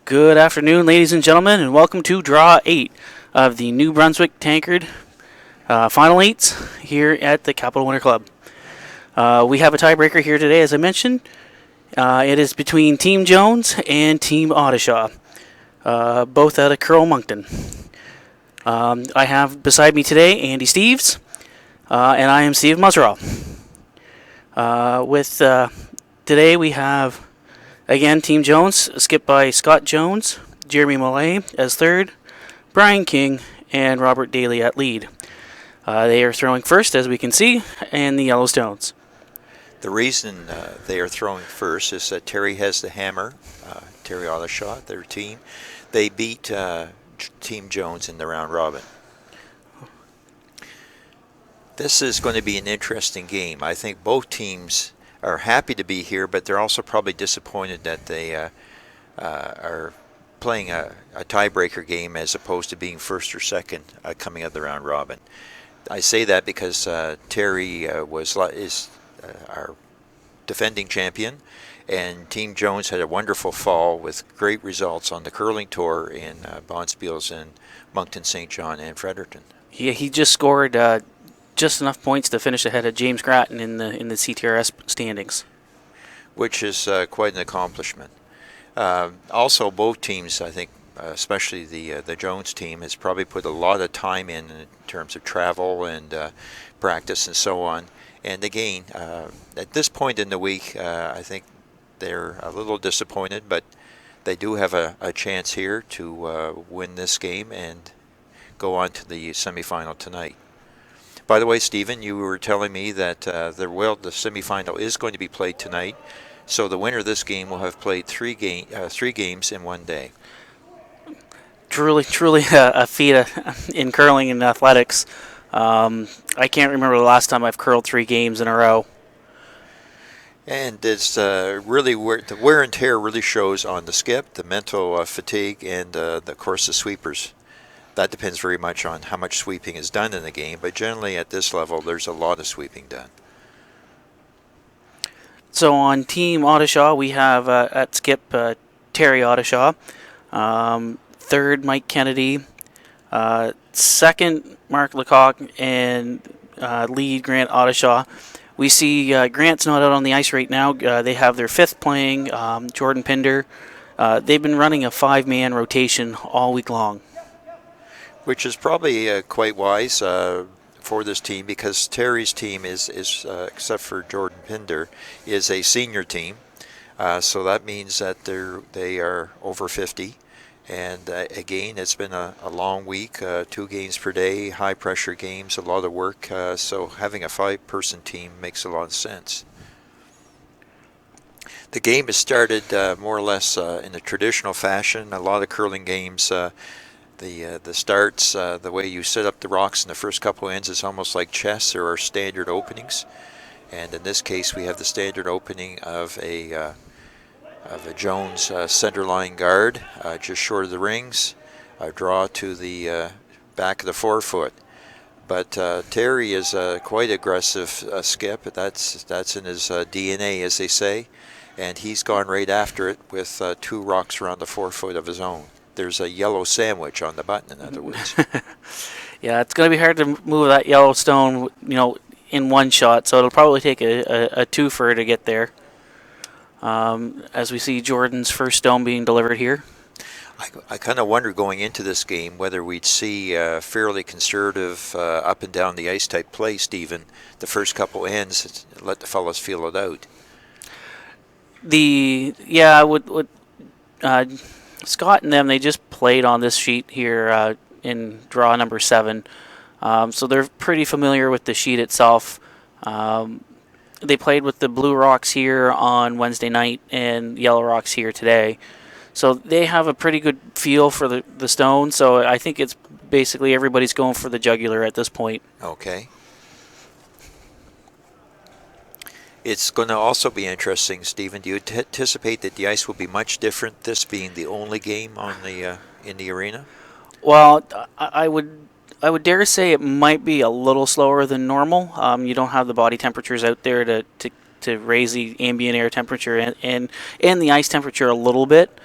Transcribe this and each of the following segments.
Good afternoon, ladies and gentlemen, and welcome to Draw 8 of the New Brunswick Tankard Final 8s here at the Capital Winter Club. We have a tiebreaker here today, as I mentioned. It is between Team Jones and Team Odishaw, both out of Curl Moncton. I have beside me today Andy Steves, and I am Steve Muzzeraw. Today we have, again, Team Jones, skipped by Scott Jones, Jeremy Millay as third, Brian King, and Robert Daly at lead. They are throwing first, as we can see, and the Yellowstones. The reason they are throwing first is that Terry has the hammer, Terry Odishaw, their team. They beat Team Jones in the round robin. This is going to be an interesting game. I think both teams are happy to be here, but they're also probably disappointed that they are playing a tiebreaker game as opposed to being first or second coming out of the round robin. I say that because Terry is our defending champion, and Team Jones had a wonderful fall with great results on the curling tour in Bonspiels and Moncton, St. John, and Fredericton. Yeah, he just scored just enough points to finish ahead of James Grattan in the CTRS standings, which is quite an accomplishment. Also, both teams, I think, especially the Jones team, has probably put a lot of time in terms of travel and practice and so on. And again, at this point in the week, I think they're a little disappointed, but they do have a chance here to win this game and go on to the semifinal tonight. By the way, Stephen, you were telling me that the semifinal is going to be played tonight, so the winner of this game will have played three games in one day. Truly a feat in curling and athletics. I can't remember the last time I've curled 3 games in a row. And it's really the wear and tear really shows on the skip, the mental fatigue, and of course the sweepers. That depends very much on how much sweeping is done in the game, but generally at this level there's a lot of sweeping done. So on Team Odishaw, we have at skip Terry Odishaw, third Mike Kennedy, second Mark Lecoq, and lead Grant Odishaw. We see Grant's not out on the ice right now. They have their fifth playing, Jordan Pinder. They've been running a 5-man rotation all week long, which is probably quite wise for this team, because Terry's team is except for Jordan Pinder, is a senior team. So that means that they are over 50. And again, it's been a long week, 2 games per day, high-pressure games, a lot of work. So having a 5-person team makes a lot of sense. The game has started more or less in a traditional fashion. A lot of curling games, the starts, the way you set up the rocks in the first couple ends is almost like chess. There are standard openings. And in this case, we have the standard opening of a Jones centerline guard, just short of the rings, draw to the back of the forefoot. But Terry is a quite aggressive skip. That's in his DNA, as they say, and he's gone right after it with 2 rocks around the forefoot of his own. There's a yellow sandwich on the button, in other words. Yeah, it's going to be hard to move that Yellowstone, in one shot, so it'll probably take a twofer to get there. As we see Jordan's first stone being delivered here. I kind of wonder going into this game whether we'd see fairly conservative up and down the ice type play, Stephen, the first couple ends, let the fellas feel it out. Scott and them, they just played on this sheet here in draw number 7. So they're pretty familiar with the sheet itself. They played with the Blue Rocks here on Wednesday night and Yellow Rocks here today. So they have a pretty good feel for the stone. So I think it's basically everybody's going for the jugular at this point. Okay. It's going to also be interesting, Stephen. Do you anticipate that the ice will be much different, this being the only game on in the arena? Well, I would dare say it might be a little slower than normal. You don't have the body temperatures out there to raise the ambient air temperature and the ice temperature a little bit.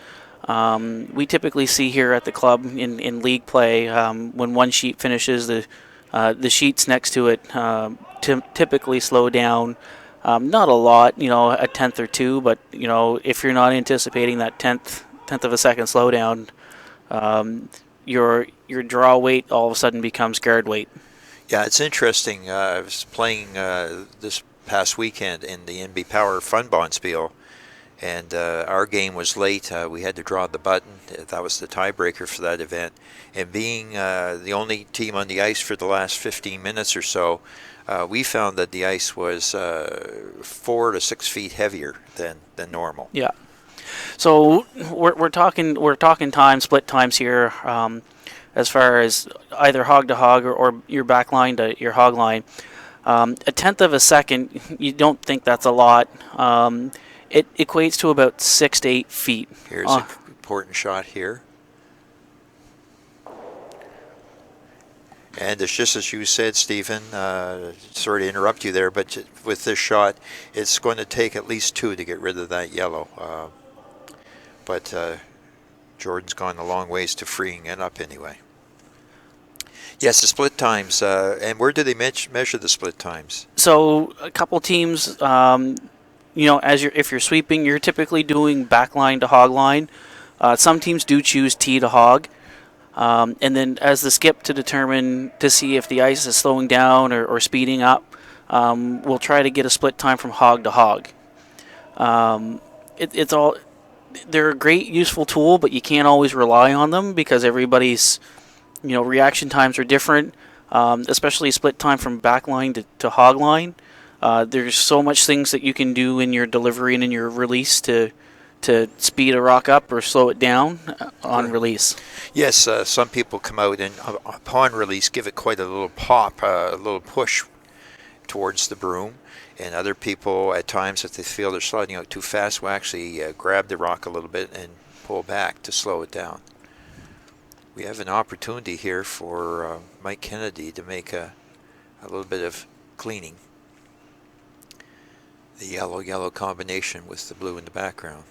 We typically see here at the club in league play, when one sheet finishes, the sheets next to it typically slow down. Not a lot, a tenth or two, but if you're not anticipating that tenth of a second slowdown, your draw weight all of a sudden becomes guard weight. Yeah, it's interesting. I was playing this past weekend in the NB Power Fun Bonspiel, and our game was late. We had to draw the button. That was the tiebreaker for that event. And being the only team on the ice for the last 15 minutes or so, we found that the ice was 4 to 6 feet heavier than normal. Yeah. So we're talking split times here, as far as either hog to hog or your back line to your hog line. A tenth of a second, you don't think that's a lot. It equates to about 6 to 8 feet. Here's an important shot here. And it's just as you said, Stephen, sorry to interrupt you there, but with this shot, it's going to take at least 2 to get rid of that yellow. But Jordan's gone a long ways to freeing it up anyway. Yes, the split times. And where do they measure the split times? So a couple teams, if you're sweeping, you're typically doing back line to hog line. Some teams do choose tee to hog. And then as the skip to see if the ice is slowing down or speeding up, we'll try to get a split time from hog to hog. They're a great, useful tool, but you can't always rely on them because everybody's, reaction times are different, especially split time from back line to hog line. There's so much things that you can do in your delivery and in your release to speed a rock up or slow it down on release. Yes, some people come out and upon release give it quite a little pop, a little push towards the broom. And other people, at times, if they feel they're sliding out too fast, will actually grab the rock a little bit and pull back to slow it down. We have an opportunity here for Mike Kennedy to make a little bit of cleaning. The yellow-yellow combination with the blue in the background.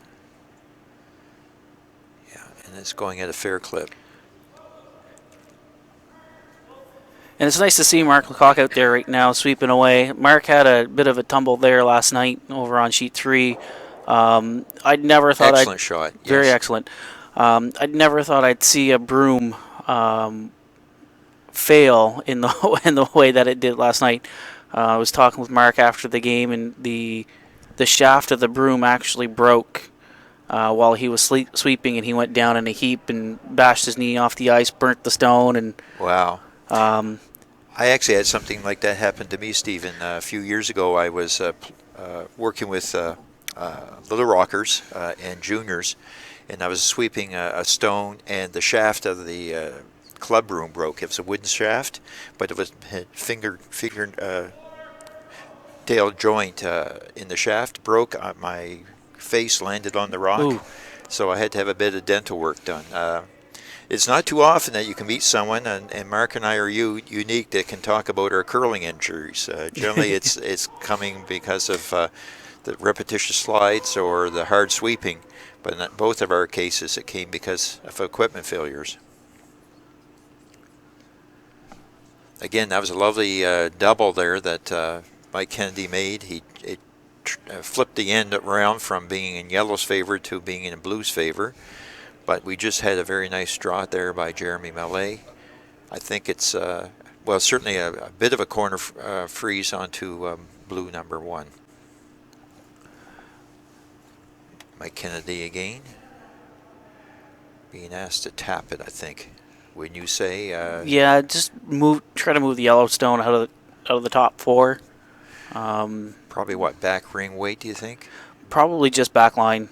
Yeah, and it's going at a fair clip. And it's nice to see Mark Lecoq out there right now sweeping away. Mark had a bit of a tumble there last night over on sheet 3. I'd never thought Excellent shot. Yes. Very excellent. I'd never thought I'd see a broom fail in the way that it did last night. I was talking with Mark after the game, and the shaft of the broom actually broke while he was sweeping, and he went down in a heap and bashed his knee off the ice, burnt the stone, and wow. I actually had something like that happen to me, Stephen. A few years ago, I was working with Little Rockers and juniors, and I was sweeping a stone, and the shaft of the club broom broke. It was a wooden shaft, but it had finger tail joint in the shaft broke. My face landed on the rock. Ooh. So I had to have a bit of dental work done. It's not too often that you can meet someone, and Mark and I are unique that can talk about our curling injuries. Generally, it's coming because of the repetitious slides or the hard sweeping, but in both of our cases, it came because of equipment failures. Again, that was a lovely double there that Mike Kennedy made. He flipped the end around from being in yellow's favor to being in blue's favor. But we just had a very nice draw there by Jeremy Mallet. I think it's, certainly a bit of a corner freeze onto blue number 1. Mike Kennedy again. Being asked to tap it, I think. Wouldn't you say? Yeah, just try to move the Yellowstone out of the top 4. Probably what, back ring weight, do you think? Probably just backline.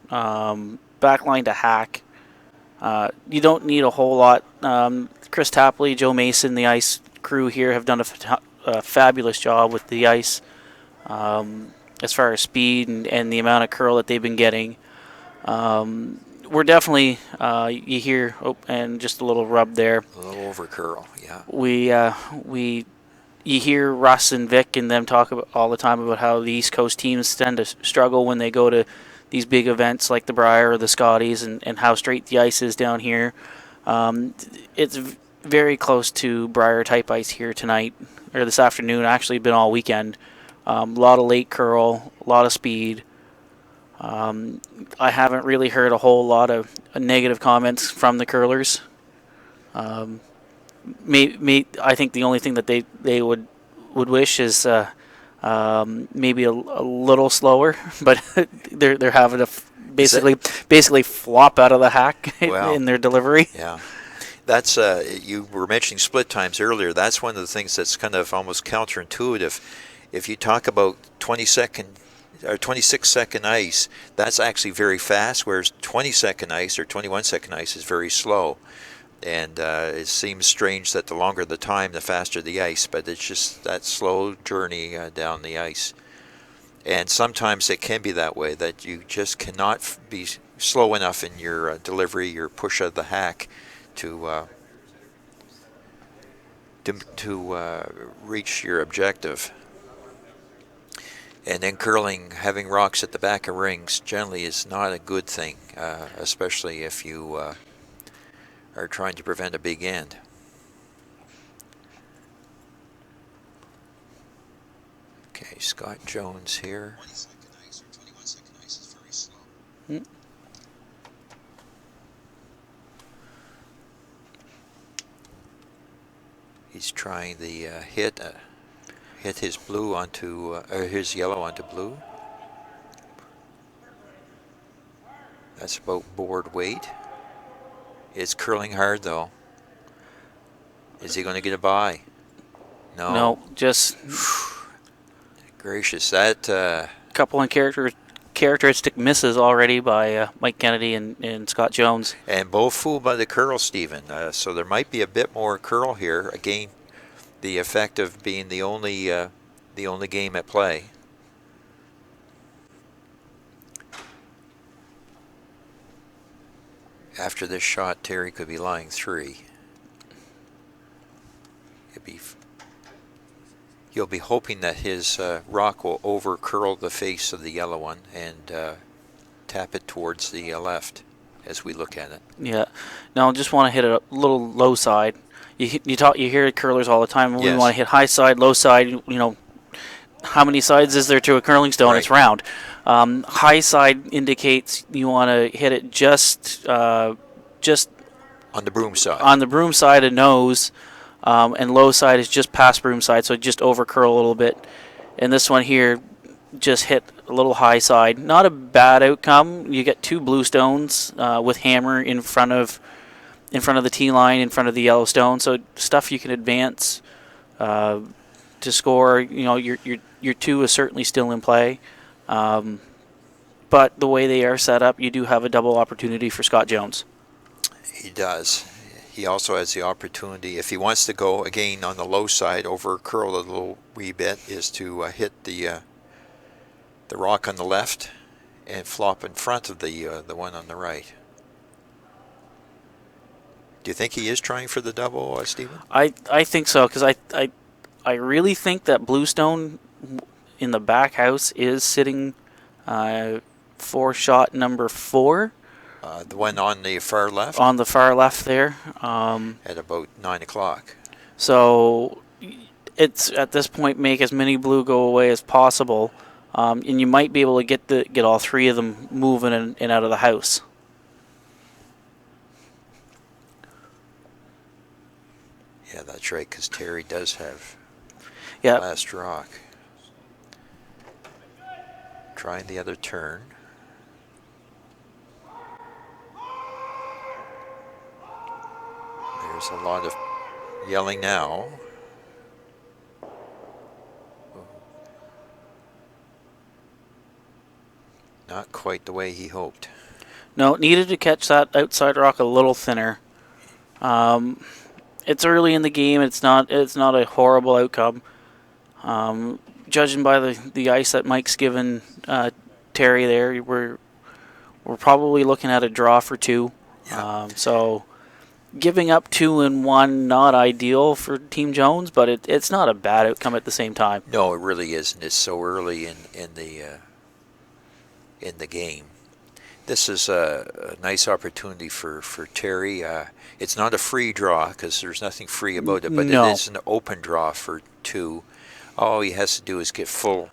Backline to hack. You don't need a whole lot. Chris Tapley, Joe Mason, the ice crew here have done a fabulous job with the ice as far as speed and the amount of curl that they've been getting. We're definitely, you hear, and just a little rub there. A little over curl, yeah. You hear Russ and Vic and them talk all the time about how the East Coast teams tend to struggle when they go to big events like the Briar or the Scotties, and how straight the ice is down here. It's very close to Briar type ice here tonight, or this afternoon. Actually, been all weekend. A lot of late curl, a lot of speed. I haven't really heard a whole lot of negative comments from the curlers. I think the only thing that they would wish is maybe a little slower, but they're having to basically flop out of the hack in their delivery. Yeah. That's you were mentioning split times earlier. That's one of the things that's kind of almost counterintuitive. If you talk about 20-second or 26-second ice, that's actually very fast, whereas 20-second ice or 21-second ice is very slow. And it seems strange that the longer the time, the faster the ice, but it's just that slow journey down the ice. And sometimes it can be that way, that you just cannot be slow enough in your delivery, your push of the hack to reach your objective. And then curling, having rocks at the back of rings generally is not a good thing, especially if you are trying to prevent a big end. Okay, Scott Jones here. 20-second ice or 21-second ice is very slow. He's trying the hit his blue onto his yellow onto blue. That's about board weight. It's curling hard though. Is he going to get a bye? No. No, just gracious. That couple of characteristic misses already by Mike Kennedy and Scott Jones. And both fooled by the curl, Stephen. So there might be a bit more curl here. Again, the effect of being the only game at play. After this shot, Terry could be lying 3. He'll be hoping that his rock will over curl the face of the yellow one and tap it towards the left as we look at it. Yeah. Now I just want to hit a little low side. You hear curlers all the time. We want to hit high side, low side. You know, how many sides is there to a curling stone? Right. It's round. High side indicates you want to hit it just on the broom side. On the broom side of nose, and low side is just past broom side, so just over curl a little bit. And this one here just hit a little high side. Not a bad outcome. You get 2 blue stones with hammer in front of the tee line, in front of the yellow stone. So stuff you can advance to score. You know, your 2 is certainly still in play. But the way they are set up, you do have a double opportunity for Scott Jones. He does. He also has the opportunity, if he wants to go again on the low side, over curl a little wee bit, is to hit the rock on the left and flop in front of the one on the right. Do you think he is trying for the double, Stephen? I think so, because I really think that Bluestone in the back house is sitting for shot number 4. The one on the far left? On the far left there. At about 9 o'clock. So it's at this point, make as many blue go away as possible, and you might be able to get all 3 of them moving and out of the house. Yeah, that's right, because Terry does have last rock. Trying the other turn. There's a lot of yelling now. Not quite the way he hoped. No, needed to catch that outside rock a little thinner. It's early in the game. It's not a horrible outcome. Judging by the ice that Mike's given Terry there, we're probably looking at a draw for 2. Yeah. So giving up 2 and 1, not ideal for Team Jones, but it's not a bad outcome at the same time. No, it really isn't. It's so early in the game. This is a nice opportunity for Terry. It's not a free draw because there's nothing free about it, but No. it is an open draw for 2. All he has to do is get full,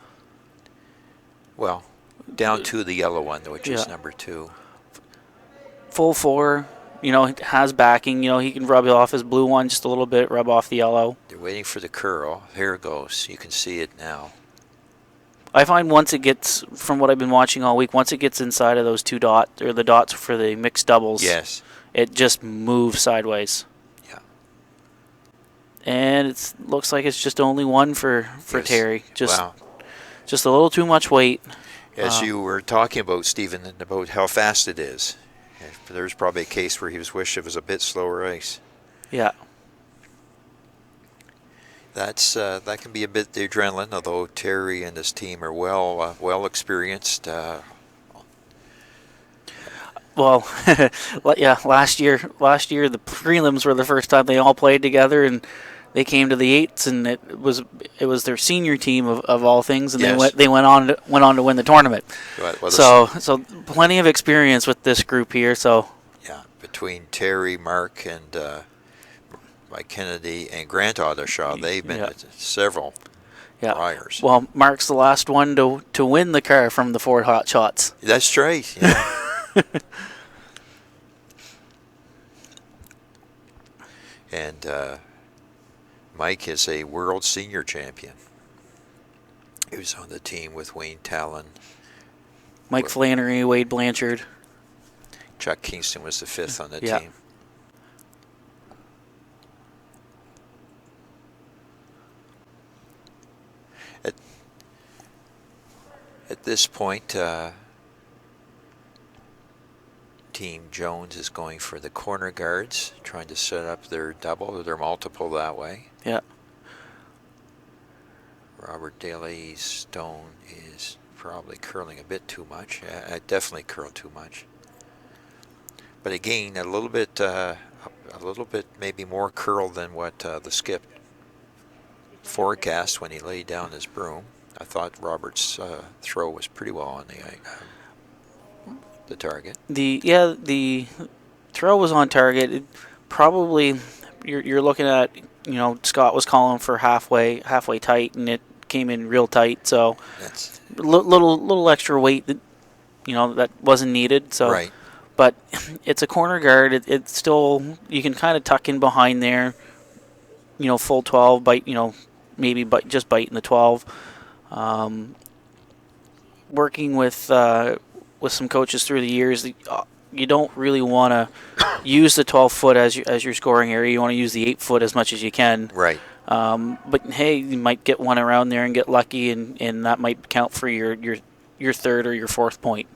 well, down to the yellow one, which is number 2. Full 4, has backing. He can rub off his blue one just a little bit, rub off the yellow. They're waiting for the curl. Here it goes. You can see it now. I find once it gets, from what I've been watching all week, once it gets inside of those 2 dots, or the dots for the mixed doubles, Yes. it just moves sideways. Yeah. And it looks like it's just only 1 for Yes. Terry. Wow. Just a little too much weight. As you were talking about, Stephen, about how fast it is, there's probably a case where he wished it was a bit slower ice. Yeah. That can be a bit the adrenaline, although Terry and his team are well experienced. Well, yeah. Last year the prelims were the first time they all played together, and they came to the 8s, and it was their senior team of all things, and Yes. they went on to win the tournament. Well, So plenty of experience with this group here. So yeah, between Terry, Mark, and Mike Kennedy and Grant Odishaw, they've been at several priors. Well, Mark's the last one to win the car from the Ford Hot Shots. That's right. Yeah. And Mike is a world senior champion. He was on the team with Wayne Talon. Mike Flannery, Wade Blanchard. Chuck Kingston was the 5th on the team. At this point, Team Jones is going for the corner guards, trying to set up their double or their multiple that way. Yeah. Robert Daly Stone is probably curling a bit too much. Definitely curled too much. But again, a little bit maybe more curl than what the skip forecast when he laid down his broom. I thought Robert's throw was pretty well on the target. The throw was on target. It probably you're looking at, Scott was calling for halfway tight, and it came in real tight. So that's little extra weight that wasn't needed. So right. But it's a corner guard. It's still, you can kind of tuck in behind there. Full 12 bite. Maybe just biting the 12. Working with some coaches through the years, you don't really want to use the 12-foot as your scoring area. You want to use the 8-foot as much as you can. Right. But hey, you might get one around there and get lucky, and that might count for your 3rd or your 4th point.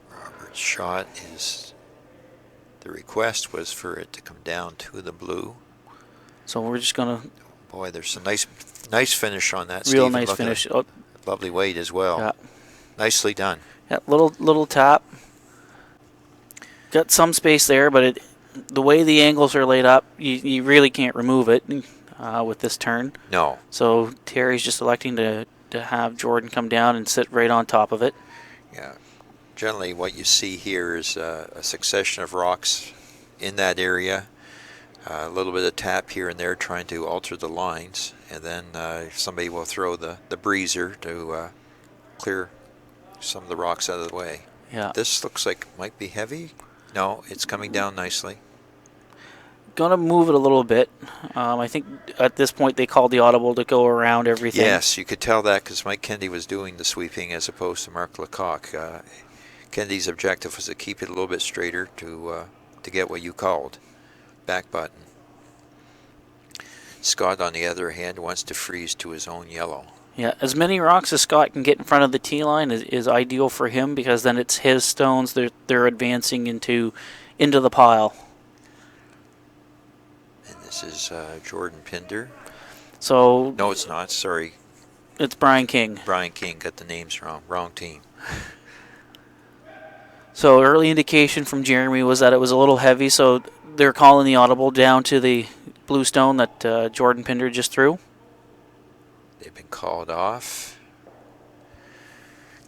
Robert's shot is, the request was for it to come down to the blue. So we're just gonna. Boy, there's some nice finish on that. Real Stephen, nice finish. Oh, lovely weight as well. yeah. Nicely done. Yeah, little tap. Got some space there, but the way the angles are laid up, you really can't remove it with this turn. No. So Terry's just electing to have Jordan come down and sit right on top of it. Yeah. Generally, what you see here is a succession of rocks in that area. A little bit of tap here and there trying to alter the lines, and then somebody will throw the breezer to clear some of the rocks out of the way. Yeah. This looks like it might be heavy. No, it's coming down nicely. Gonna move it a little bit. I think at this point they called the audible to go around everything. Yes, you could tell that because Mike Kennedy was doing the sweeping as opposed to Mark Lecoq. Kennedy's objective was to keep it a little bit straighter to get what you called back button. Scott, on the other hand, wants to freeze to his own yellow. Yeah, as many rocks as Scott can get in front of the tee line is ideal for him, because then it's his stones. They're advancing into the pile. And this is Jordan Pinder. So No, it's not. Sorry. It's Brian King. Brian King, got the names wrong. Wrong team. So early indication from Jeremy was that it was a little heavy, so they're calling the audible down to the blue stone that Jordan Pinder just threw. They've been called off.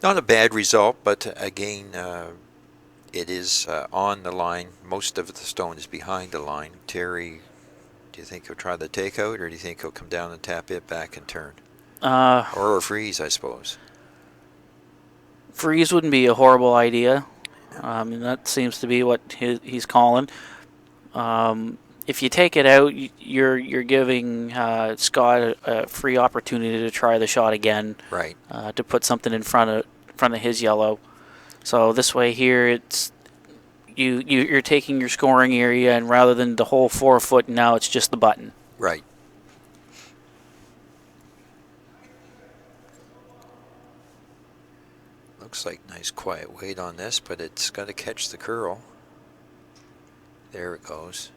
Not a bad result, but again, it is on the line. Most of the stone is behind the line. Terry, do you think he'll try the takeout, or do you think he'll come down and tap it back and turn? Or a freeze, I suppose. Freeze wouldn't be a horrible idea. And that seems to be what he's calling. If you take it out, you're giving Scott a free opportunity to try the shot again. Right. To put something in front of his yellow. So this way here, it's you're taking your scoring area, and rather than the whole 4 foot, now it's just the button. Right. Looks like nice quiet weight on this, but it's got to catch the curl. There it goes.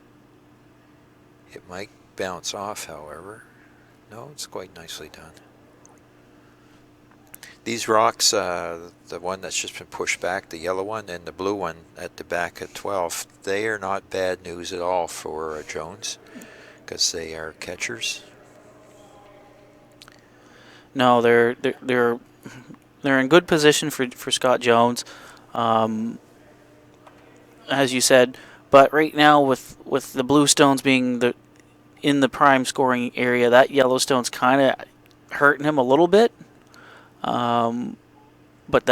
It might bounce off, however. No, it's quite nicely done. These rocks, the one that's just been pushed back, the yellow one, and the blue one at the back at 12, they are not bad news at all for Jones, because they are catchers. No, they're in good position for Scott Jones, as you said. But right now, with the blue stones being in the prime scoring area, that yellow stone's kind of hurting him a little bit. But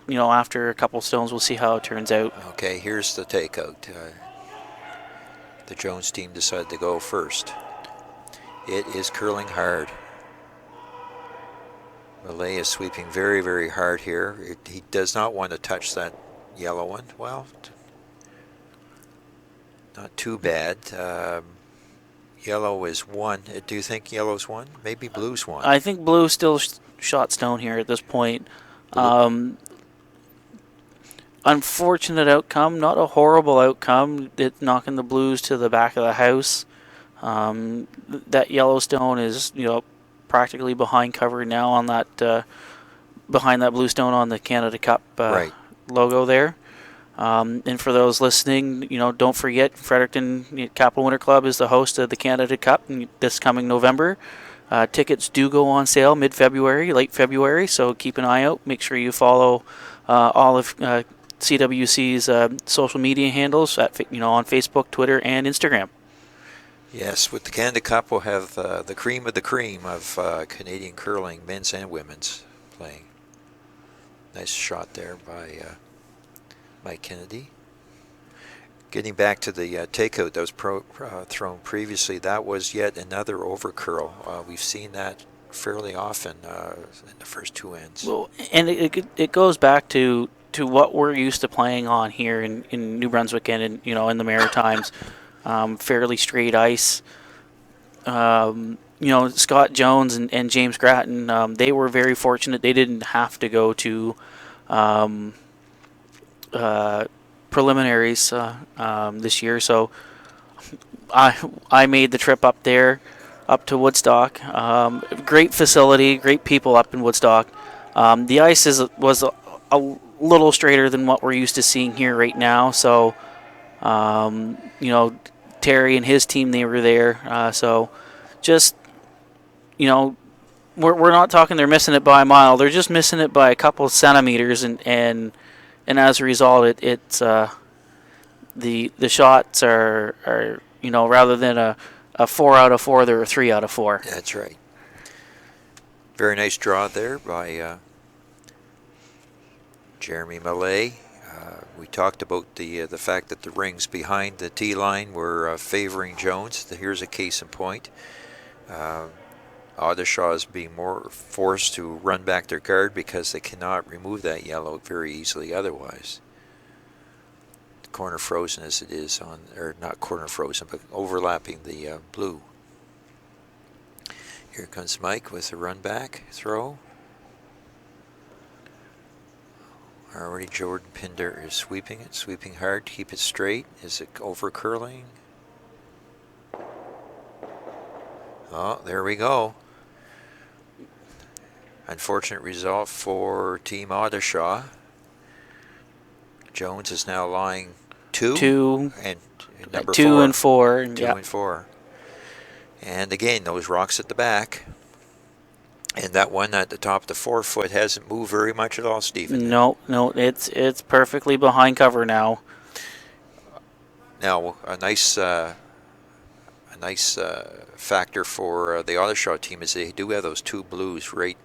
after a couple stones, we'll see how it turns out. Okay, here's the takeout. The Jones team decided to go first. It is curling hard. Malay is sweeping very, very hard here. He does not want to touch that yellow one. Well, not too bad. Yellow is 1. Do you think yellow's 1? Maybe blue's 1. I think blue still shot stone here at this point. Unfortunate outcome, not a horrible outcome. It knocking the blues to the back of the house. That yellow stone is practically behind cover now on that behind that blue stone on the Canada Cup right. logo there. And for those listening, don't forget Fredericton Capital Winter Club is the host of the Canada Cup this coming November. Tickets do go on sale mid-February, late February, so keep an eye out. Make sure you follow all of CWC's social media handles on Facebook, Twitter, and Instagram. Yes, with the Canada Cup, we'll have the cream of Canadian curling, men's and women's, playing. Nice shot there by Mike Kennedy. Getting back to the takeout that was thrown previously, that was yet another overcurl. We've seen that fairly often in the first 2 ends. Well, and it goes back to what we're used to playing on here in New Brunswick and in the Maritimes. Fairly straight ice. Scott Jones and James Gratton, they were very fortunate. They didn't have to go to preliminaries this year, so I made the trip up there, up to Woodstock. Great facility, great people up in Woodstock. The ice was a little straighter than what we're used to seeing here right now, so Terry and his team, they were there, so just we're not talking they're missing it by a mile, they're just missing it by a couple centimeters, and as a result, it's the shots are rather than a 4 out of 4, they're a 3 out of 4. That's right. Very nice draw there by Jeremy Malay. We talked about the fact that the rings behind the tee line were favoring Jones. Here's a case in point. Odishaw is being more forced to run back their guard because they cannot remove that yellow very easily otherwise. Corner frozen as it is on, or not corner frozen, but overlapping the blue. Here comes Mike with a run back throw. Already Jordan Pinder is sweeping it, sweeping hard to keep it straight. Is it over curling? Oh, there we go. Unfortunate result for Team Odishaw. Jones is now lying 2 and number 2 4. and 4. 2 and 4. And again, those rocks at the back. And that one at the top of the 4 foot hasn't moved very much at all, Stephen. No, no, it's perfectly behind cover now. Now, a nice factor for the Odishaw team is they do have those two blues right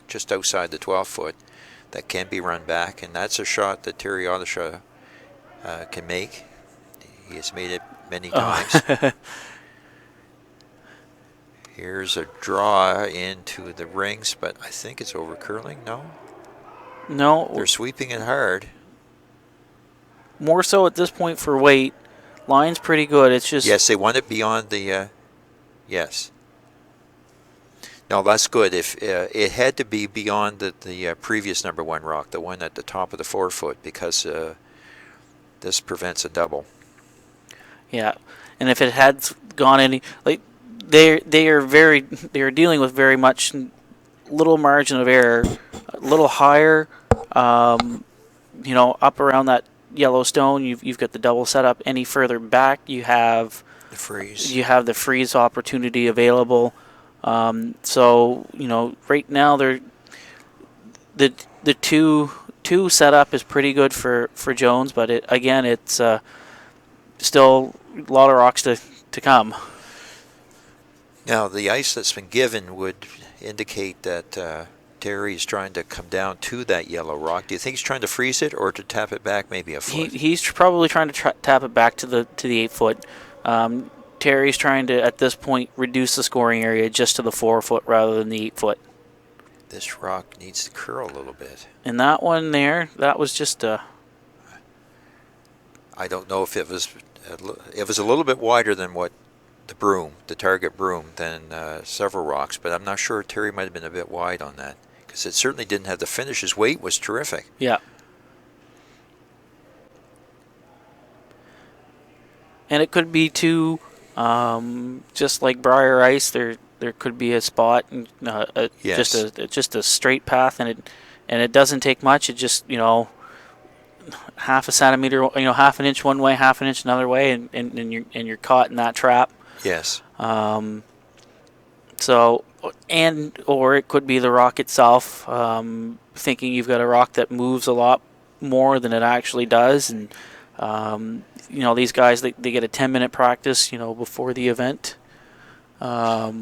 just outside the 12 foot that can be run back, and that's a shot that Terry Odishaw can make. He has made it many times. Here's a draw into the rings, but I think it's over curling. No? No. They're sweeping it hard. More so at this point for weight. Line's pretty good. It's just... Yes, they want it beyond the... yes. No, that's good. If it had to be beyond the previous number one rock, the one at the top of the 4 foot, because this prevents a double. Yeah, and if it had gone any... like, they are dealing with very much little margin of error, a little higher, up around that Yellowstone. You've got the double setup. Any further back, you have the freeze. You have the freeze opportunity available. So right now the two setup is pretty good for Jones, but it's still a lot of rocks to come. Now, the ice that's been given would indicate that Terry is trying to come down to that yellow rock. Do you think he's trying to freeze it or to tap it back maybe a foot? He's probably trying to tap it back to the 8 foot. Terry's trying to, at this point, reduce the scoring area just to the 4 foot rather than the 8 foot. This rock needs to curl a little bit. And that one there, that was just a... I don't know if it was a little bit wider than what the target broom, than several rocks, but I'm not sure. Terry might have been a bit wide on that because it certainly didn't have the finish. His weight was terrific. Yeah. And it could be too, just like Briar Ice, there could be a spot, Yes. just a straight path, and it doesn't take much. It just half a centimeter, half an inch one way, half an inch another way, and you're caught in that trap. Yes. Or it could be the rock itself, thinking you've got a rock that moves a lot more than it actually does, and these guys they get a 10-minute practice, before the event, but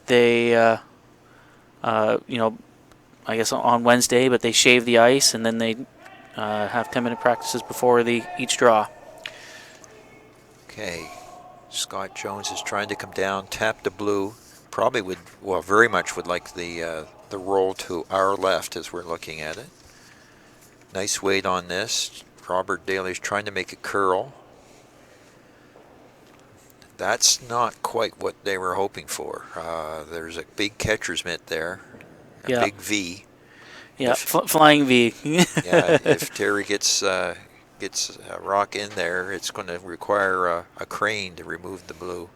they, I guess on Wednesday, but they shave the ice and then they have 10-minute practices before each draw. Okay. Scott Jones is trying to come down, tap the blue. Probably very much would like the roll to our left as we're looking at it. Nice weight on this. Robert Daly's trying to make it curl. That's not quite what they were hoping for. There's a big catcher's mitt there, a big V. Yeah, flying V. Yeah, if Terry gets a rock in there, it's going to require a crane to remove the blue.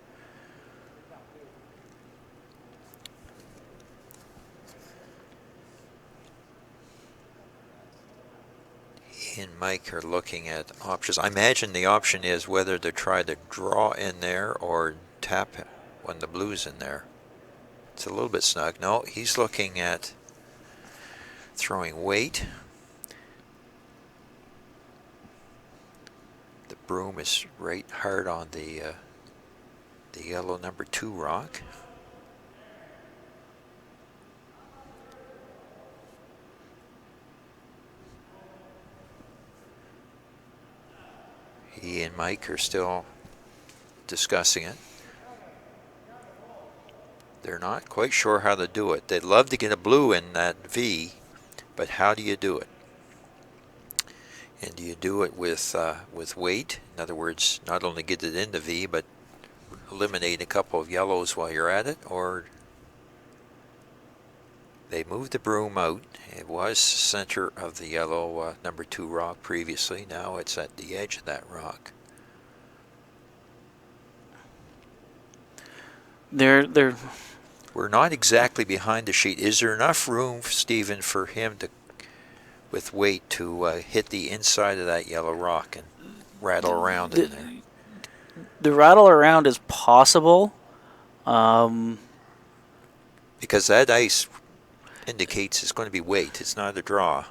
He and Mike are looking at options. I imagine the option is whether to try to draw in there or tap when the blue's in there. It's a little bit snug. No, he's looking at throwing weight. The broom is right hard on the yellow number 2 rock. He and Mike are still discussing it. They're not quite sure how to do it. They'd love to get a blue in that V, but how do you do it? And do you do it with weight? In other words, not only get it in the V, but eliminate a couple of yellows while you're at it? Or they moved the broom out. It was center of the yellow number 2 rock previously. Now it's at the edge of that rock. We're not exactly behind the sheet. Is there enough room, Stephen, for him to, with weight, to hit the inside of that yellow rock and rattle around in there? The rattle around is possible. Because that ice indicates it's going to be weight. It's not a draw.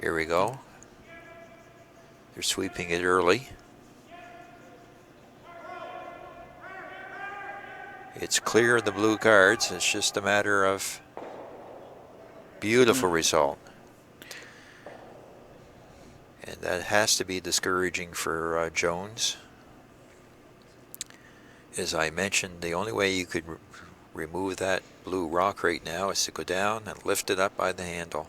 Here we go. They're sweeping it early. It's clear of the blue guards. It's just a matter of beautiful result. And that has to be discouraging for Jones. As I mentioned, the only way you could remove that blue rock right now is to go down and lift it up by the handle.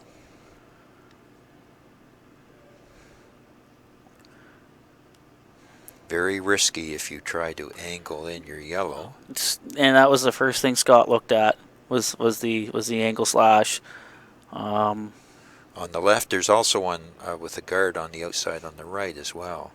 Very risky if you try to angle in your yellow. And that was the first thing Scott looked at was the angle slash. On the left, there's also one with a guard on the outside on the right as well.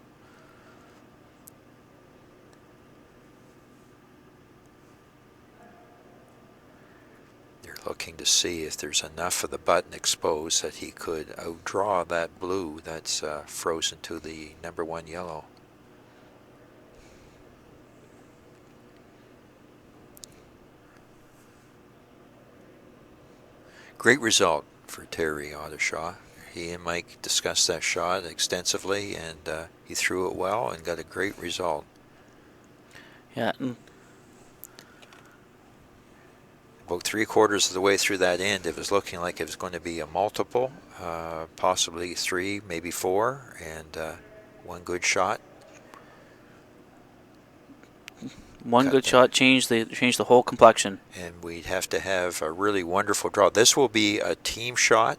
They're looking to see if there's enough of the button exposed that he could outdraw that blue that's frozen to the number 1 yellow. Great result for Terry Odishaw. He and Mike discussed that shot extensively, and he threw it well and got a great result. Yeah. About 3/4 of the way through that end, it was looking like it was going to be a multiple, possibly 3, maybe 4, and one good shot. One good shot changed the whole complexion. And we'd have to have a really wonderful draw. This will be a team shot.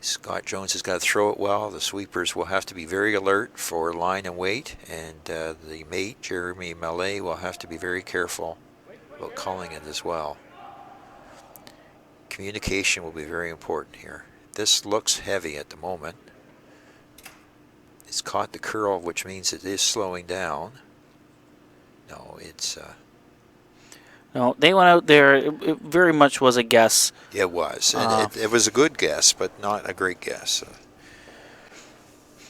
Scott Jones has got to throw it well. The sweepers will have to be very alert for line and weight, and the mate, Jeremy Mallet, will have to be very careful about calling it as well. Communication will be very important here. This looks heavy at the moment. It's caught the curl, which means it is slowing down. No, it's... No, they went out there. It very much was a guess. It was. And it was a good guess, but not a great guess.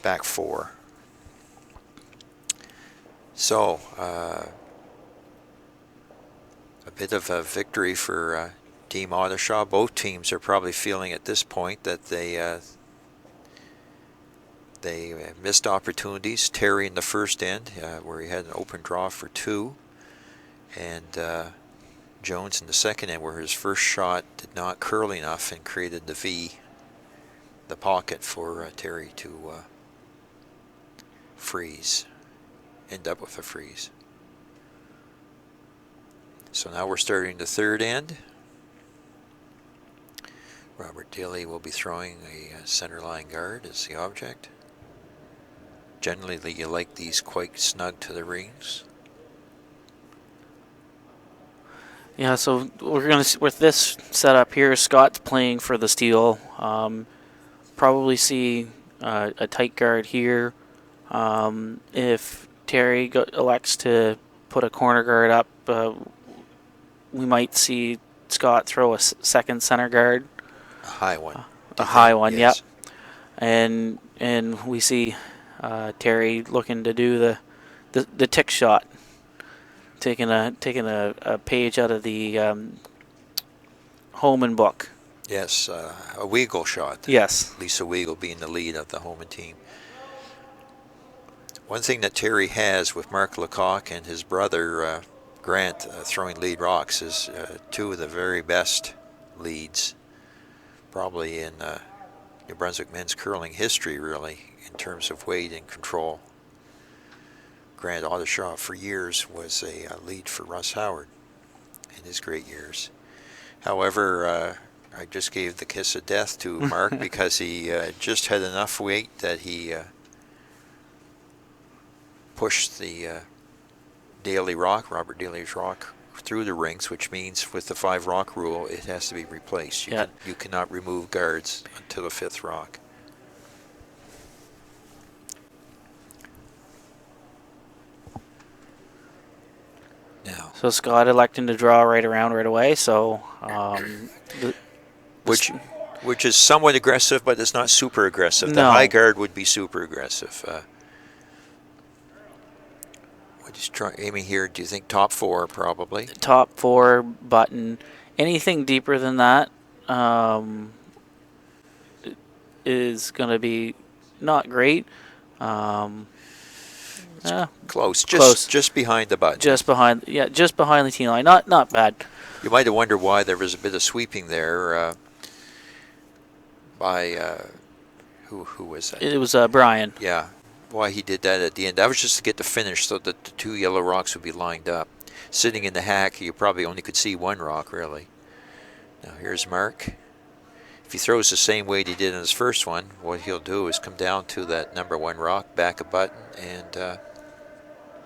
Back 4. So, a bit of a victory for Team Odishaw. Both teams are probably feeling at this point that they missed opportunities. Terry in the first end, where he had an open draw for 2, and Jones in the second end, where his first shot did not curl enough and created the V, the pocket for Terry to freeze, end up with a freeze. So now we're starting the third end. Robert Daly will be throwing a center line guard as the object. Generally, you like these quite snug to the rings. Yeah, so we're gonna with this setup here. Scott's playing for the steal. Probably see a tight guard here. If Terry elects to put a corner guard up, we might see Scott throw a second center guard. A high one. A high one, yes. Yep. And we see Terry looking to do the tick shot, taking a page out of the Holman book. Yes, a Weagle shot. Yes. Lisa Weagle being the lead of the Holman team. One thing that Terry has with Mark Lecoq and his brother Grant throwing lead rocks is 2 of the very best leads, probably in New Brunswick men's curling history, really, in terms of weight and control. Grant Odishaw for years was a lead for Russ Howard in his great years. However, I just gave the kiss of death to Mark because he just had enough weight that he pushed the Robert Daly's rock, through the rings, which means with the 5 rock rule, it has to be replaced. You cannot remove guards until the 5th rock. Now, So Scott electing to draw right away. So which is somewhat aggressive, but it's not super aggressive. The No. high guard would be super aggressive. Just aiming here. Do you think top 4 probably? Top 4 button. Anything deeper than that is going to be not great. Close. Close. Just behind the button. Just behind the tee line. Not bad. You might have wondered why there was a bit of sweeping there by who was that? It was Brian. Yeah, why he did that at the end. That was just to get the finish so that the 2 yellow rocks would be lined up. Sitting in the hack, you probably only could see 1 rock, really. Now here's Mark. If he throws the same weight he did in his first one, what he'll do is come down to that number 1 rock, back a button, and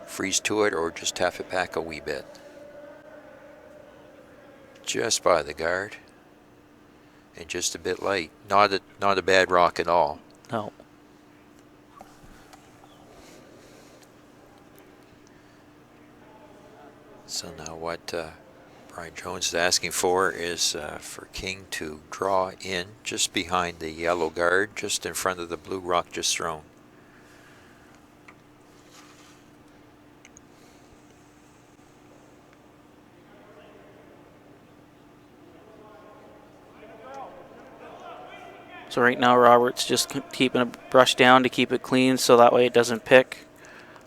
freeze to it or just tap it back a wee bit. Just by the guard. And just a bit light. Not a bad rock at all. No. So now what Brian Jones is asking for is for King to draw in just behind the yellow guard, just in front of the blue rock just thrown. So right now Robert's just keeping a brush down to keep it clean so that way it doesn't pick.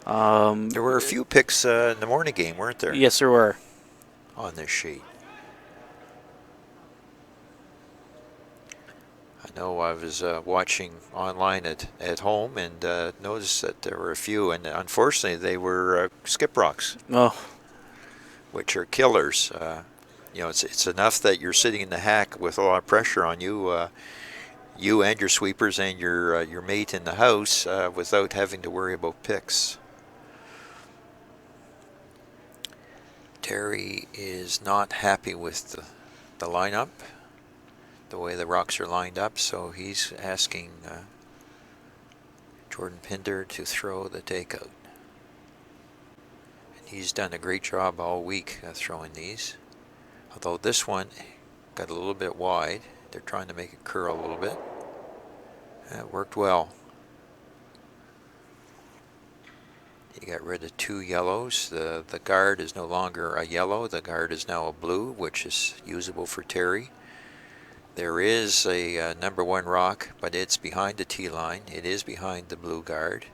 There were a few picks in the morning game, weren't there? Yes, there were. On this sheet. I know I was watching online at home and noticed that there were a few, and unfortunately they were skip rocks, which are killers. It's enough that you're sitting in the hack with a lot of pressure on you. You and your sweepers and your mate in the house without having to worry about picks. Terry is not happy with the lineup, the way the rocks are lined up, so he's asking Jordan Pinder to throw the takeout. And he's done a great job all week throwing these, although this one got a little bit wide. They're trying to make it curl a little bit. That worked well. You got rid of 2 yellows. The guard is no longer a yellow. The guard is now a blue, which is usable for Terry. There is a number 1 rock, but it's behind the tee line. It is behind the blue guard.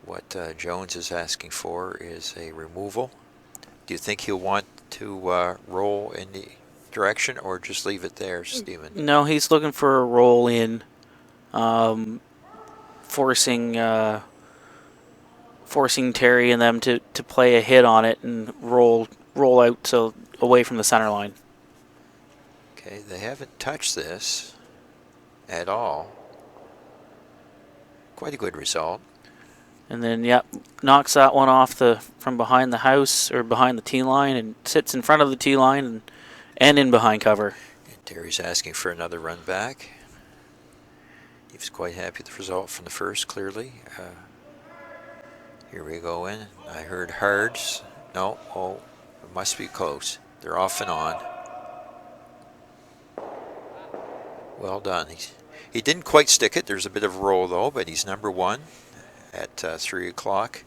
What Jones is asking for is a removal. Do you think he'll want to roll in the direction or just leave it there, Stephen? No, he's looking for a roll in, forcing Terry and them to play a hit on it and roll out so away from the center line. Okay, they haven't touched this at all. Quite a good result. And then, knocks that one off from behind the house or behind the tee line and sits in front of the tee line and in behind cover. And Terry's asking for another run back. He was quite happy with the result from the first, clearly. Here we go in. I heard hards. No, it must be close. They're off and on. Well done. He didn't quite stick it. There's a bit of roll though, but he's number 1 at 3 o'clock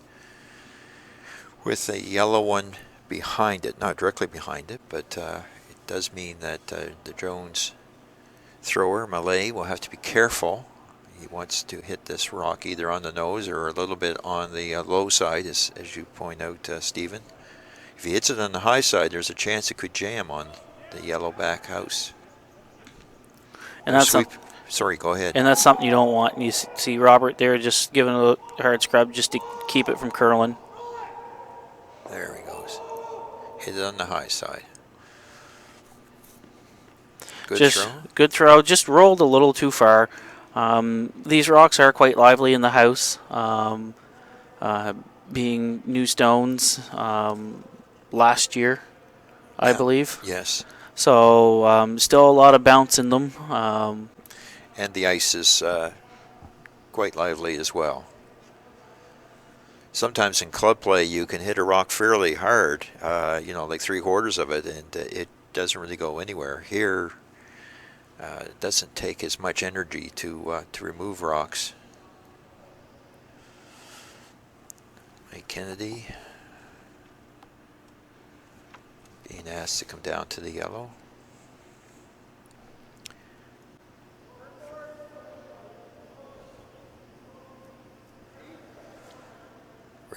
with a yellow one behind it. Not directly behind it, but it does mean that the Jones thrower, Malay, will have to be careful. He wants to hit this rock either on the nose or a little bit on the low side, as you point out, Stephen. If he hits it on the high side, there's a chance it could jam on the yellow back house. And that's Sorry, go ahead. And that's something you don't want. And you see Robert there just giving a hard scrub just to keep it from curling. There he goes. Hit it on the high side. Good throw. Good throw. Just rolled a little too far. These rocks are quite lively in the house, being new stones last year, I believe. Yes. So still a lot of bounce in them. And the ice is quite lively as well. Sometimes in club play you can hit a rock fairly hard, like 3/4 of it, and it doesn't really go anywhere. Here, it doesn't take as much energy to remove rocks. Mike Kennedy being asked to come down to the yellow.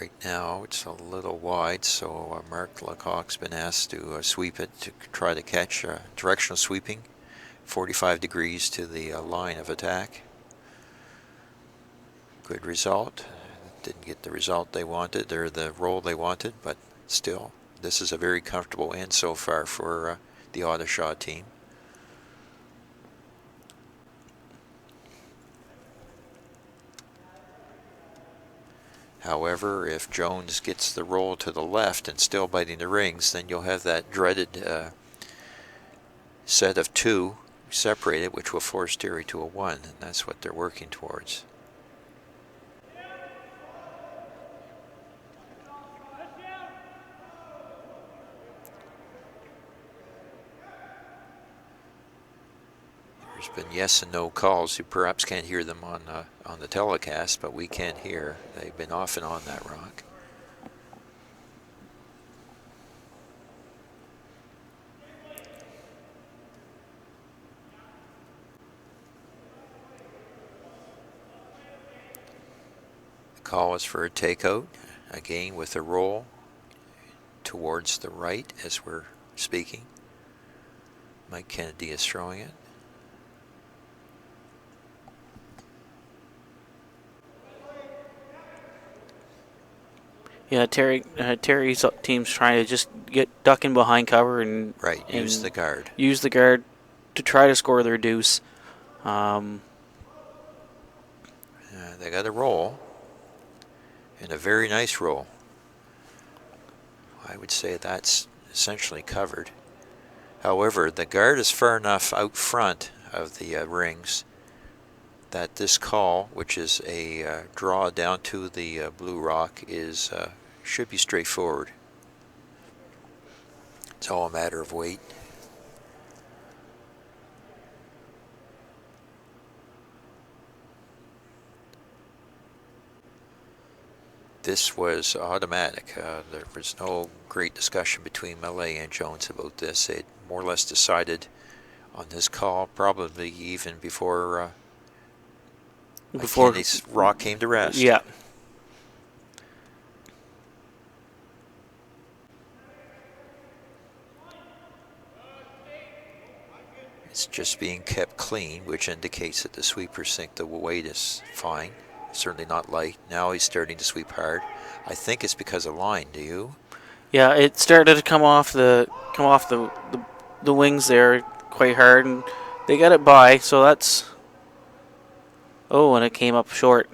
Right now it's a little wide, so Mark Lecoq's been asked to sweep it to try to catch directional sweeping, 45 degrees to the line of attack. Good result. Didn't get the result they wanted, or the roll they wanted, but still, this is a very comfortable end so far for the Odishaw team. However, if Jones gets the roll to the left and still biting the rings, then you'll have that dreaded set of 2 separated, which will force Terry to a 1, and that's what they're working towards. There's been yes and no calls. You perhaps can't hear them on the telecast, but we can hear. They've been off and on that rock. The call is for a takeout, again with a roll towards the right as we're speaking. Mike Kennedy is throwing it. Yeah, Terry's team's trying to just get ducking behind cover and use the guard. Use the guard to try to score their deuce. They got a roll, and a very nice roll. I would say that's essentially covered. However, the guard is far enough out front of the rings that this call, which is a draw down to the blue rock, should be straightforward. It's all a matter of weight. This was automatic. There was no great discussion between Millet and Jones about this. They'd more or less decided on this call, probably even before this rock came to rest. Yeah. It's just being kept clean, which indicates that the sweepers think the weight is fine. Certainly not light. Now he's starting to sweep hard. I think it's because of line. Do you? Yeah, it started to come off the wings there quite hard, and they got it by. So that's. Oh, and it came up short.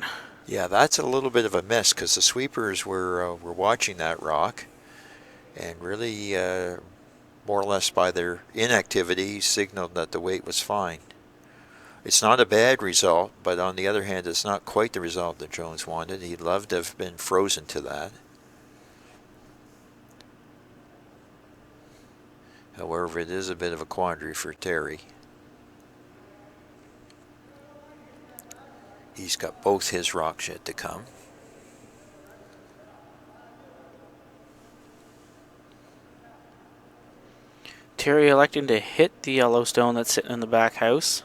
Yeah, that's a little bit of a miss because the sweepers were watching that rock, and really, more or less by their inactivity, signaled that the weight was fine. It's not a bad result, but on the other hand, it's not quite the result that Jones wanted. He'd love to have been frozen to that. However, it is a bit of a quandary for Terry. He's got both his rocks yet to come. Terry electing to hit the yellow stone that's sitting in the back house.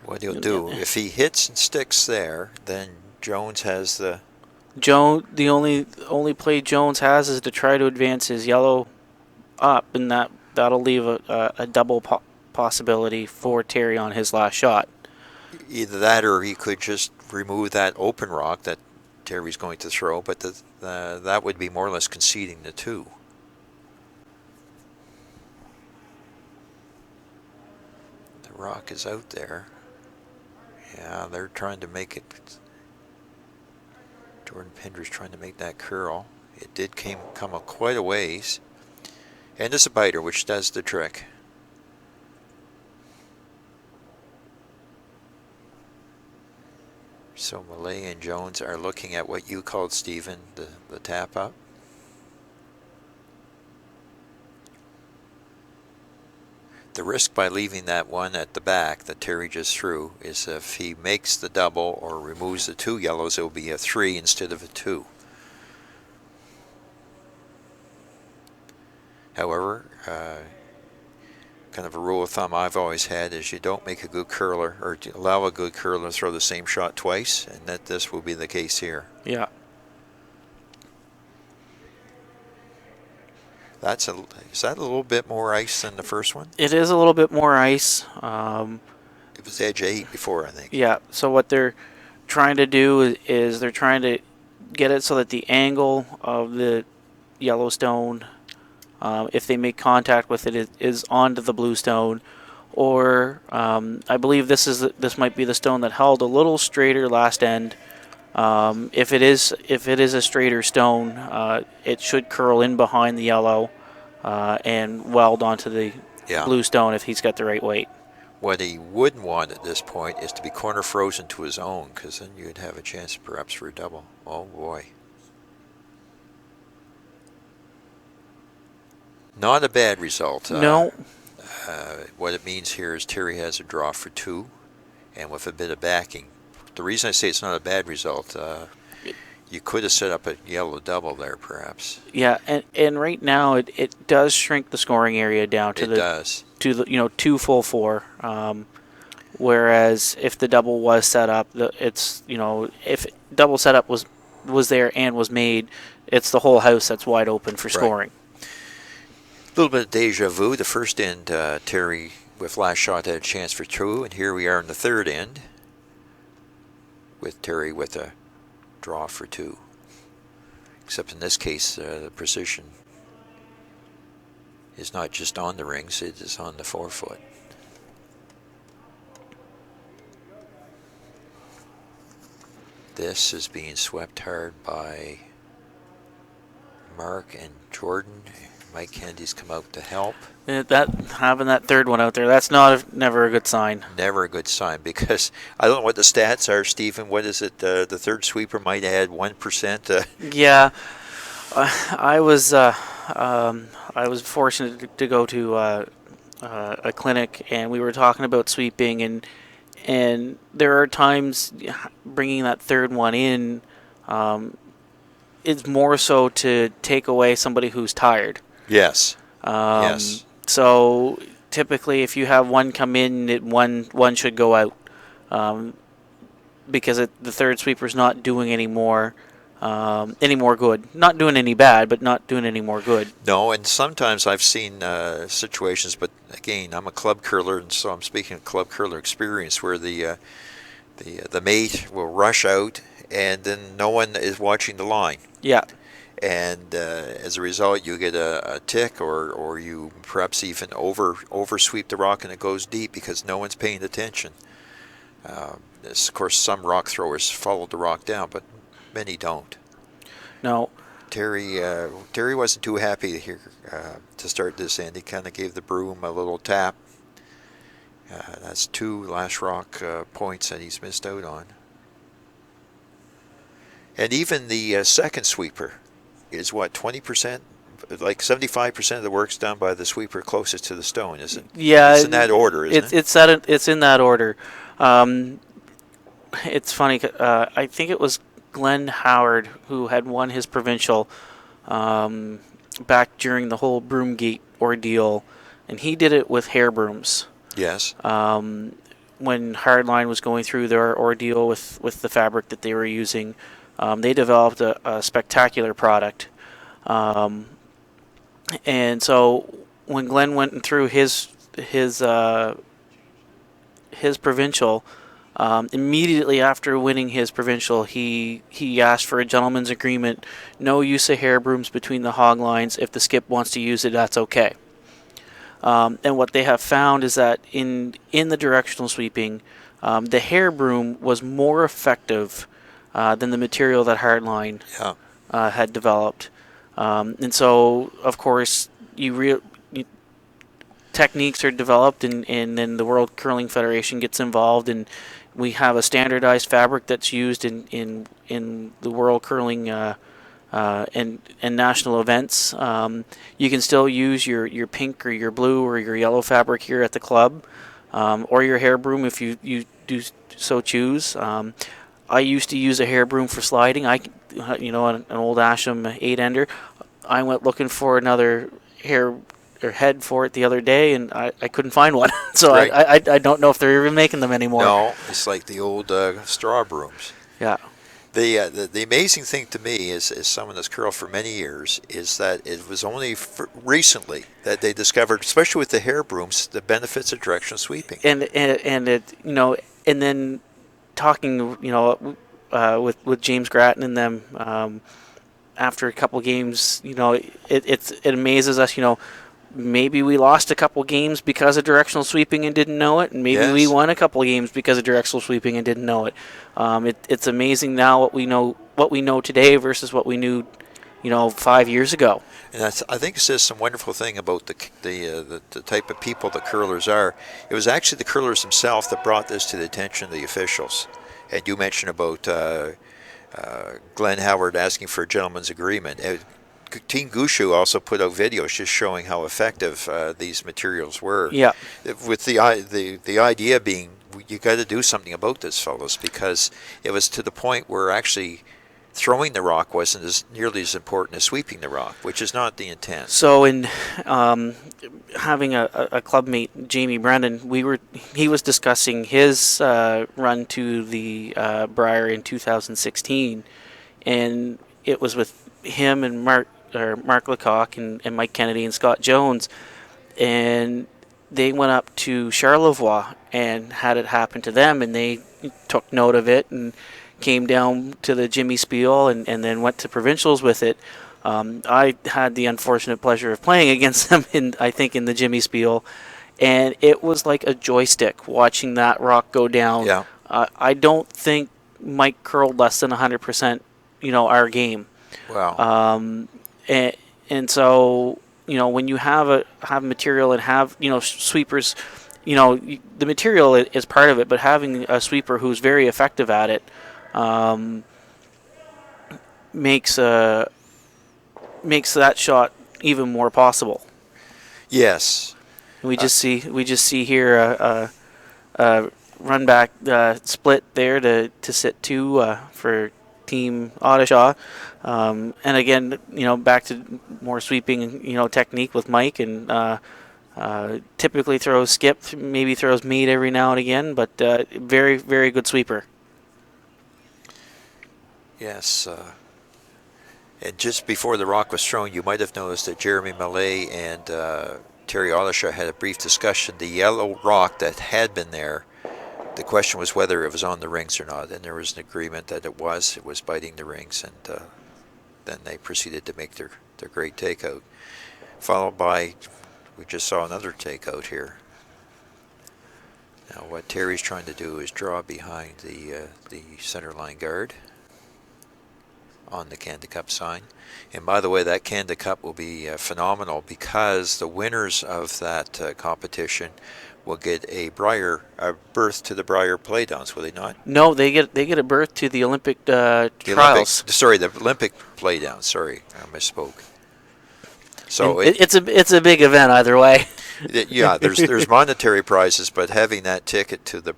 What he'll do, if he hits and sticks there, then Jones has the... The only play Jones has is to try to advance his yellow up, and that'll leave a double possibility for Terry on his last shot. Either that, or he could just remove that open rock that Terry's going to throw, but that would be more or less conceding the 2. The rock is out there. Yeah, they're trying to make it. Jordan Pinder's trying to make that curl. It did come up quite a ways. And it's a biter, which does the trick. So Millet and Jones are looking at what you called, Stephen, the tap up. the risk by leaving that one at the back that Terry just threw is if he makes the double or removes the 2 yellows, it will be a 3 instead of a 2. However, kind of a rule of thumb I've always had is you don't make a good curler or allow a good curler to throw the same shot twice, and that this will be the case here. Yeah. Is that a little bit more ice than the first one? It is a little bit more ice. It was edge 8 before, I think. Yeah, so what they're trying to do is they're trying to get it so that the angle of the yellow stone, if they make contact with it, is onto the blue stone. Or I believe this might be the stone that held a little straighter last end. If it is a straighter stone, it should curl in behind the yellow and weld onto the blue stone if he's got the right weight. What he wouldn't want at this point is to be corner frozen to his own, because then you'd have a chance perhaps for a double. Oh boy. Not a bad result. No. What it means here is Terry has a draw for 2, and with a bit of backing. The reason I say it's not a bad result, you could have set up a yellow double there, perhaps. Yeah, and right now it does shrink the scoring area down to 2 full 4. Whereas if the double was set up, if double setup was there and was made, it's the whole house that's wide open for scoring. A little bit of deja vu. The first end, Terry with last shot had a chance for 2, and here we are in the third end with Terry with a draw for 2. Except in this case, the precision is not just on the rings, it is on the forefoot. This is being swept hard by Mark and Jordan. Mike Kennedy's come out to help. Having that third one out there, that's never a good sign. Never a good sign, because I don't know what the stats are, Stephen. What is it? The third sweeper might add 1%. Yeah, I was fortunate to go to a clinic, and we were talking about sweeping, and there are times bringing that third one in, it's more so to take away somebody who's tired. Yes. Yes. So typically, if you have one come in, one should go out, because the third sweeper's not doing any more good. Not doing any bad, but not doing any more good. No, and sometimes I've seen situations, but again, I'm a club curler, and so I'm speaking of club curler experience, where the mate will rush out, and then no one is watching the line. Yeah. And as a result, you get a tick, or you perhaps even over sweep the rock and it goes deep because no one's paying attention. Of course, some rock throwers follow the rock down, but many don't. No. Terry wasn't too happy here to start this end. He kind of gave the broom a little tap. That's 2 last rock points that he's missed out on. And even the second sweeper is what, 20%? Like 75% of the work's done by the sweeper closest to the stone, isn't it? Yeah, it's in that order, isn't it? It's in that order. It's funny. I think it was Glenn Howard who had won his provincial back during the whole Broomgate ordeal, and he did it with hair brooms. Yes. When Hardline was going through their ordeal with the fabric that they were using, they developed a spectacular product. And so when Glenn went through his provincial, immediately after winning his provincial, he asked for a gentleman's agreement, no use of hair brooms between the hog lines. If the skip wants to use it, that's okay. And what they have found is that in the directional sweeping, the hair broom was more effective than the material that Hardline had developed. And so, of course, techniques are developed, and then the World Curling Federation gets involved, and we have a standardized fabric that's used in the World Curling and national events. You can still use your pink or your blue or your yellow fabric here at the club, or your hair broom if you do so choose. I used to use a hair broom for sliding. An old Asham 8-ender. I went looking for another hair or head for it the other day, and I couldn't find one. So Right. I don't know if they're even making them anymore. No, it's like the old straw brooms. Yeah. The amazing thing to me is someone that's curled for many years is that it was only recently that they discovered, especially with the hair brooms, the benefits of directional sweeping. And it and then talking with James Grattan and them after a couple games, it amazes us. Maybe we lost a couple games because of directional sweeping and didn't know it, and maybe we Yes. won a couple games because of directional sweeping and didn't know it. It's amazing now what we know today versus what we knew, 5 years ago. And I think it says some wonderful thing about the type of people the curlers are. It was actually the curlers themselves that brought this to the attention of the officials. And you mentioned about Glenn Howard asking for a gentleman's agreement. Team Gushu also put out videos just showing how effective these materials were. Yeah. With the idea being, you got to do something about this, fellas, because it was to the point where actually throwing the rock wasn't nearly as important as sweeping the rock, which is not the intent. So in having a clubmate, Jamie Brennan, he was discussing his run to the Briar in 2016, and it was with him and Mark Lecoq and Mike Kennedy and Scott Jones, and they went up to Charlevoix and had it happen to them, and they took note of it and came down to the Jimmy Spiel and then went to provincials with it. I had the unfortunate pleasure of playing against them in the Jimmy Spiel, and it was like a joystick watching that rock go down. Yeah. I don't think Mike curled less than 100%, our game. Wow. And so, when you have material and have, sweepers, the material is part of it, but having a sweeper who's very effective at it makes that shot even more possible. Yes. We just see here a run back split there to sit 2 for Team Odishaw, and again, back to more sweeping, technique with Mike, and typically throws skip, maybe throws meat every now and again, but very, very good sweeper. Yes. And just before the rock was thrown, you might have noticed that Jeremy Millay and Terry Odishaw had a brief discussion. The yellow rock that had been there, the question was whether it was on the rings or not, and there was an agreement that it was biting the rings, and then they proceeded to make their great takeout, followed by, we just saw another takeout here. Now what Terry's trying to do is draw behind the center line guard on the Canada Cup sign. And by the way, that Canada Cup will be phenomenal, because the winners of that competition will get a berth to the Briar Playdowns, will they not? No, they get a berth to the Olympic trials. The Olympic Playdowns. Sorry, I misspoke. So it's a big event either way. Yeah, there's monetary prizes, but having that ticket to the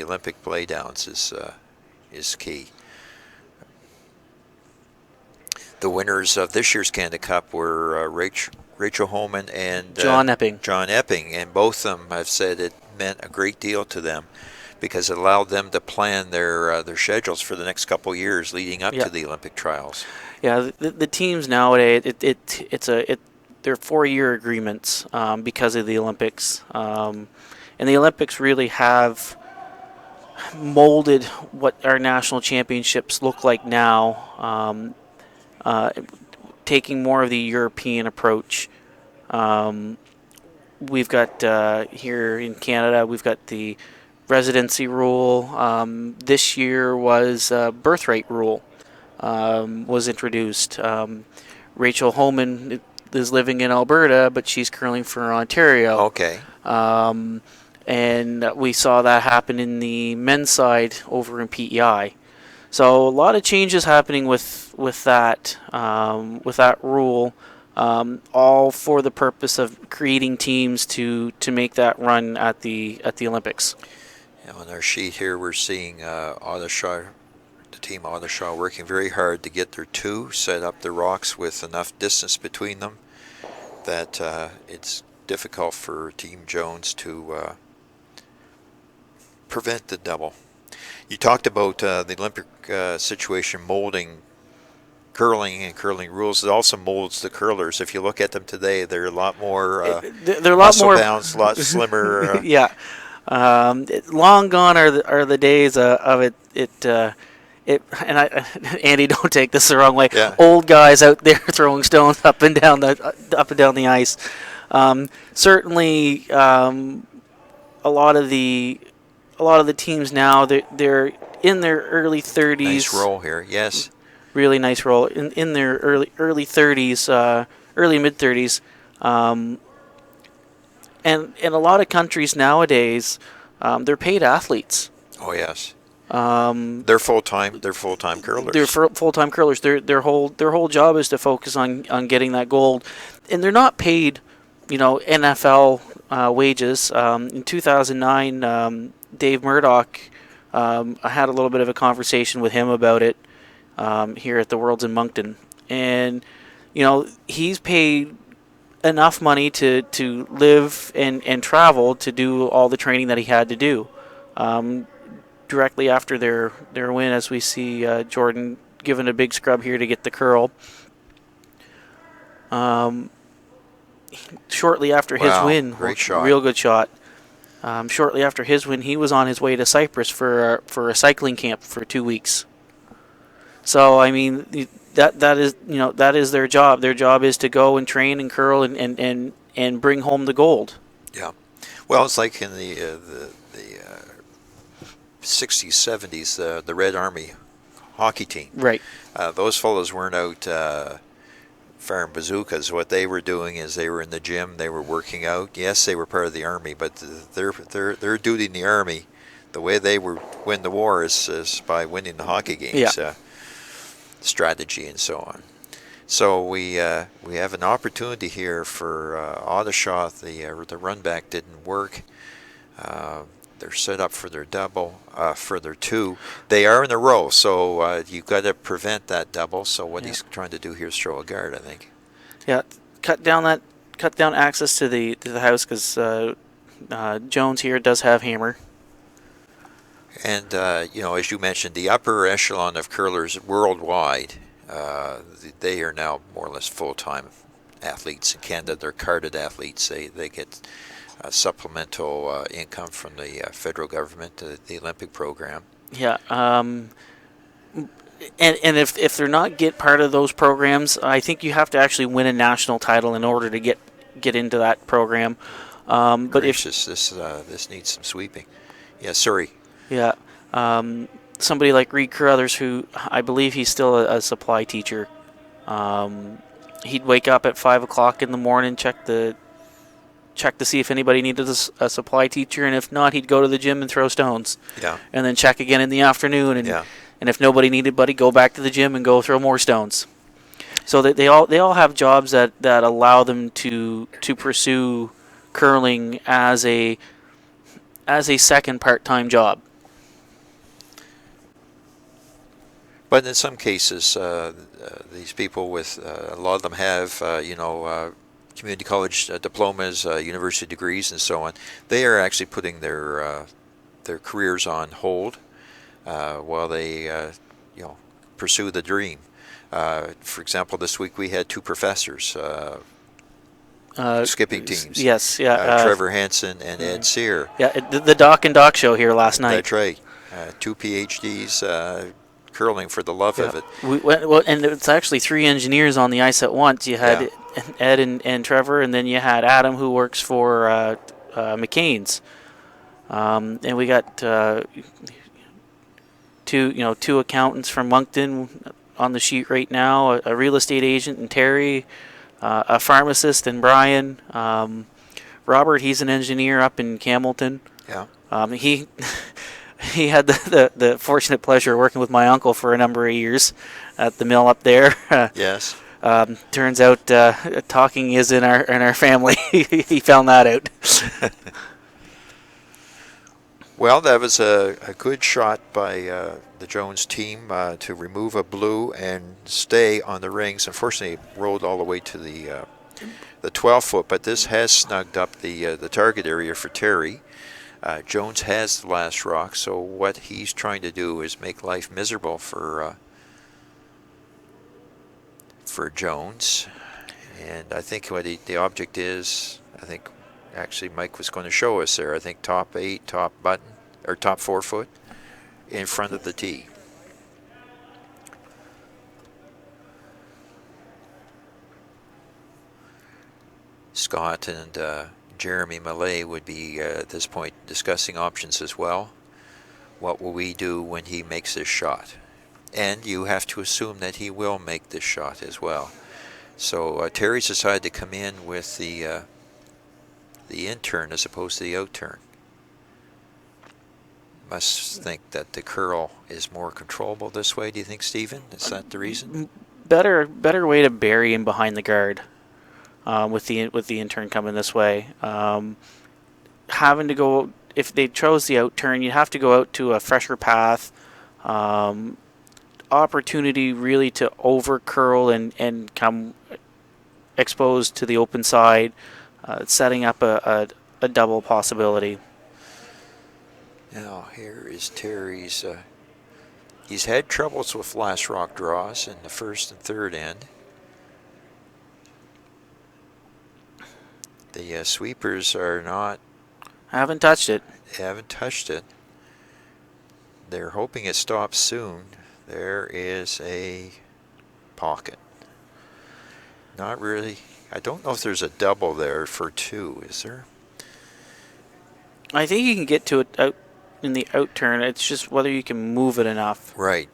Olympic Playdowns is key. The winners of this year's Canada Cup were Rachel Homan and John Epping. John Epping, and both of them have said it meant a great deal to them, because it allowed them to plan their schedules for the next couple of years leading up to the Olympic trials. Yeah, the teams nowadays, they're 4-year agreements because of the Olympics, and the Olympics really have molded what our national championships look like now. Taking more of the European approach. We've got here in Canada, we've got the residency rule. This year was birthright rule was introduced. Rachel Homan is living in Alberta, but she's curling for Ontario. Okay. And we saw that happen in the men's side over in PEI. So a lot of changes happening with that rule, all for the purpose of creating teams to make that run at the Olympics. On our sheet here, we're seeing Odishaw, the team Odishaw, working very hard to get their two, set up the rocks with enough distance between them that it's difficult for Team Jones to prevent the double. You talked about the Olympic situation molding curling and curling rules. It also molds the curlers. If you look at them today, they're a lot more they're a lot more bounds, a lot slimmer. Yeah. Long gone are the days of it. And Andy, don't take this the wrong way. Yeah. Old guys out there throwing stones up and down the ice. Certainly, a lot of the teams now they're in their early 30s. Nice roll here, yes. Really nice roll in their early 30s, early mid 30s. And in a lot of countries nowadays, they're paid athletes. Oh yes. They're full-time. They're full-time curlers. They're full-time curlers. Their whole job is to focus on getting that gold, and they're not paid, NFL wages. In 2009, Dave Murdoch, I had a little bit of a conversation with him about it here at the Worlds in Moncton, and he's paid enough money to live and travel to do all the training that he had to do. Directly after their win, as we see Jordan given a big scrub here to get the curl. Shortly after his win, great shot. Real good shot. Shortly after his win, he was on his way to Cyprus for a cycling camp for 2 weeks. So I mean that is their job. Their job is to go and train and curl and bring home the gold. Yeah, well, it's like in the 60s, 70s, the Red Army hockey team. Right. Those fellows weren't out firing bazookas. What they were doing is they were in the gym, they were working out. Yes, they were part of the Army, but their duty in the Army, the way they win the war is by winning the hockey games, strategy and so on. So we have an opportunity here for Odishaw. The run back didn't work. They're set up for their double, for their two. They are in a row, so you've got to prevent that double. So what he's trying to do here is throw a guard, I think. Yeah, cut down access to the house, because Jones here does have hammer. And as you mentioned, the upper echelon of curlers worldwide, they are now more or less full-time athletes. In Canada, they're carded athletes. They get supplemental income from the federal government, the Olympic program. Yeah, and if they're not part of those programs, I think you have to actually win a national title in order to get into that program. But Gracious, this needs some sweeping. Yeah, sorry. Yeah, somebody like Reed Carruthers, who I believe he's still a supply teacher. He'd wake up at 5 o'clock in the morning, check to see if anybody needed a supply teacher, and if not, he'd go to the gym and throw stones. Yeah. And then check again in the afternoon, and if nobody needed buddy, go back to the gym and go throw more stones. So that they all have jobs that allow them to pursue curling as a second part-time job. But in some cases, these people a lot of them have community college diplomas, university degrees, and so on. They are actually putting their careers on hold while they pursue the dream. For example, this week we had two professors skipping teams. Yes, yeah. Trevor Hansen and Ed Sear. Yeah, the Doc and Doc show here last night. That's right. Two PhDs curling for the love of it. And it's actually three engineers on the ice at once. You had Ed and Trevor, and then you had Adam, who works for McCain's. And we got two accountants from Moncton on the sheet right now, a real estate agent and Terry, a pharmacist and Brian. Robert, he's an engineer up in Campbellton. Yeah. he had the fortunate pleasure of working with my uncle for a number of years at the mill up there. Yes. Turns out talking is in our family. He found that out. Well, that was a good shot by the Jones team to remove a blue and stay on the rings. Unfortunately, it rolled all the way to the 12-foot, but this has snugged up the target area for Terry. Jones has the last rock, so what he's trying to do is make life miserable for Jones. And I think what the object is, I think actually Mike was going to show us there. I think top 8, top button, or top 4 foot in front of the tee. Scott and Jeremy Millay would be at this point discussing options as well. What will we do when he makes this shot? And you have to assume that he will make this shot as well. So Terry's decided to come in with the in-turn as opposed to the out-turn. Must think that the curl is more controllable this way. Do you think, Stephen? Is that the reason? Better way to bury him behind the guard. With the in-turn coming this way, having to go, if they chose the out turn, you'd have to go out to a fresher path. Opportunity really to over curl and come exposed to the open side, setting up a double possibility. Now here is Terry's. He's had troubles with last rock draws in the first and third end. The sweepers are not. Haven't touched it. Haven't touched it. They're hoping it stops soon. There is a pocket. Not really. I don't know if there's a double there for 2, is there? I think you can get to it out in the out turn. It's just whether you can move it enough. Right.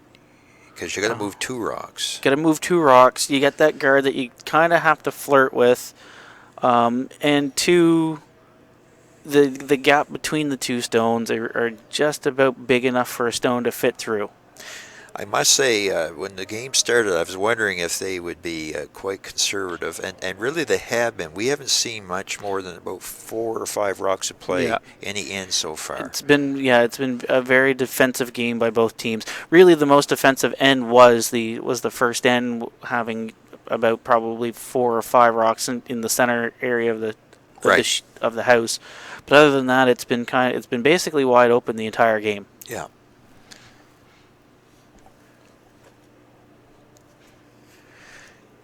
Because you got to move 2 rocks. Got to move 2 rocks. You get that guard that you kind of have to flirt with. And 2, the gap between the 2 stones are just about big enough for a stone to fit through. I must say, when the game started, I was wondering if they would be quite conservative, and really they have been. We haven't seen much more than about 4 or 5 rocks of play any end so far. It's been a very defensive game by both teams. Really, the most defensive end was the first end, having about probably 4 or 5 rocks in the center area of the house. But other than that, it's been basically wide open the entire game. Yeah.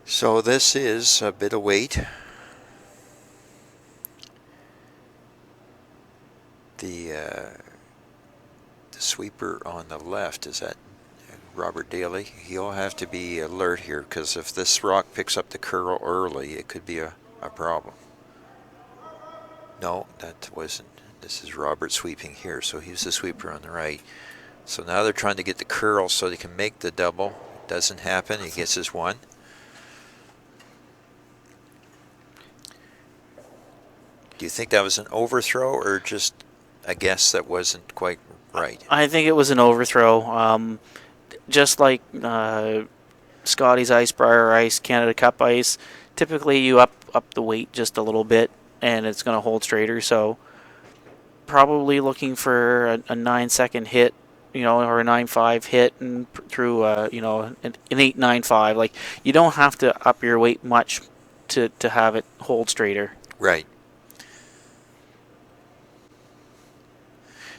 So this is a bit of weight. The sweeper on the left, is that Robert Daly? He'll have to be alert here, because if this rock picks up the curl early, it could be a problem. No, that wasn't. This is Robert sweeping here, so he's the sweeper on the right. So now they're trying to get the curl so they can make the double. Doesn't happen. He gets his 1. Do you think that was an overthrow or just a guess that wasn't quite right? I think it was an overthrow. Just like Scotty's Ice, Briar Ice, Canada Cup Ice, typically you up the weight just a little bit and it's going to hold straighter. So probably looking for a 9-second hit, or a 9.5 hit and through an 8.95. Like, you don't have to up your weight much to have it hold straighter. Right.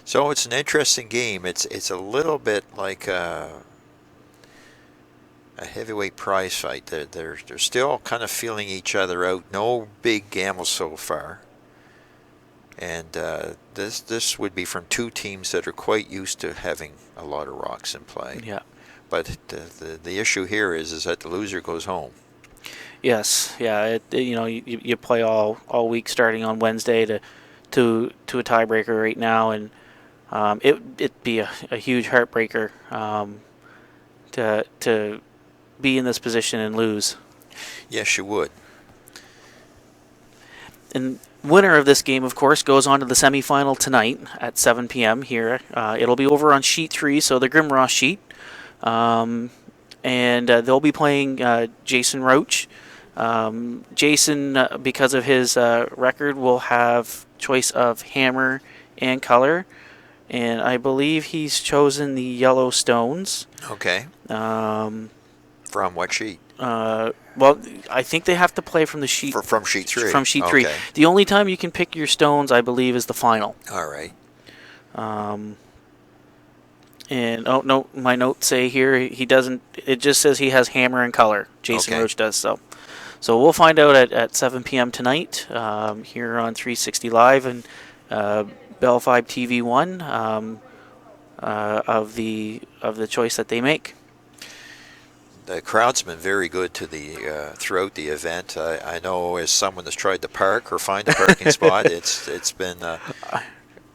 So it's an interesting game. It's a little bit like a heavyweight prize fight. They're still kind of feeling each other out. No big gambles so far. And this would be from 2 teams that are quite used to having a lot of rocks in play. Yeah. But the issue here is that the loser goes home. Yes. Yeah. You play all week starting on Wednesday to a tiebreaker right now, and it'd be a huge heartbreaker to be in this position and lose. Yes, you would. And winner of this game, of course, goes on to the semifinal tonight at 7 p.m. here. It'll be over on sheet 3, so the Grimross sheet. And they'll be playing Jason Roach. Jason, because of his record, will have choice of hammer and color. And I believe he's chosen the yellow stones. Okay. From what sheet? Well, I think they have to play from the sheet. From sheet 3. From sheet 3. The only time you can pick your stones, I believe, is the final. All right. And oh no, my notes say here he doesn't. It just says he has hammer and color. Jason Roach does so. So we'll find out at 7 p.m. tonight here on 360 Live and Bell 5 TV 1 of the choice that they make. The crowd's been very good to the throughout the event. I know as someone that's tried to park or find a parking spot, it's been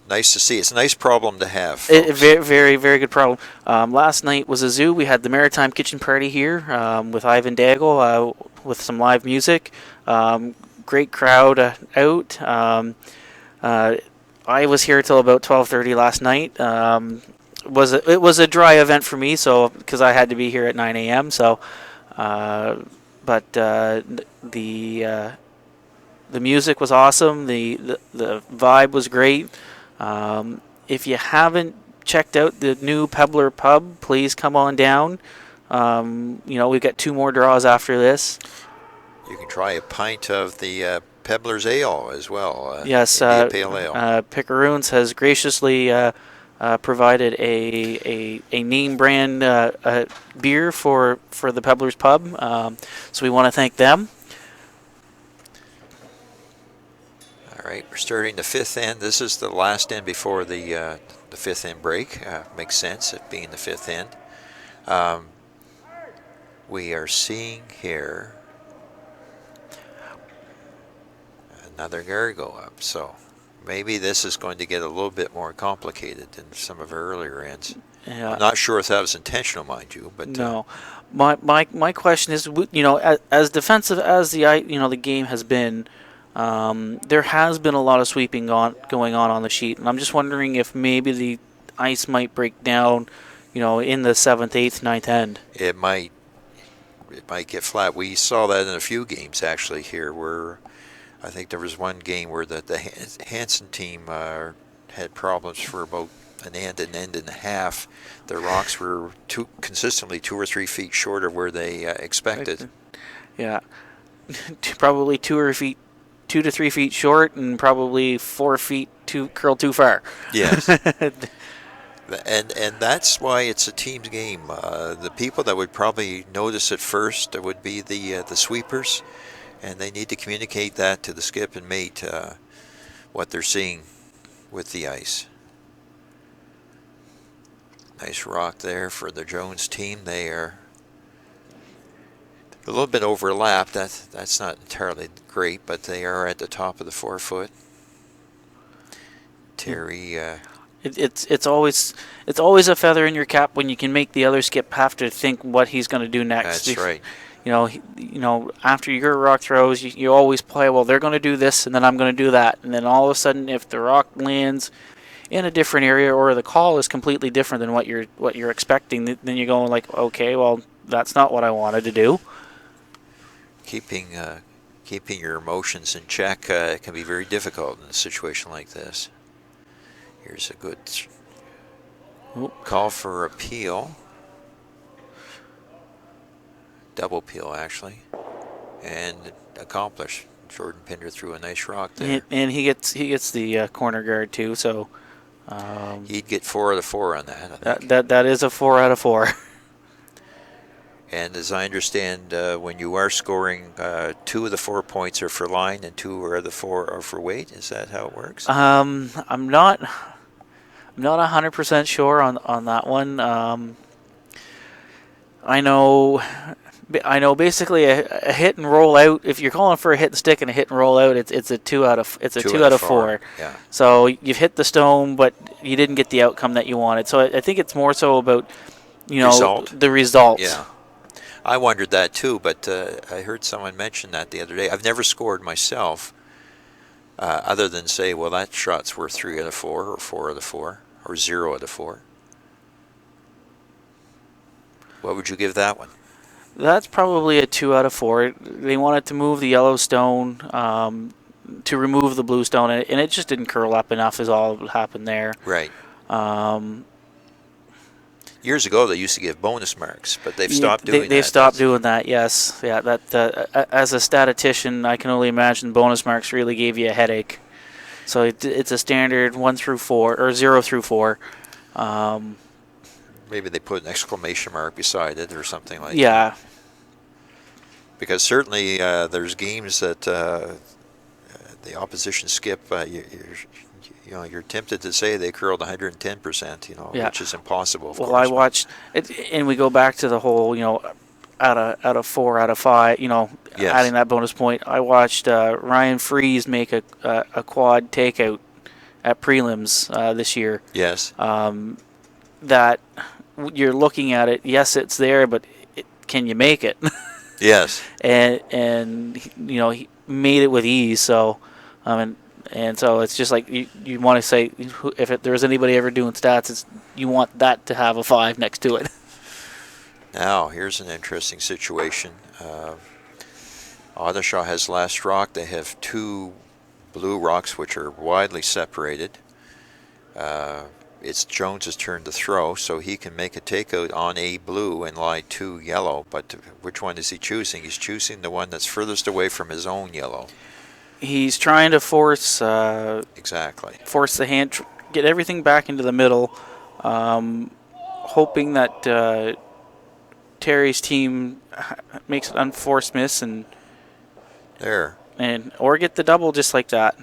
nice to see. It's a nice problem to have. Very, very, very good problem. Last night was a zoo. We had the Maritime Kitchen Party here with Ivan Daigle with some live music. Great crowd out. I was here till about 12:30 last night. It was a dry event for me, so because I had to be here at 9 a.m. So, but the music was awesome. The vibe was great. If you haven't checked out the new Pebbler Pub, please come on down. We've got 2 more draws after this. You can try a pint of the Pebbler's Ale as well. Yes, Pale Ale. Picaroons has graciously provided a name brand beer for the Pebbler's Pub, so we want to thank them. All right, we're starting the 5th end. This is the last end before the 5th end break. Makes sense, it being the 5th end. We are seeing here another guard go up, so maybe this is going to get a little bit more complicated than some of our earlier ends. Yeah. I'm not sure if that was intentional, mind you, but no. My question is, as defensive as the game has been, there has been a lot of sweeping going on the sheet, and I'm just wondering if maybe the ice might break down, in the 7th, 8th, 9th end. It might get flat. We saw that in a few games actually here, where I think there was one game where the Hansen team had problems for about an end and a half. The rocks were consistently 2 or 3 feet short of where they expected. Yeah, probably 2 to 3 feet short, and probably 4 feet curled too far. Yes. And that's why it's a team's game. The people that would probably notice it first would be the sweepers, and they need to communicate that to the skip and mate what they're seeing with the ice. Nice rock there for the Jones team. They are a little bit overlapped. That's not entirely great, but they are at the top of the 4 foot. Terry. It's always a feather in your cap when you can make the other skip have to think what he's going to do next. That's right. After your rock throws, you always play, well, they're going to do this, and then I'm going to do that. And then all of a sudden, if the rock lands in a different area or the call is completely different than what you're expecting, then you're going like, okay, well, that's not what I wanted to do. Keeping your emotions in check can be very difficult in a situation like this. Here's a good call for appeal. Double peel, actually. And accomplished. Jordan Pinder threw a nice rock there. And he gets the corner guard, too, so... he'd get 4 out of 4 on that, I think. That is a 4 out of 4. And as I understand, when you are scoring, 2 of the 4 points are for line and 2 of the 4 are for weight. Is that how it works? I'm not 100% sure on that one. I know basically a hit and roll out. If you're calling for a hit and stick and a hit and roll out, it's a 2 out of 4. Yeah. So you've hit the stone, but you didn't get the outcome that you wanted. So I think it's more so about the result. Yeah. I wondered that too, but I heard someone mention that the other day. I've never scored myself, other than say, well, that shot's worth 3 out of 4 or 4 out of 4 or 0 out of 4? What would you give that one? That's probably a 2 out of 4. They wanted to move the yellow stone to remove the blue stone, and it just didn't curl up enough. Is all that happened there. Right. Um, Years ago, they used to give bonus marks, but they've stopped doing that. They've stopped doing that. Yes, yeah. That as a statistician, I can only imagine bonus marks really gave you a headache. So it's a standard 1 through 4 or 0 through 4. Maybe they put an exclamation mark beside it or something like that. Yeah. Because certainly there's games that the opposition skip. You're tempted to say they curled 110%. Yeah. Which is impossible. Of Well, course. I watched it, and we go back to the whole, out of 4 out of 5, Yes. adding that bonus point. I watched Ryan Freese make a quad takeout at prelims this year. Yes. That you're looking at it. Yes, it's there, but can you make it? Yes. and he made it with ease. So, and so it's just like you want to say, if there's anybody ever doing stats, you want that to have a 5 next to it. Now, here's an interesting situation. Odishaw has last rock. They have 2 blue rocks, which are widely separated. It's Jones's turn to throw, so he can make a takeout on a blue and lie 2 yellow. But which one is he choosing? He's choosing the one that's furthest away from his own yellow. He's trying to force Exactly. force the hand, get everything back into the middle, hoping that Terry's team makes an unforced miss or get the double just like that.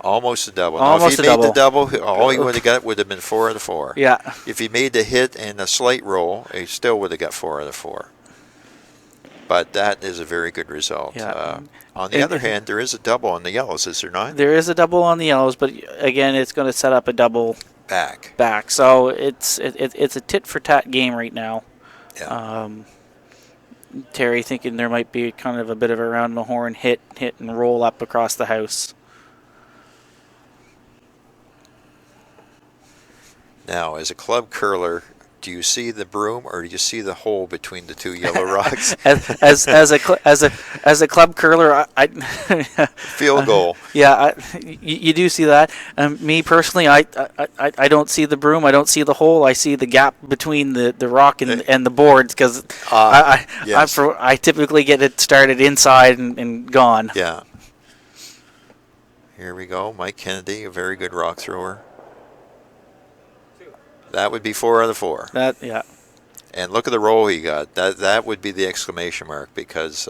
Almost a double. Almost now, if he made the double, all he would have got would have been 4 out of 4. Yeah. If he made the hit and a slight roll, he still would have got 4 out of 4. But that is a very good result. Yeah. On the other hand, there is a double on the yellows, is there not? There is a double on the yellows, but again, it's going to set up a double back. So it's a tit for tat game right now. Yeah. Terry thinking there might be kind of a bit of a around the horn hit and roll up across the house. Now, as a club curler, do you see the broom or do you see the hole between the 2 yellow rocks? as a club curler, I Field goal. Yeah, you do see that. Me personally, I don't see the broom. I don't see the hole. I see the gap between the rock and the boards because yes. I typically get it started inside and gone. Yeah. Here we go. Mike Kennedy, a very good rock thrower. That would be 4 out of 4. Yeah. And look at the roll he got. That would be the exclamation mark because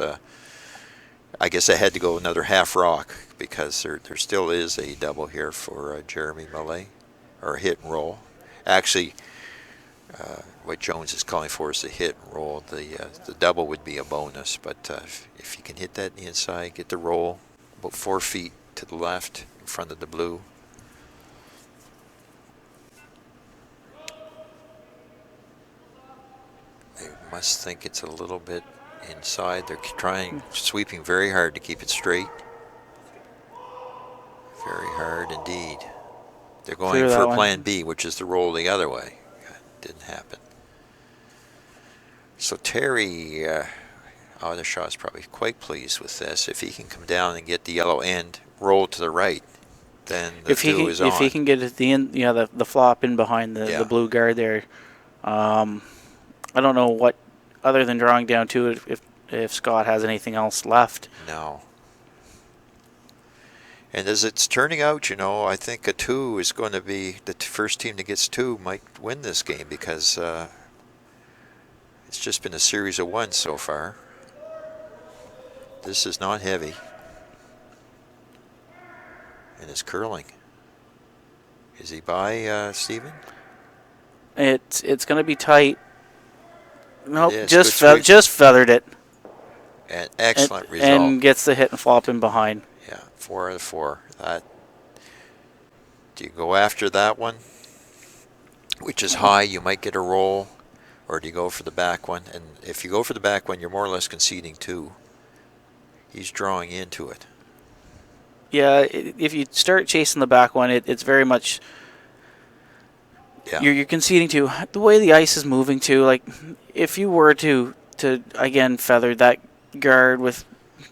I guess I had to go another half rock because there still is a double here for Jeremy Millay, or a hit and roll. Actually, what Jones is calling for is a hit and roll. The double would be a bonus, but if you can hit that inside, get the roll about 4 feet to the left in front of the blue. They must think it's a little bit inside. They're sweeping very hard to keep it straight. Very hard indeed. They're going for plan B, which is to roll the other way. Didn't happen. So Terry Odishaw is probably quite pleased with this. If he can come down and get the yellow end roll to the right, then the if he can get the end, the flop in behind the blue guard there. I don't know what, other than drawing down 2, if Scott has anything else left. No. And as it's turning out, I think a 2 is going to be the first team that gets 2 might win this game because it's just been a series of 1s so far. This is not heavy. And it's curling. Is he by, Stephen? It's going to be tight. Nope, Yes, just feathered it. An excellent result. And gets the hit and flop in behind. Yeah, 4 out of 4. Do you go after that one, which is high? You might get a roll, or do you go for the back one? And if you go for the back one, you're more or less conceding 2. He's drawing into it. Yeah, if you start chasing the back one, it's very much Yeah. you're conceding to the way the ice is moving to. Like, if you were to again feather that guard with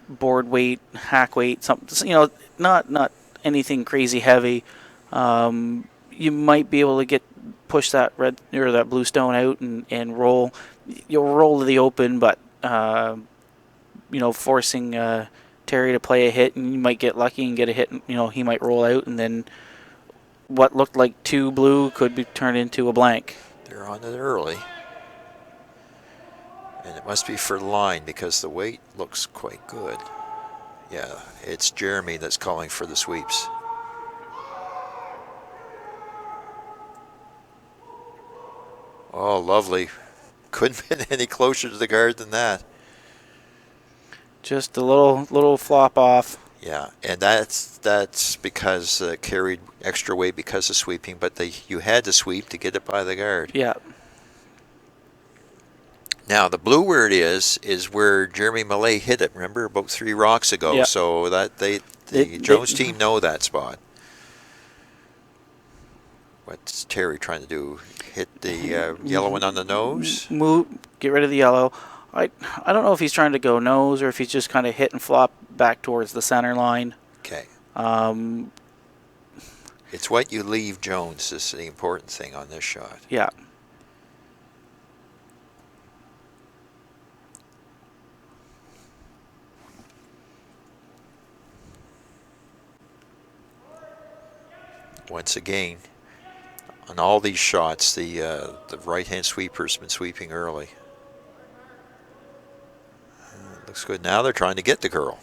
board weight, hack weight, something, not anything crazy heavy, you might be able to push that red or that blue stone out and roll. You'll roll to the open, but forcing Terry to play a hit, and you might get lucky and get a hit. He might roll out, and then what looked like 2 blue could be turned into a blank. They're on it early. And it must be for the line because the weight looks quite good. Yeah, it's Jeremy that's calling for the sweeps. Oh, lovely. Couldn't have been any closer to the guard than that. Just a little flop off. Yeah, and that's because carried extra weight because of sweeping, but you had to sweep to get it by the guard. Yeah. Now, the blue where it is where Jeremy Millay hit it, remember, about 3 rocks ago. Yep. So that the Jones team know that spot. What's Terry trying to do? Hit the yellow one on the nose? Move, get rid of the yellow. I don't know if he's trying to go nose or if he's just kind of hit and flop back towards the center line. Okay. It's what you leave Jones is the important thing on this shot. Yeah. Once again, on all these shots, the right-hand sweeper's been sweeping early. Looks good. Now they're trying to get the girl.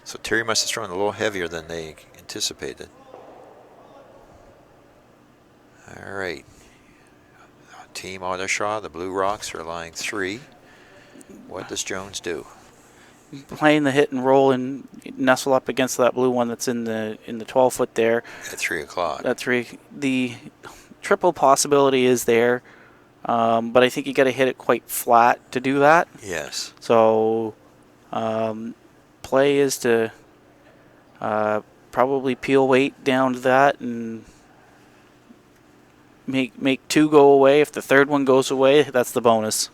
So Terry must have thrown a little heavier than they anticipated. All right. Team Odishaw, the Blue Rocks are lying 3. What does Jones do? Playing the hit and roll and nestle up against that blue one that's in the 12-foot there. At 3 o'clock. At 3. The triple possibility is there, but I think you got to hit it quite flat to do that. Yes. So play is to probably peel weight down to that and make 2 go away. If the third one goes away, that's the bonus.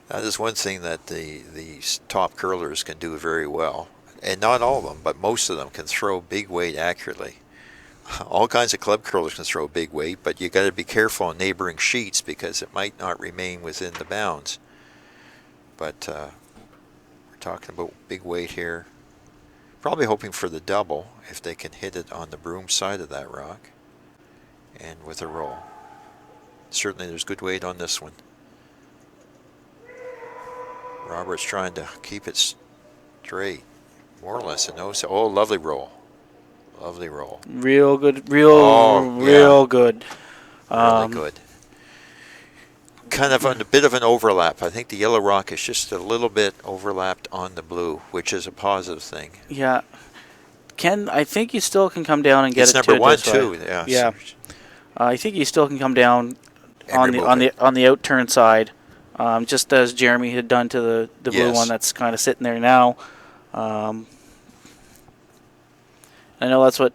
That is one thing that the top curlers can do very well. And not all of them, but most of them can throw big weight accurately. All kinds of club curlers can throw big weight, but you got to be careful on neighboring sheets because it might not remain within the bounds. But we're talking about big weight here. Probably hoping for the double if they can hit it on the broom side of that rock and with a roll. Certainly there's good weight on this one. Robert's trying to keep it straight, more or less a nose. Oh, lovely roll. Lovely roll. Real good. Good. Really good. Kind of on a bit of an overlap. I think the yellow rock is just a little bit overlapped on the blue, which is a positive thing. Yeah. I think you still can come down and get it's it number to 1 it this too. way. Yeah. I think you still can come down on the out-turn side. Just as Jeremy had done to the blue one that's kind of sitting there now. I know that's what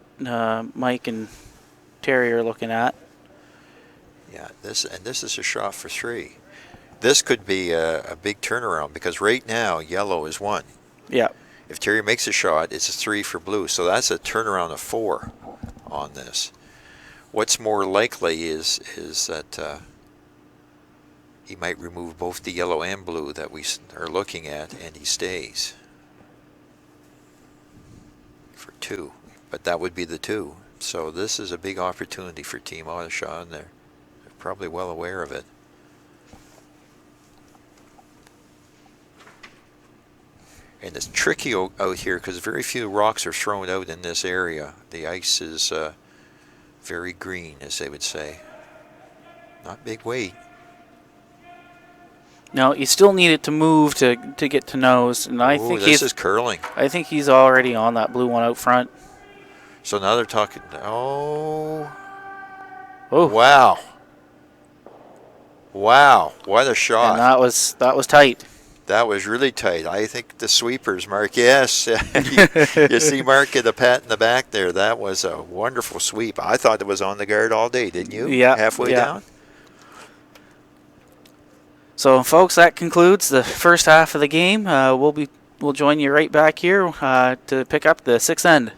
Mike and Terry are looking at. Yeah, this is a shot for 3. This could be a big turnaround because right now yellow is 1. Yeah. If Terry makes a shot, it's a 3 for blue. So that's a turnaround of 4 on this. What's more likely is that he might remove both the yellow and blue that we are looking at, and he stays for 2. But that would be the 2. So this is a big opportunity for Team Odishaw, and they're probably well aware of it. And it's tricky out here because very few rocks are thrown out in this area. The ice is very green, as they would say. Not big weight. No, you still need it to move to get to nose, and I think this is curling. I think he's already on that blue one out front. So now they're talking. Oh, wow! Wow! What a shot! And that was tight. That was really tight. I think the sweepers, Mark. Yes, you see Mark in the pat in the back there. That was a wonderful sweep. I thought it was on the guard all day, didn't you? Yeah, Halfway yeah. down. So, folks, that concludes the first half of the game. We'll join you right back here to pick up the sixth end.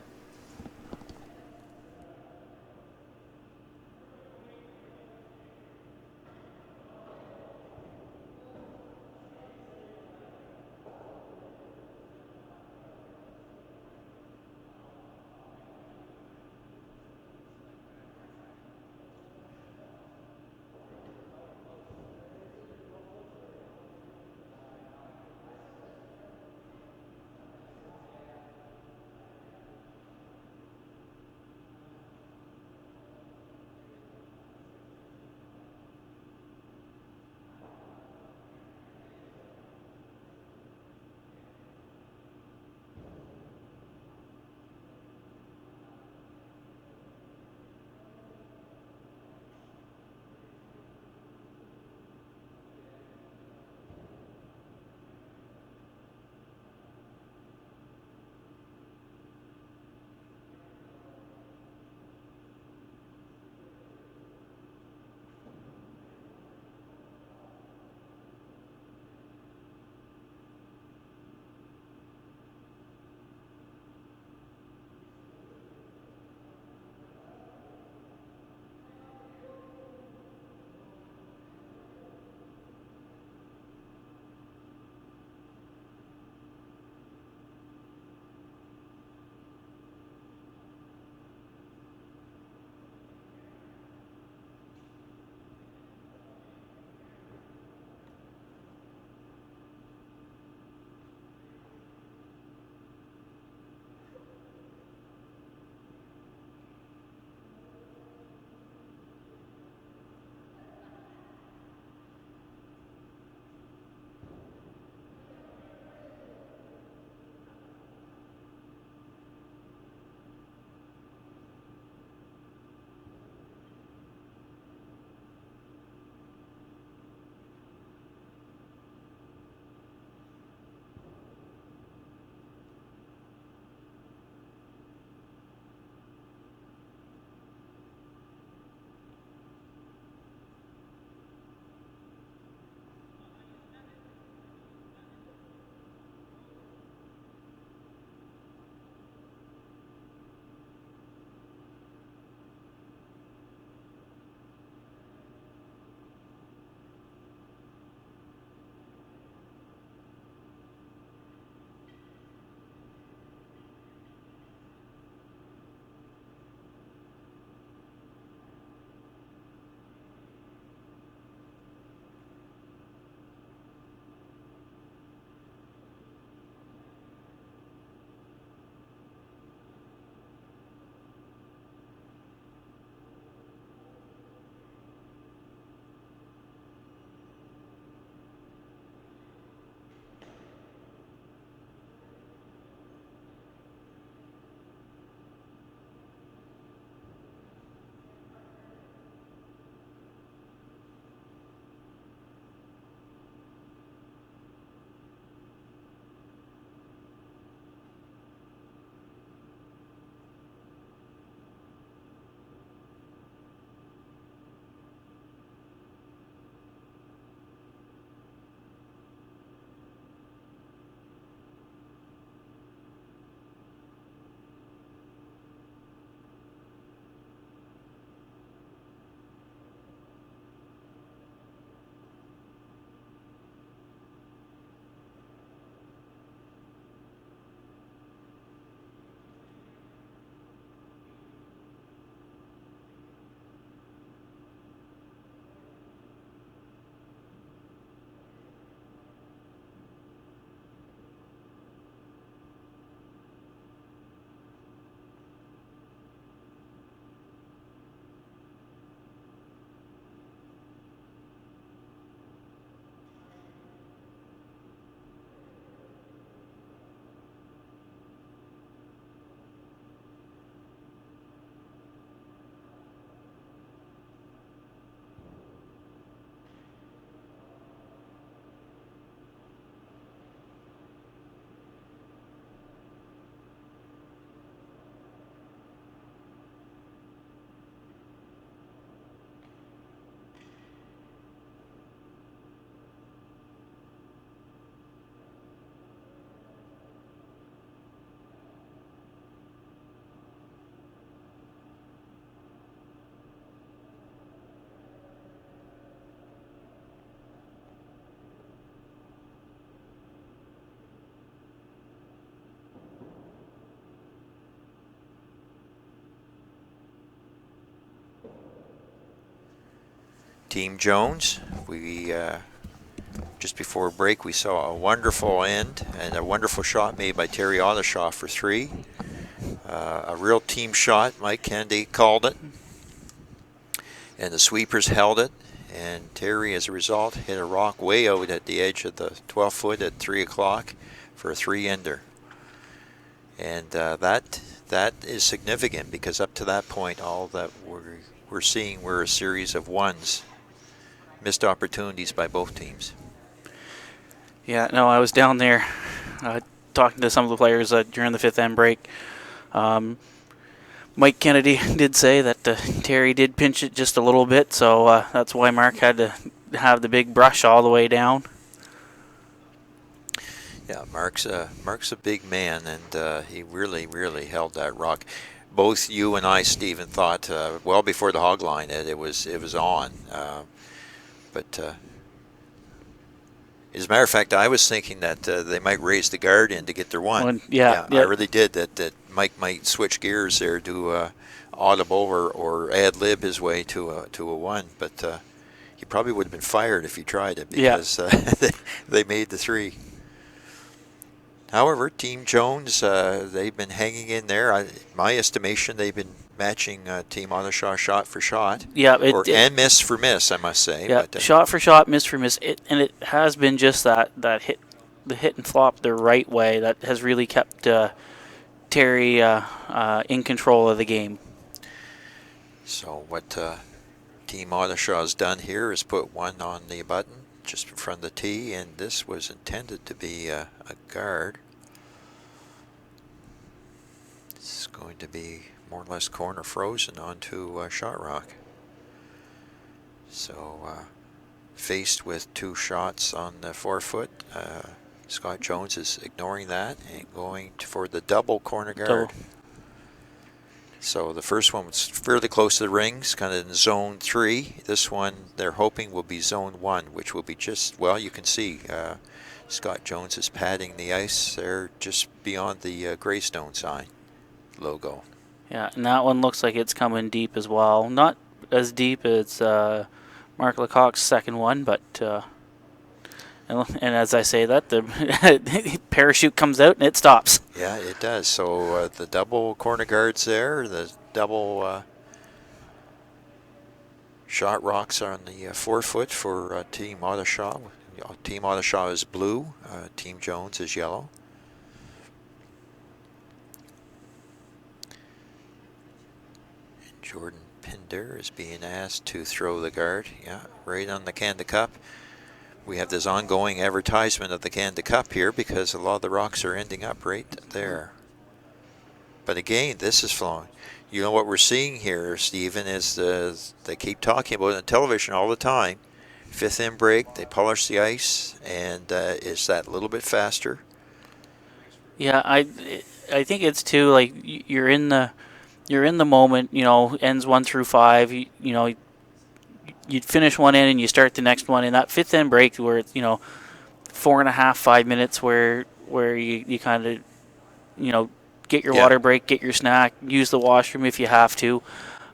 Team Jones, we just before break we saw a wonderful end and a wonderful shot made by Terry Odishaw for 3. A real team shot, Mike Kennedy called it, and the sweepers held it, and Terry as a result hit a rock way out at the edge of the 12 foot at 3 o'clock for a 3-ender. And that is significant because up to that point all that we're seeing were a series of ones, missed opportunities by both teams. Yeah, no, I was down there talking to some of the players during the 5th end break. Mike Kennedy did say that Terry did pinch it just a little bit, so that's why Mark had to have the big brush all the way down. Yeah, Mark's a big man, and he really held that rock. Both you and I, Stephen, thought well before the hog line that it was on, but as a matter of fact, I was thinking that they might raise the guard in to get their one. Yeah. I really did. That Mike might switch gears there, do audible or ad lib his way to a one, but he probably would have been fired if he tried it because they made the 3. However, Team Jones, they've been hanging in there. My estimation, they've been matching Team Odishaw shot for shot. Yeah, and miss for miss, I must say. Yeah, but, shot for shot, miss for miss. And it has been just that hit, the hit and flop the right way that has really kept Terry in control of the game. So what Team Odishaw has done here is put one on the button just in front of the tee, and this was intended to be a guard. It's going to be more or less corner frozen onto shot rock. So faced with 2 shots on the 4 foot, Scott Jones is ignoring that and going for the double corner guard. So the first one was fairly close to the rings, kind of in zone 3. This one they're hoping will be zone 1, which will be just, well, you can see Scott Jones is padding the ice there just beyond the Greystone sign logo. Yeah, and that one looks like it's coming deep as well. Not as deep as Mark Lecoq's second one, but and as I say that, the parachute comes out and it stops. Yeah, it does. So the double corner guards there, the double shot rocks on the 4 foot for Team Odishaw. Team Odishaw is blue, Team Jones is yellow. And Jordan Pinder is being asked to throw the guard. Yeah, right on the Canada Cup. We have this ongoing advertisement of the Canada Cup here because a lot of the rocks are ending up right there. But again, this is flowing. You know what we're seeing here, Stephen, is they keep talking about it on television all the time. 5th end break, they polish the ice, and is that a little bit faster? Yeah, I think it's too like you're in the moment. You know, ends 1 through 5. You know. You finish one end and you start the next one, and that 5th end break where it's 4.5, 5 minutes where you kind of get your water break, get your snack, use the washroom if you have to.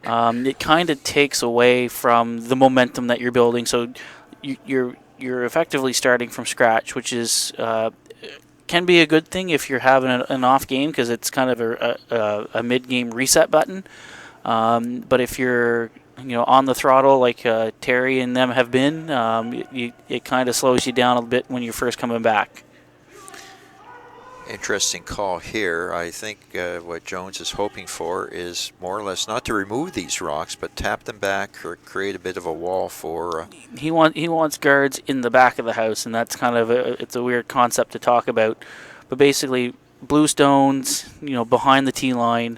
It kind of takes away from the momentum that you're building, so you're effectively starting from scratch, which is can be a good thing if you're having an off game because it's kind of a mid-game reset button. But if you're on the throttle like Terry and them have been, it kind of slows you down a bit when you're first coming back. Interesting call here. I think what Jones is hoping for is more or less not to remove these rocks, but tap them back or create a bit of a wall for. He wants guards in the back of the house, and that's kind of it's a weird concept to talk about, but basically blue stones, behind the tee line.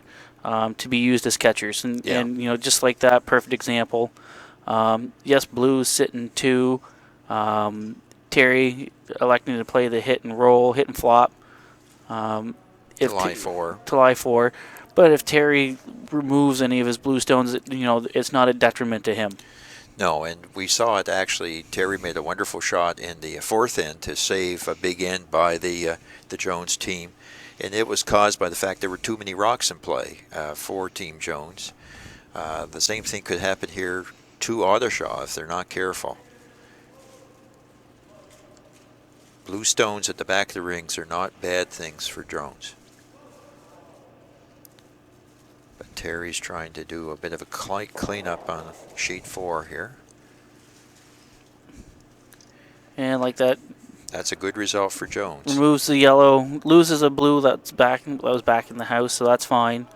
To be used as catchers, and just like that perfect example. Yes, Blues sitting 2. Terry electing to play the hit and roll, hit and flop. To lie 4. But if Terry removes any of his blue stones, it's not a detriment to him. No, and we saw it actually. Terry made a wonderful shot in the 4th end to save a big end by the Jones team. And it was caused by the fact there were too many rocks in play for Team Jones. The same thing could happen here to Odishaw if they're not careful. Blue stones at the back of the rings are not bad things for Jones. But Terry's trying to do a bit of a cleanup on sheet 4 here. And like that, that's a good result for Jones. Removes the yellow, loses a blue that was back in the house, so that's fine.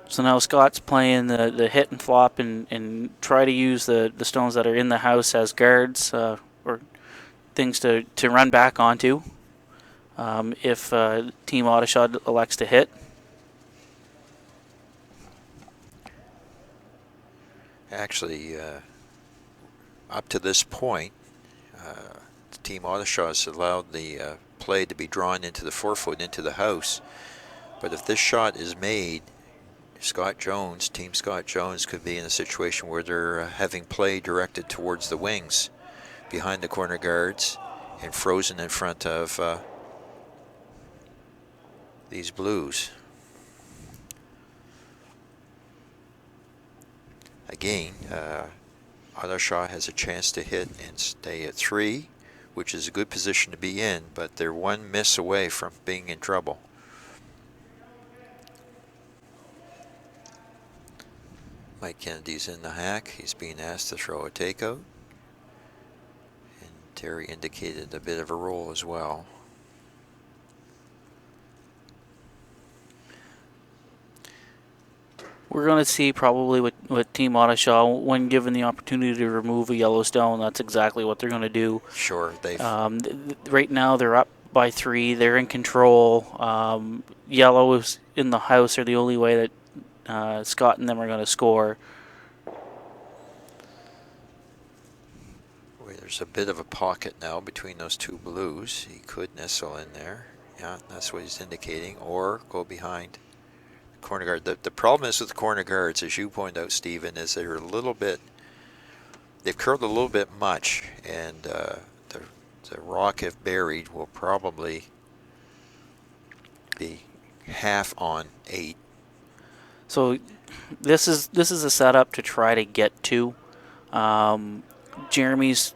So now Scott's playing the hit and flop and try to use the stones that are in the house as guards or things to run back onto if Team Odishaw elects to hit. Actually, up to this point, Team Odishaw has allowed the play to be drawn into the forefoot, into the house. But if this shot is made, Team Scott Jones could be in a situation where they're having play directed towards the wings, behind the corner guards, and frozen in front of these blues. Again, Odishaw has a chance to hit and stay at 3, which is a good position to be in, but they're one miss away from being in trouble. Mike Kennedy's in the hack. He's being asked to throw a takeout. And Terry indicated a bit of a roll as well. We're going to see probably with Team Odishaw, when given the opportunity to remove a yellow stone, that's exactly what they're going to do. Sure. Right now they're up by 3. They're in control. Yellow is in the house are the only way that Scott and them are going to score. There's a bit of a pocket now between those two blues. He could nestle in there. Yeah, that's what he's indicating. Or go behind the corner guard. The problem is with the corner guards, as you pointed out, Stephen, is they're they've curled a little bit much, and the rock, if buried, will probably be half on 8. So this is a setup to try to get to. Jeremy's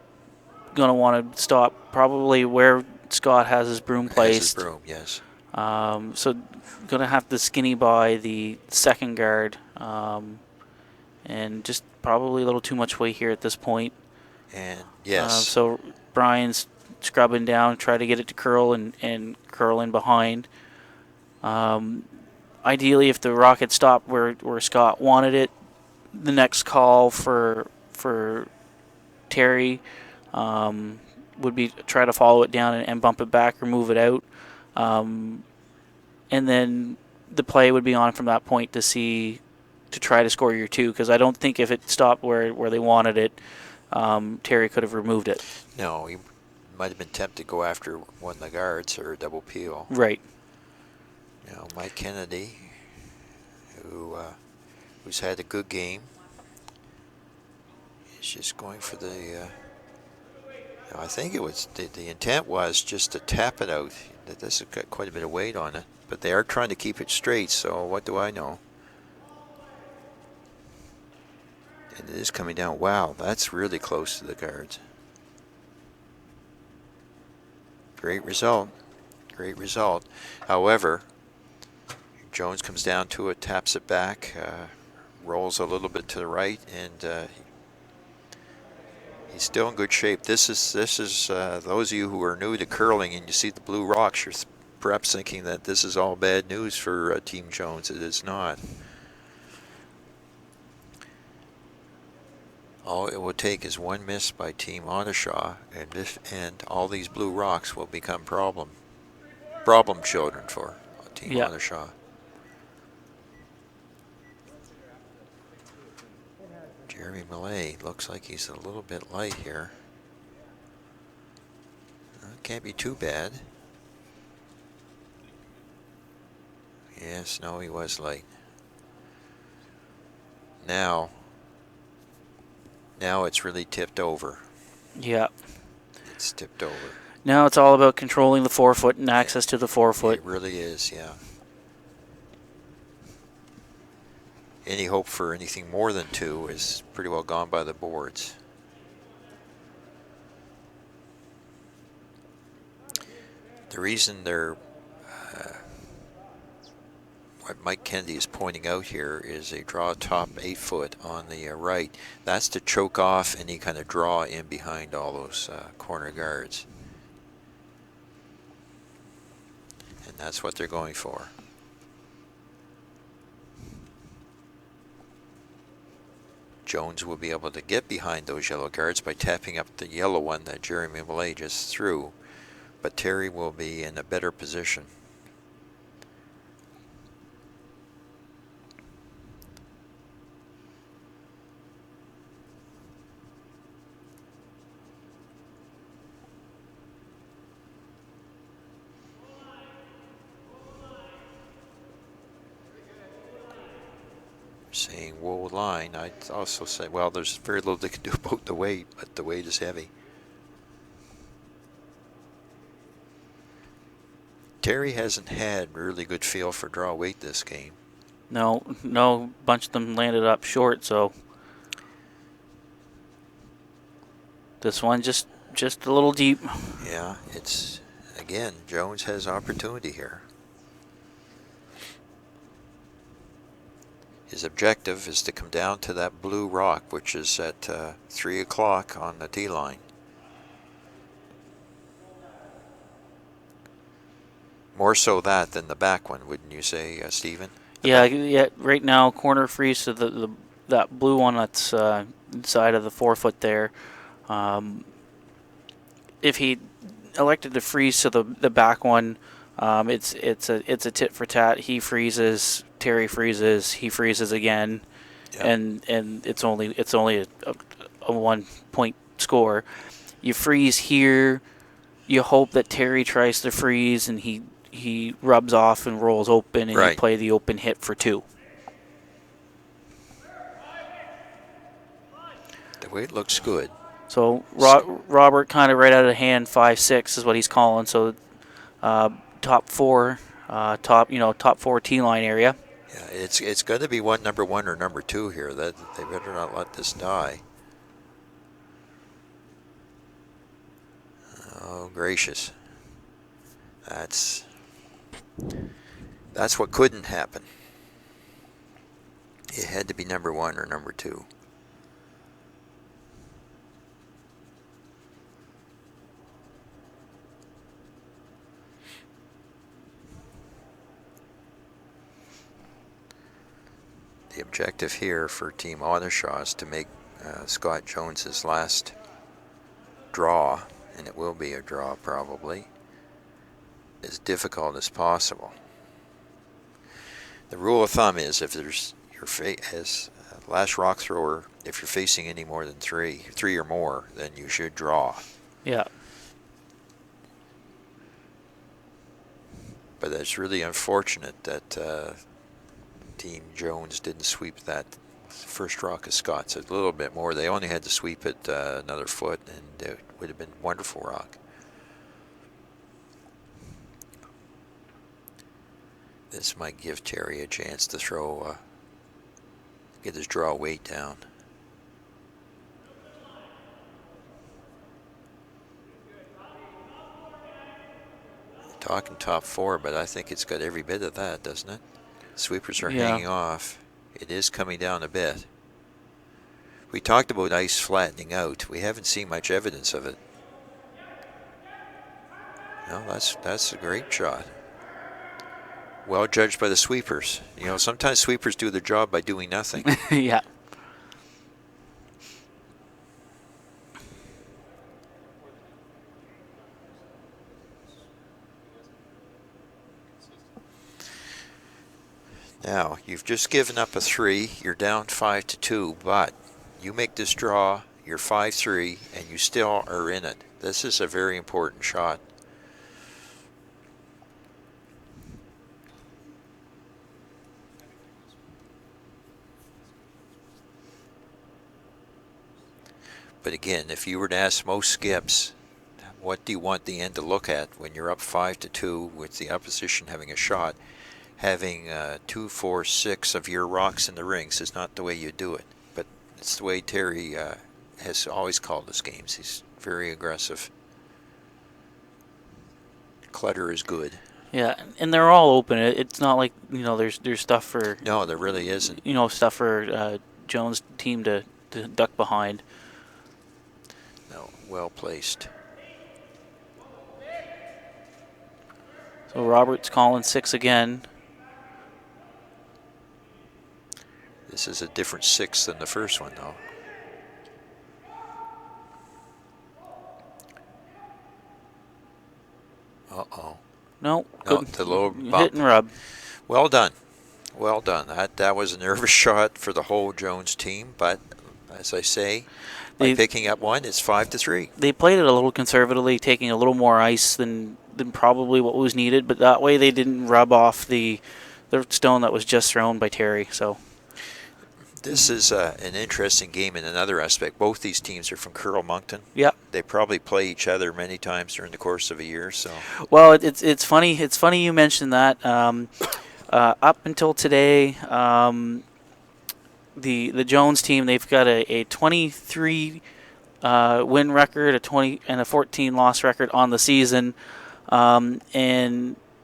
going to want to stop probably where Scott has his broom placed. Has his broom, yes. So going to have to skinny by the second guard, and just probably a little too much weight here at this point. And yes. So Brian's scrubbing down, try to get it to curl and curl in behind. Ideally, if the rock had stopped where Scott wanted it, the next call for Terry would be try to follow it down and bump it back or move it out. And then the play would be on from that point to try to score your 2, because I don't think if it stopped where they wanted it, Terry could have removed it. No, he might have been tempted to go after one of the guards or a double peel. Right. Mike Kennedy, who's had a good game, is just going for the. I think it was the intent was just to tap it out. This has got quite a bit of weight on it, but they are trying to keep it straight. So what do I know? And it is coming down. Wow, that's really close to the guards. Great result. Great result. However, Jones comes down to it, taps it back, rolls a little bit to the right, and he's still in good shape. This is those of you who are new to curling and you see the blue rocks, you're perhaps thinking that this is all bad news for Team Jones. It is not. All it will take is one miss by Team Odishaw, and all these blue rocks will become problem children for Team Odishaw. Jeremy Millay looks like he's a little bit light here. Can't be too bad. Yes, no, he was light. Now it's really tipped over. Yeah. It's tipped over. Now it's all about controlling the forefoot and access to the forefoot. It really is, yeah. any hope for anything more than 2 is pretty well gone by the boards. The reason they're what Mike Kennedy is pointing out here is they draw a top 8 foot on the right. That's to choke off any kind of draw in behind all those corner guards. And that's what they're going for. Jones will be able to get behind those yellow guards by tapping up the yellow one that Jeremy Millay just threw, but Terry will be in a better position. Saying wool line, I'd also say, well, there's very little they can do about the weight, but the weight is heavy. Terry hasn't had really good feel for draw weight this game. No, bunch of them landed up short, so this one just a little deep. Yeah, it's, again, Jones has opportunity here. His objective is to come down to that blue rock, which is at 3 o'clock on the tee line. More so that than the back one, wouldn't you say, Stephen? Yeah. Right now, corner freeze to that blue one that's inside of the 4 foot there. If he elected to freeze to the back one, it's a tit for tat. He freezes, Terry freezes, he freezes again, Yep. and it's only a 1 point score. You freeze here, you hope that Terry tries to freeze and he rubs off and rolls open, and Right. you play the open hit for 2. The weight looks good. So Robert kind of right out of hand, 5-6 is what he's calling. So top 4 tee line area. Yeah, it's going to be number 1 or number 2 here. That they better not let this die. Oh gracious, that's what couldn't happen. It had to be number 1 or number 2. The objective here for Team Odishaw is to make Scott Jones's last draw, and it will be a draw probably, as difficult as possible. The rule of thumb is if there's as last rock thrower, if you're facing any more than three or more, then you should draw. Yeah. But it's really unfortunate that Team Jones didn't sweep that first rock of Scott's a little bit more. They only had to sweep it another foot, and it would have been a wonderful rock. This might give Terry a chance to throw, get his draw weight down. Talking top 4, but I think it's got every bit of that, doesn't it? Sweepers are hanging off. It is coming down a bit. We talked about ice flattening out. We haven't seen much evidence of it. No, that's a great shot. Well judged by the sweepers. You know, sometimes sweepers do their job by doing nothing. Yeah. Now, you've just given up a 3. You're down 5-2, but you make this draw, you're 5-3, and you still are in it. This is a very important shot. But again, if you were to ask most skips, what do you want the end to look at when you're up 5-2 with the opposition having a shot? having 2, 4, 6 of your rocks in the rings is not the way you do it. But it's the way Terry has always called his games. He's very aggressive. Clutter is good. Yeah, and they're all open. It's not like there's stuff for No, there really isn't. stuff for Jones' team to duck behind. No, well placed. So Robert's calling 6 again. This is a different 6 than the first one, though. Uh-oh. No, the low bump. hit and rub. Well done. Well done. That was a nervous shot for the whole Jones team, but as I say, by picking up one, it's 5-3. They played it a little conservatively, taking a little more ice than probably what was needed, but that way they didn't rub off the stone that was just thrown by Terry. So this is an interesting game in another aspect. Both these teams are from Curl Moncton. Yeah. They probably play each other many times during the course of a year. So. Well, it's funny. It's funny you mentioned that. Up until today, the Jones team, they've got a 23 win record, a 20 and a 14 loss record on the season, and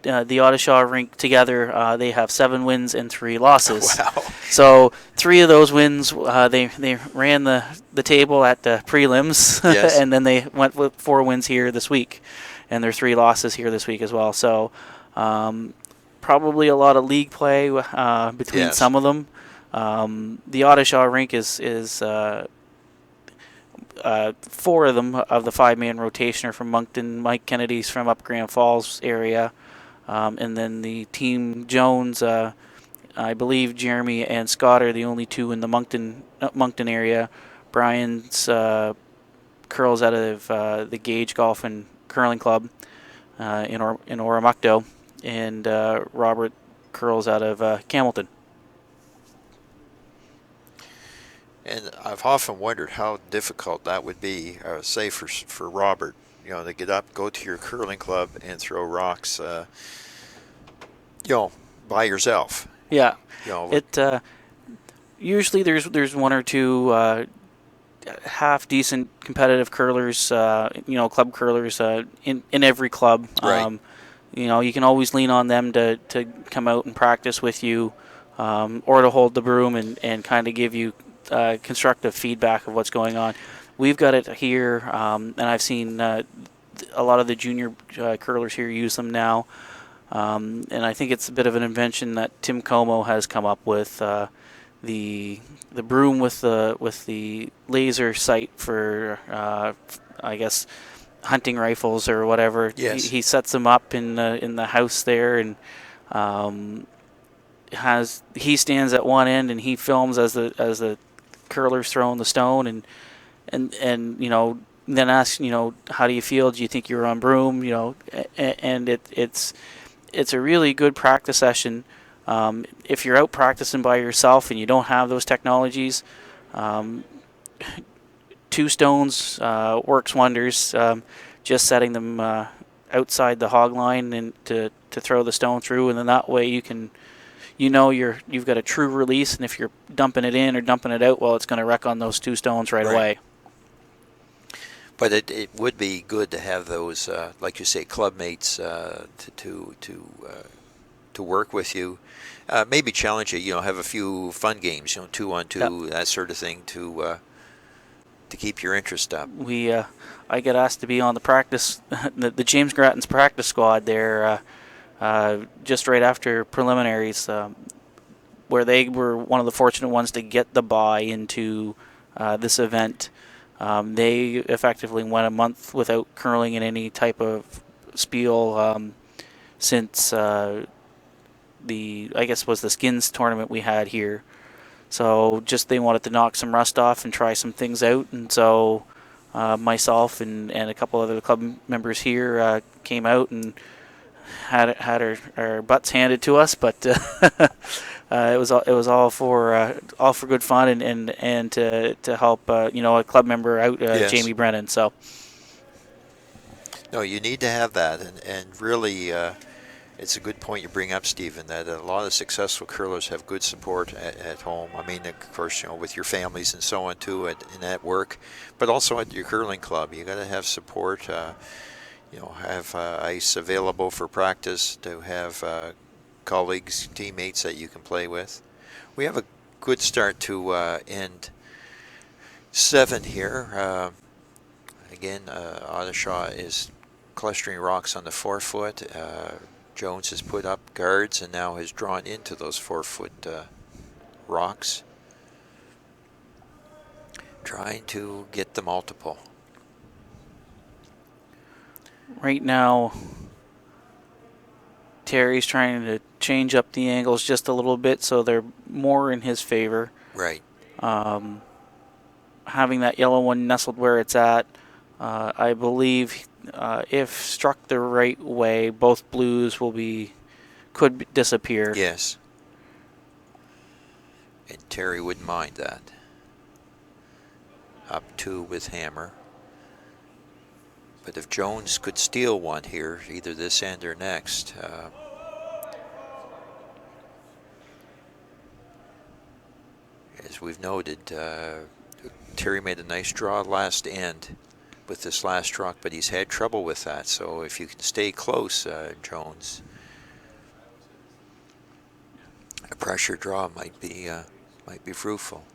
the Odishaw rink together, they have 7 wins and 3 losses. Wow. So 3 of those wins, they ran the table at the prelims, yes. and then they went with 4 wins here this week, and their 3 losses here this week as well. So probably a lot of league play between some of them. The Odishaw rink is 4 of them of the 5-man rotation are from Moncton. Mike Kennedy's from up Grand Falls area. And then the team Jones, I believe Jeremy and Scott are the only 2 in the Moncton area. Brian's curls out of the Gage Golf and Curling Club in Oromocto, and Robert curls out of Camelton. And I've often wondered how difficult that would be, say for Robert, to get up, go to your curling club, and throw rocks, by yourself. Yeah. It usually there's 1 or 2 half decent competitive curlers, club curlers in every club. Right. You can always lean on them to come out and practice with you, or to hold the broom and kind of give you constructive feedback of what's going on. We've got it here, and I've seen a lot of the junior curlers here use them now, and I think it's a bit of an invention that Tim Como has come up with. The broom with the laser sight for I guess hunting rifles or whatever. Yes. He sets them up in the house there, and he stands at one end and he films as the curler's throwing the stone, and then asks, how do you feel? Do you think you're on broom? And it's a really good practice session. If you're out practicing by yourself and you don't have those technologies, 2 stones works wonders. Just setting them outside the hog line and to throw the stone through, and then that way you can, you've got a true release, and if you're dumping it in or dumping it out, well, it's going to wreck on those 2 stones right away. But it would be good to have those, like you say, club mates to work with you. Maybe challenge you. Have a few fun games. 2-on-2, that sort of thing to keep your interest up. I get asked to be on the James Grattan's practice squad there, just right after preliminaries, where they were one of the fortunate ones to get the bye into this event. They effectively went a month without curling in any type of spiel since I guess was the skins tournament we had here. So just they wanted to knock some rust off and try some things out, and so myself and a couple other club members here came out and had our butts handed to us, but it was all for good fun and to help a club member out, yes. Jamie Brennan. So no, you need to have that, and really it's a good point you bring up, Stephen, that a lot of successful curlers have good support at home. I mean, of course, with your families and so on too, and at work, but also at your curling club. You got to have support. Have ice available for practice, to have colleagues, teammates that you can play with. We have a good start to end 7 here. Again, Odishaw is clustering rocks on the 4-foot. Jones has put up guards and now has drawn into those 4-foot rocks, trying to get the multiple. Right now, Terry's trying to change up the angles just a little bit so they're more in his favor. Right. Having that yellow one nestled where it's at, I believe if struck the right way, both blues could disappear. Yes. And Terry wouldn't mind that. Up 2 with hammer. But if Jones could steal one here, either this end or next, as we've noted, Terry made a nice draw last end with this last rock, but he's had trouble with that. So if you can stay close, Jones, a pressure draw might be fruitful.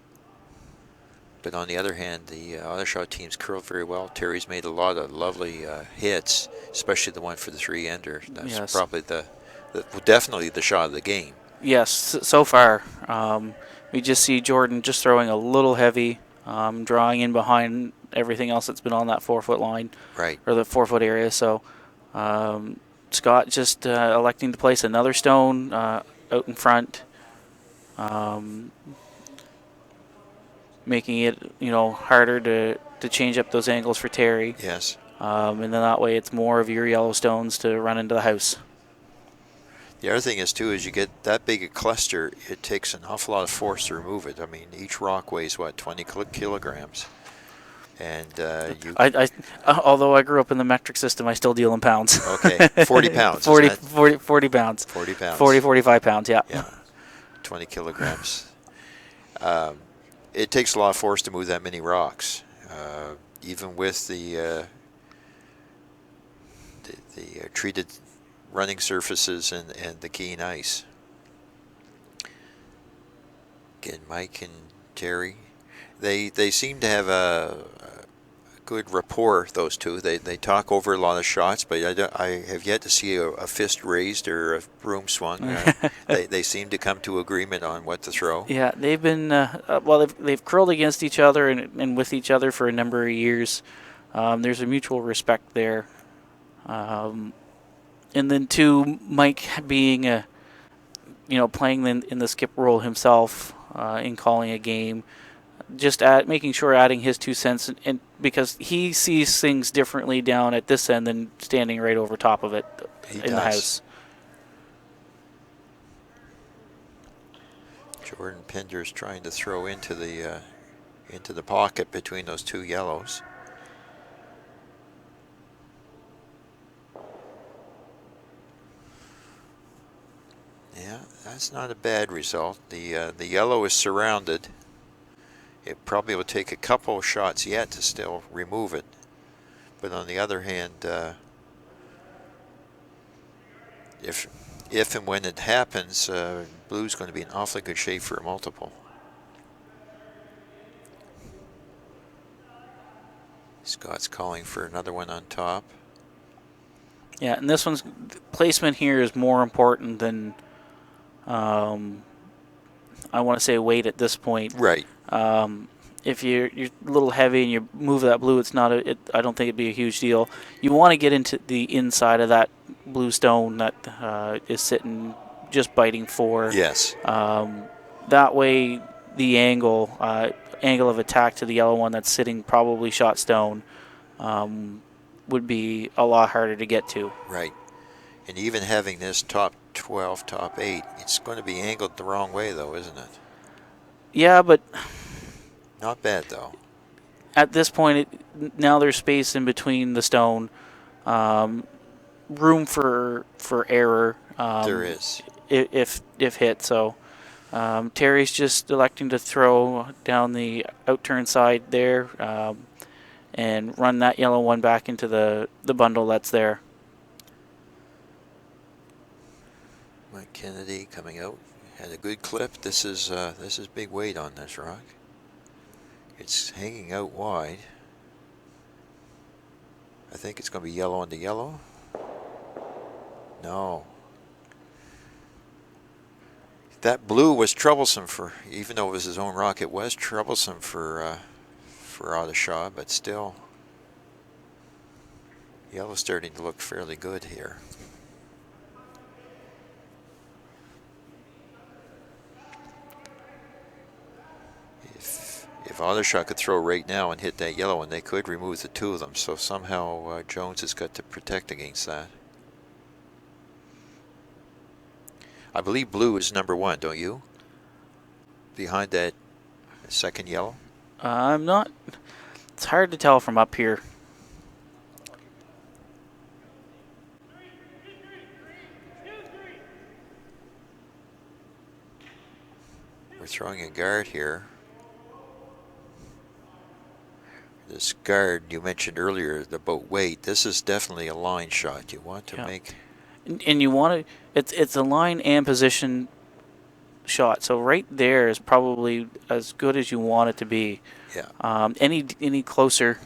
But on the other hand, the Odishaw team's curled very well. Terry's made a lot of lovely hits, especially the one for the 3-ender. That's probably definitely the shot of the game. Yes, so far. We just see Jordan just throwing a little heavy, drawing in behind everything else that's been on that 4-foot line. Right. Or the 4-foot area. So Scott just electing to place another stone out in front. Making it, harder to change up those angles for Terry. Yes. And then that way it's more of your yellow stones to run into the house. The other thing is, too, is you get that big a cluster, it takes an awful lot of force to remove it. I mean, each rock weighs, 20 kilograms? And although I grew up in the metric system, I still deal in pounds. Okay, 40 pounds. 40 pounds. 40 pounds. 45 pounds, yeah. Yeah, 20 kilograms. It takes a lot of force to move that many rocks, even with the treated running surfaces and the keen ice. Again, Mike and Terry, they seem to have a good rapport, those two. They talk over a lot of shots, but I have yet to see a fist raised or a broom swung. They seem to come to agreement on what to throw. Yeah, they've been they've curled against each other and with each other for a number of years. There's a mutual respect there. And then too, Mike being playing in the skip role himself in calling a game. Just making sure adding his 2 cents, and because he sees things differently down at this end than standing right over top of it the house. Jordan Pinder's trying to throw into the pocket between those 2 yellows. Yeah, that's not a bad result. The yellow is surrounded. It probably will take a couple of shots yet to still remove it. But on the other hand, if and when it happens, blue's going to be in awfully good shape for a multiple. Scott's calling for another one on top. Yeah, and this one's placement here is more important than I want to say weight at this point. Right. If you're a little heavy and you move that blue, I don't think it'd be a huge deal. You want to get into the inside of that blue stone that is sitting just biting 4. Yes. That way the angle of attack to the yellow one that's sitting probably shot stone would be a lot harder to get to. Right. And even having this top 12, top 8, it's going to be angled the wrong way, though, isn't it? Yeah, but not bad, though. At this point, now there's space in between the stone. room for error. There is. If hit. So Terry's just electing to throw down the outturn side there and run that yellow one back into the bundle that's there. Mike Kennedy coming out. Had a good clip. This is big weight on this rock. It's hanging out wide. I think it's going to be yellow into yellow. No. That blue was troublesome for, even though it was his own rock, it was troublesome for Odishaw, but still, yellow's starting to look fairly good here. If Odishaw could throw right now and hit that yellow one, they could remove the two of them. So somehow Jones has got to protect against that. I believe blue is number one, don't you? Behind that second yellow? I'm not. It's hard to tell from up here. We're throwing a guard here. This guard you mentioned earlier about weight. This is definitely a line shot. You want to make, and you want to. It's a line and position shot. So right there is probably as good as you want it to be. Yeah. Any closer,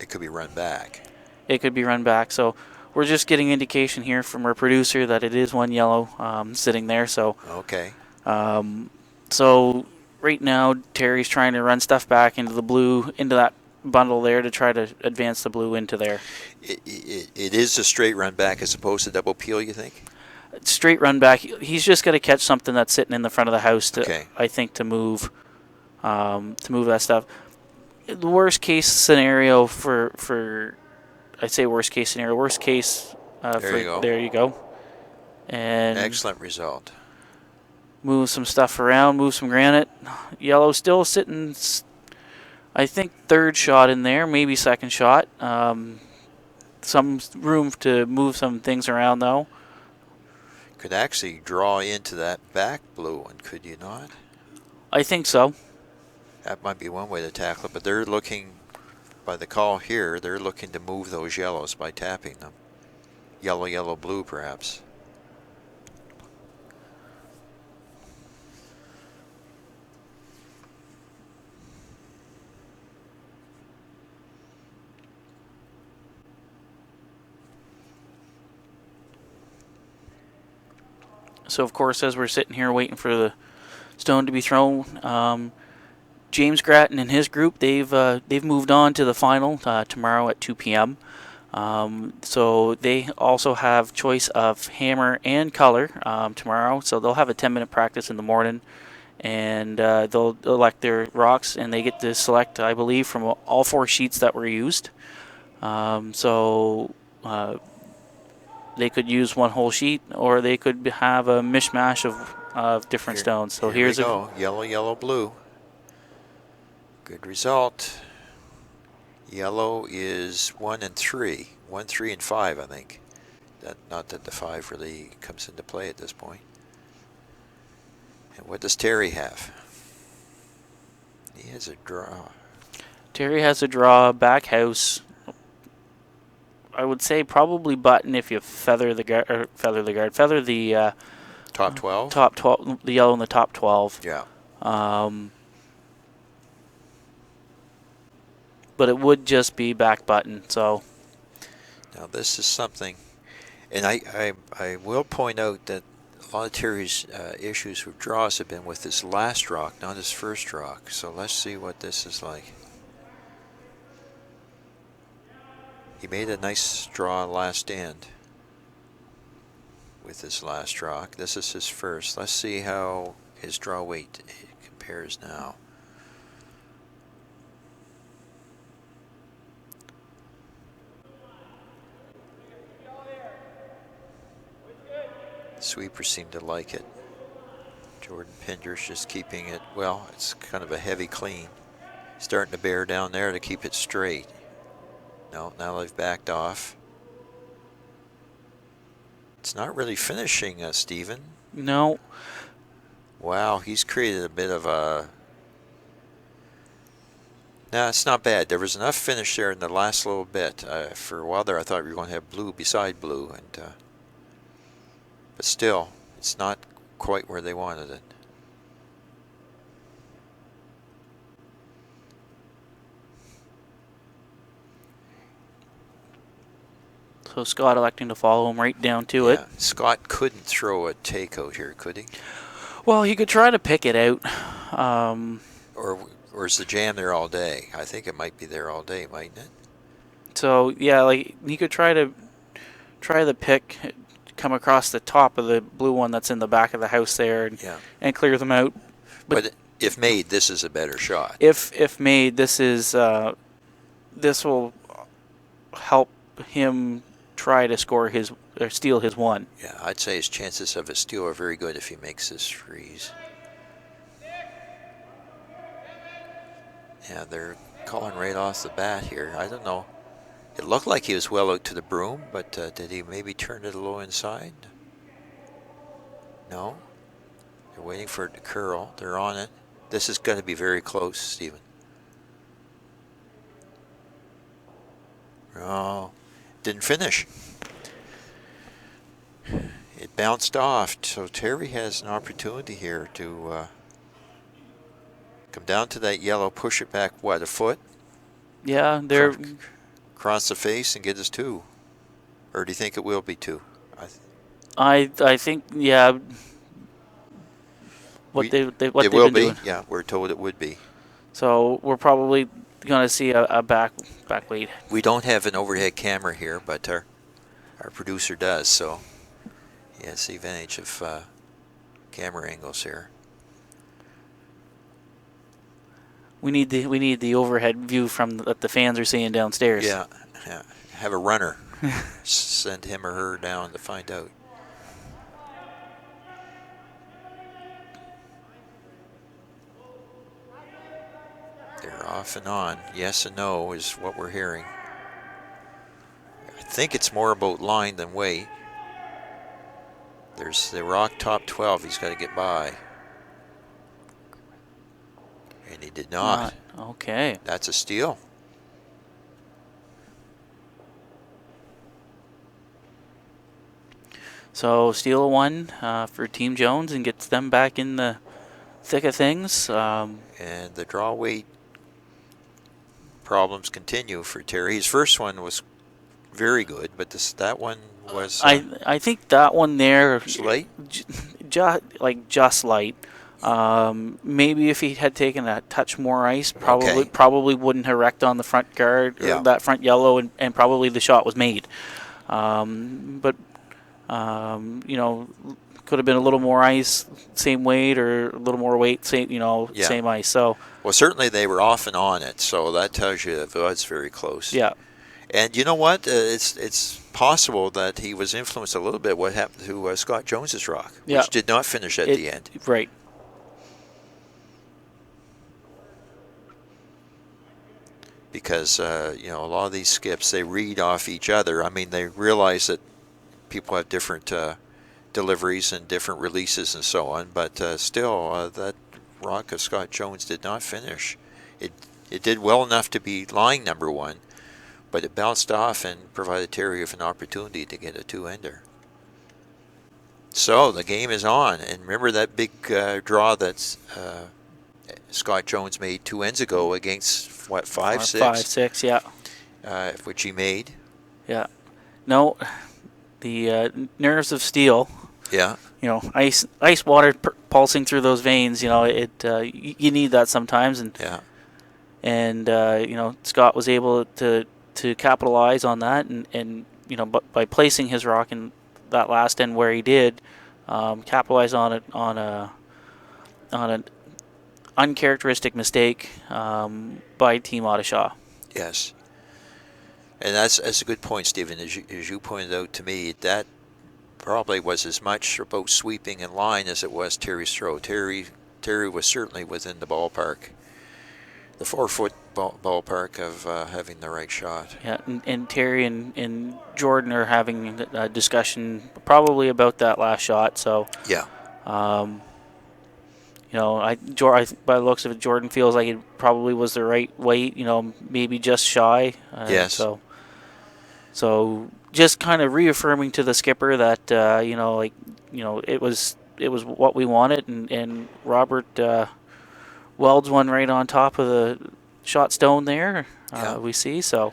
it could be run back. It could be run back. So we're just getting indication here from our producer that it is one yellow sitting there. So okay. So right now Terry's trying to run stuff back into the blue, into that bundle there to try to advance the blue into there. It is a straight run back as opposed to double peel, you think? Straight run back. He's just got to catch something that's sitting in the front of the house to, okay. I think, to move that stuff. The worst case scenario for I'd say worst case scenario. Worst case. There you go. And excellent result. Move some stuff around. Move some granite. Yellow still sitting. I think third shot in there, maybe second shot. Some room to move some things around though. Could actually draw into that back blue one, could you not? I think so. That might be one way to tackle it, but they're looking, by the call here, they're looking to move those yellows by tapping them. Yellow, yellow, blue perhaps. So of course, as we're sitting here waiting for the stone to be thrown, James Gratton and his group they've moved on to the final tomorrow at 2 p.m. So they also have choice of hammer and color tomorrow. So they'll have a 10-minute practice in the morning, and they'll elect their rocks, and they get to select, I believe, from all 4 sheets that were used. They could use one whole sheet, or they could have a mishmash of different stones. So here we go. Yellow, yellow, blue. Good result. Yellow is 1 and 3. 1, 3, and 5, I think. Not that the 5 really comes into play at this point. And what does Terry have? He has a draw. Terry has a draw, back house. I would say probably button if you feather the top 12. Top 12, the yellow in the top 12. Yeah. But it would just be back button. So now this is something, and I will point out that a lot of Terry's issues with draws have been with his last rock, not his first rock. So let's see what this is like. He made a nice draw last end with his last rock. This is his first. Let's see how his draw weight compares now. The sweepers seem to like it. Jordan Pinder's just keeping it, well, it's kind of a heavy clean. Starting to bear down there to keep it straight. No, now they've backed off. It's not really finishing, Stephen. No. Wow, he's created a bit of a... No, it's not bad. There was enough finish there in the last little bit. For a while there, I thought we were going to have blue beside blue, but still, it's not quite where they wanted it. So Scott electing to follow him right down to it. Scott couldn't throw a takeout here, could he? Well, he could try to pick it out. Or is the jam there all day? I think it might be there all day, mightn't it? So yeah, like he could try the pick, come across the top of the blue one that's in the back of the house there, and clear them out. But if made, this is a better shot. If made, this will help him try to score his or steal his one. Yeah, I'd say his chances of a steal are very good if he makes this freeze. Yeah, they're calling right off the bat here. I don't know. It looked like he was well out to the broom, but did he maybe turn it a little inside? No. They're waiting for it to curl. They're on it. This is going to be very close, Stephen. Oh, didn't finish. It bounced off, so Terry has an opportunity here to come down to that yellow, push it back, what, a foot? Yeah, they're... Cross the face and get us two. Or do you think it will be two? I think, yeah. It will be. Yeah, we're told it would be. So we're probably going to see a back lead. We don't have an overhead camera here, but our producer does, so he has the advantage of camera angles here. We need the overhead view from that the fans are seeing downstairs. Yeah. Have a runner send him or her down to find out. They're off and on. Yes and no is what we're hearing. I think it's more about line than weight. There's the rock top 12 he's got to get by. And he did not. Okay. That's a steal. So steal one for Team Jones and gets them back in the thick of things. And the draw weight problems continue for Terry. His first one was very good, but that one was... I think that one there... light? Just light. Maybe if he had taken a touch more ice, probably wouldn't have wrecked on the front guard or that front yellow, and probably the shot was made. But could have been a little more ice, same weight, or a little more weight, same ice. So well, certainly they were off and on it, so that tells you it was very close. Yeah. And you know what? It's possible that he was influenced a little bit what happened to Scott Jones's rock, which did not finish at the end. Right. Because a lot of these skips, they read off each other. I mean, they realize that people have different deliveries and different releases and so on, but still, that rock of Scott Jones did not finish. It did well enough to be line number one, but it bounced off and provided Terry with an opportunity to get a two-ender. So the game is on, and remember that big draw that Scott Jones made 2 ends ago against, what, 5-6? 5-6, yeah. Which he made. Yeah. No, the nerves of steel. Yeah. Ice water pulsing through those veins. You need that sometimes, and Scott was able to capitalize on that, and by placing his rock in that last end where he did, capitalize on it on an uncharacteristic mistake by Team Odishaw. Yes. And that's a good point, Stephen. As you pointed out to me, that probably was as much about sweeping in line as it was Terry's throw. Terry was certainly within the ballpark. the 4-foot ballpark of having the right shot. Yeah, and Terry and Jordan are having a discussion probably about that last shot. So, Yeah. by the looks of it, Jordan feels like it probably was the right weight. Maybe just shy. Yes. So just kind of reaffirming to the skipper that it was what we wanted, and Robert welds one right on top of the shot stone there. Yeah. We see so.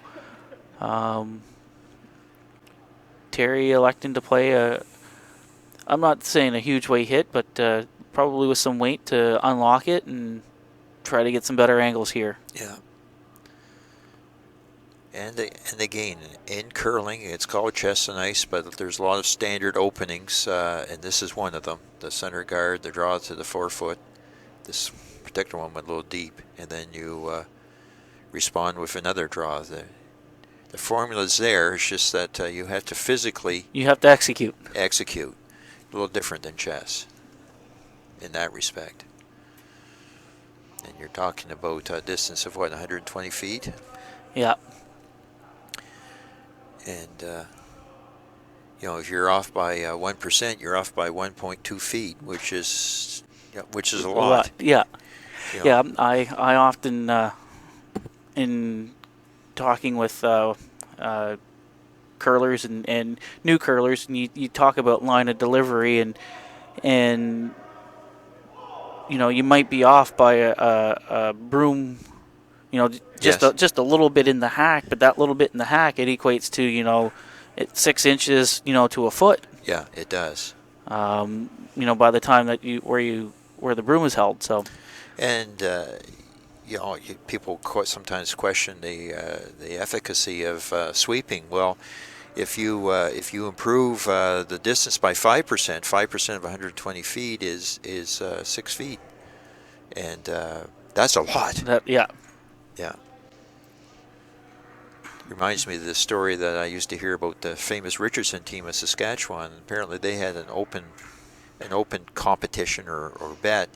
Terry electing to play I'm not saying a huge weight hit, but probably with some weight to unlock it and try to get some better angles here. Yeah. And again, in curling, it's called chest and ice, but there's a lot of standard openings, and this is one of them. The center guard, the draw to the 4-foot. This particular one went a little deep, and then you respond with another draw. The formula's there. It's just that you have to physically You have to execute. execute. A little different than chess in that respect. And you're talking about a distance of, 120 feet? Yeah. And, if you're off by 1%, you're off by 1.2 feet, which is a lot. Yeah. You know. Yeah. I often, in talking with curlers and new curlers, and you talk about line of delivery, and you might be off by a broom, just Yes. just a little bit in the hack, but that little bit in the hack, it equates to it's 6 inches to a foot. Yeah, it does. By the time that where the broom is held. So. And people sometimes question the efficacy of sweeping. Well, if you improve the distance by 5%, 5% of 120 feet is 6 feet, and that's a lot. Yeah. Yeah. Reminds me of the story that I used to hear about the famous Richardson team of Saskatchewan. Apparently, they had an open competition or bet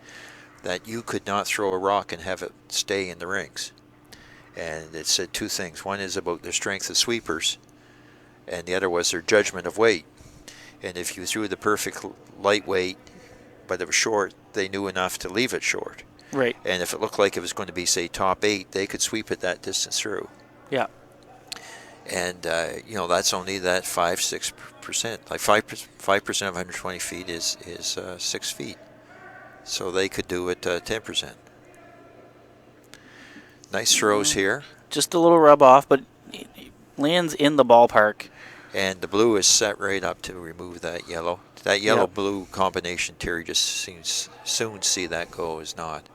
that you could not throw a rock and have it stay in the rings. And it said two things. One is about their strength of sweepers, and the other was their judgment of weight. And if you threw the perfect lightweight, but it was short, they knew enough to leave it short. Right. And if it looked like it was going to be, say, top 8, they could sweep it that distance through. Yeah. And, that's only that 5-6%. Like 5% of 120 feet is 6 feet. So they could do it 10%. Nice throws here. Just a little rub off, but it lands in the ballpark. And the blue is set right up to remove that yellow. That yellow-blue combination, Terry just seems soon see that go is not.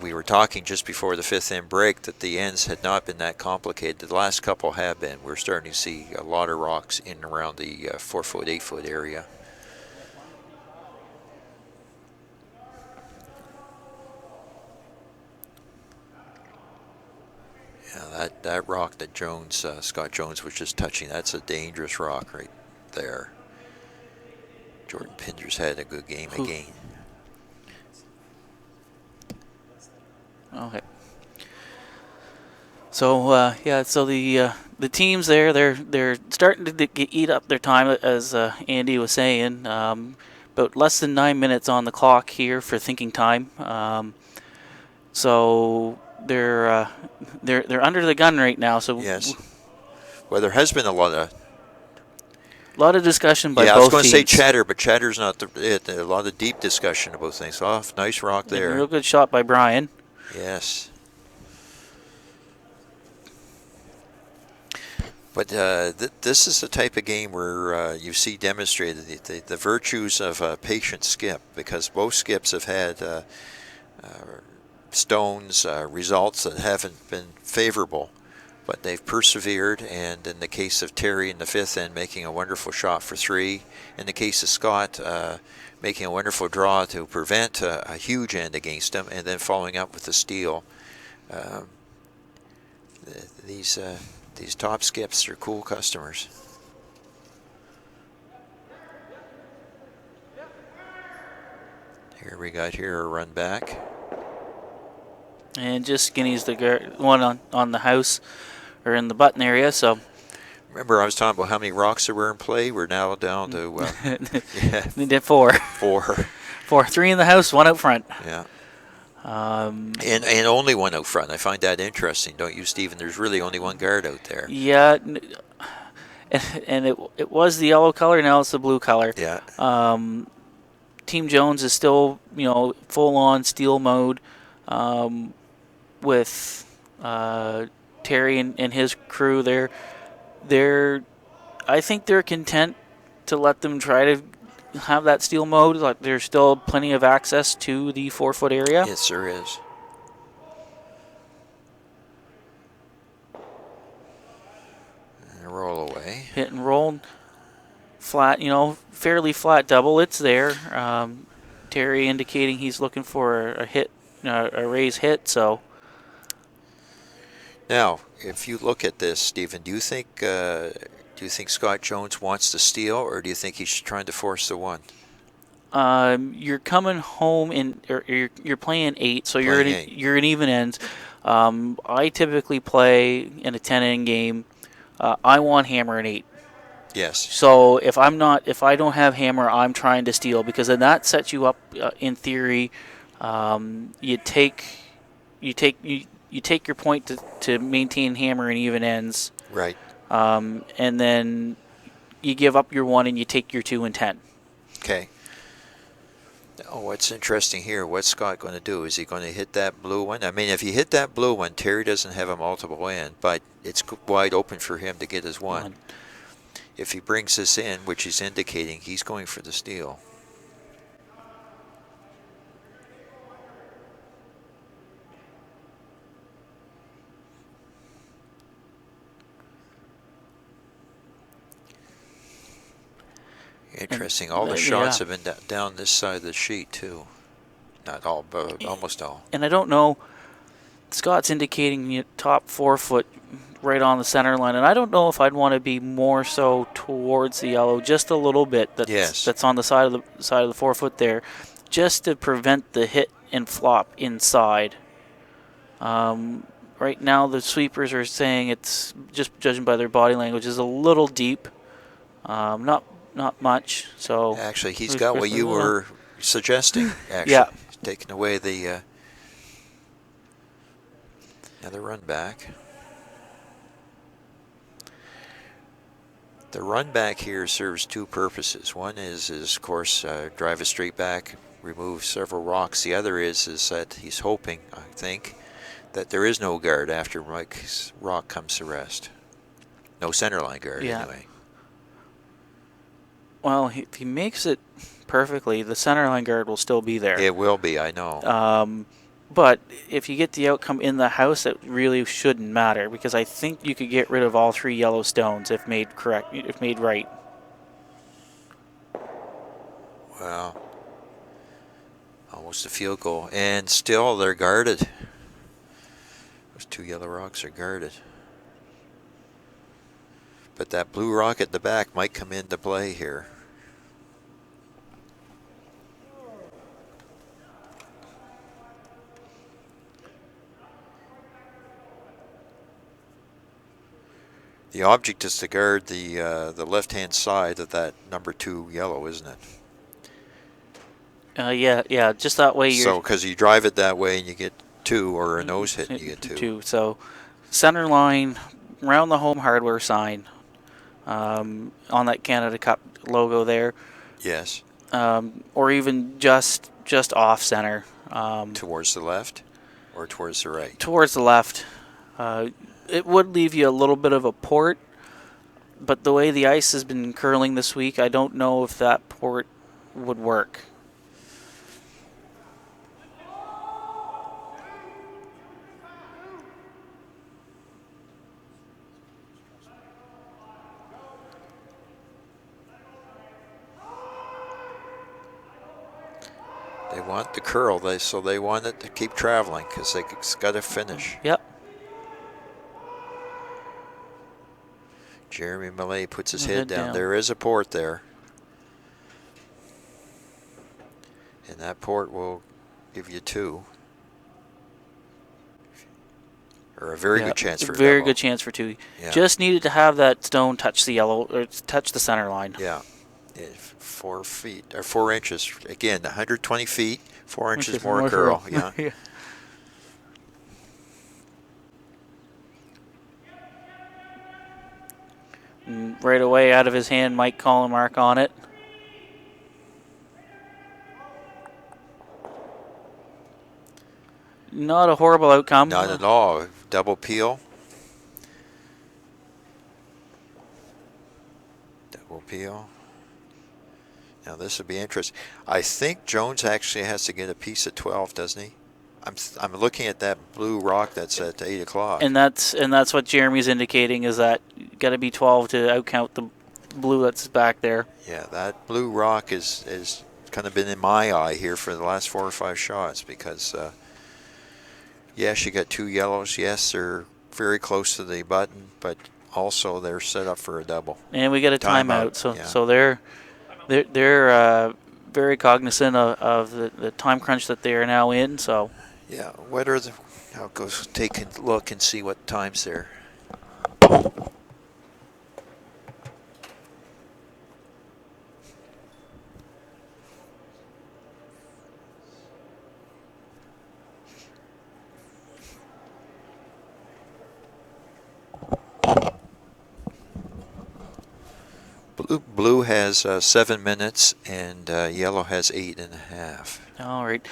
We were talking just before the 5th end break that the ends had not been that complicated. The last couple have been. We're starting to see a lot of rocks in and around the 4-foot, 8-foot area. Yeah, that rock that Scott Jones was just touching, that's a dangerous rock right there. Jordan Pinder's had a good game again. Okay. So so the teams there, they're starting to eat up their time, as Andy was saying. About less than 9 minutes on the clock here for thinking time. So they're under the gun right now. So yes. Well, there has been a lot of discussion by both teams. I was going to say chatter, but chatter's not it. A lot of deep discussion about things. Oh, nice rock there. Real good shot by Brian. Yes. But this is the type of game where you see demonstrated the virtues of a patient skip, because both skips have had stones results that haven't been favorable, but they've persevered. And in the case of Terry in the 5th end, making a wonderful shot for 3. In the case of Scott, making a wonderful draw to prevent a huge end against him, and then following up with the steal. These top skips are cool customers. Here we got a run back. And just skinnies the one on the house or in the button area. So Remember, I was talking about how many rocks there were in play. We're now down to they did four. 3 in the house, 1 out front. Yeah. And only 1 out front. I find that interesting, don't you, Stephen? There's really only 1 guard out there. Yeah, and it was the yellow color. Now it's the blue color. Yeah. Team Jones is still full on steel mode, with Terry and his crew. I think they're content to let them try to have that steel mode. Like, there's still plenty of access to the 4-foot area. Yes, there is. And roll away. Hit and roll. Flat, fairly flat double. It's there. Terry indicating he's looking for a hit, a raise hit. So now, if you look at this, Stephen, do you think Scott Jones wants to steal, or do you think he's trying to force the 1? You're coming home or you're playing 8, so you're in even ends. I typically play in a 10-inning game. I want hammer an 8. Yes. So if I don't have hammer, I'm trying to steal, because then that sets you up. In theory, you take your point to maintain hammer and even ends. Right. And then you give up your 1 and you take your 2 and 10. Okay. Oh, what's interesting here, what's Scott going to do? Is he going to hit that blue one? I mean, if he hit that blue one, Terry doesn't have a multiple in, but it's wide open for him to get his 1. If he brings this in, which he's indicating, he's going for the steal. Interesting. All the shots have been down this side of the sheet, too. Not all, but almost all. And I don't know, Scott's indicating top 4 foot right on the center line, and I don't know if I'd want to be more so towards the yellow, just a little bit. That's on the side of the 4 foot there, just to prevent the hit and flop inside. Right now, the sweepers are saying it's, just judging by their body language, is a little deep. Not much. So actually, he's got what you were suggesting. Actually, yeah, taking away the another run back. The run back here serves 2 purposes. One is of course, drive a straight back, remove several rocks. The other is that he's hoping, I think, that there is no guard after Mike's rock comes to rest. No center line guard, anyway. Well, if he makes it perfectly, the center line guard will still be there. It will be, I know. But if you get the outcome in the house, it really shouldn't matter, because I think you could get rid of all 3 yellow stones if made right. Well, almost a field goal, and still they're guarded. Those 2 yellow rocks are guarded. But that blue rock at the back might come into play here. The object is to guard the left-hand side of that number 2 yellow, isn't it? Yeah, just that way. So, because you drive it that way and you get 2, or a nose hit and you get 2. So, center line, around the home hardware sign, on that Canada Cup logo there. Yes. Or even just off center. Towards the left or towards the right? Towards the left. It would leave you a little bit of a port, but the way the ice has been curling this week, I don't know if that port would work. They want the curl, so they want it to keep traveling because it's got to finish. Yep. Jeremy Millay puts his head down. There is a port there. And that port will give you 2. Or a very good chance for a very double. good chance for 2. Yeah. Just needed to have that stone touch the yellow, or touch the center line. Yeah. 4 feet, or 4 inches. Again, 120 feet, 4 inches more curl. Yeah. Yeah. And right away, out of his hand, Mike calling mark on it. Not a horrible outcome. Not at all. Double peel. Double peel. Now this would be interesting. I think Jones actually has to get a piece at 12, doesn't he? I'm looking at that blue rock that's at 8 o'clock. And that's what Jeremy's indicating, is that got to be 12 to outcount the blue that's back there. Yeah, that blue rock is kind of been in my eye here for the last 4 or 5 shots because, yes, you got 2 yellows. Yes, they're very close to the button, but also they're set up for a double. And we get a timeout, yeah. so they're very cognizant of the time crunch that they are now in. So yeah, what are the? I'll go take a look and see what times they're. Blue has 7 minutes and yellow has 8.5. all right,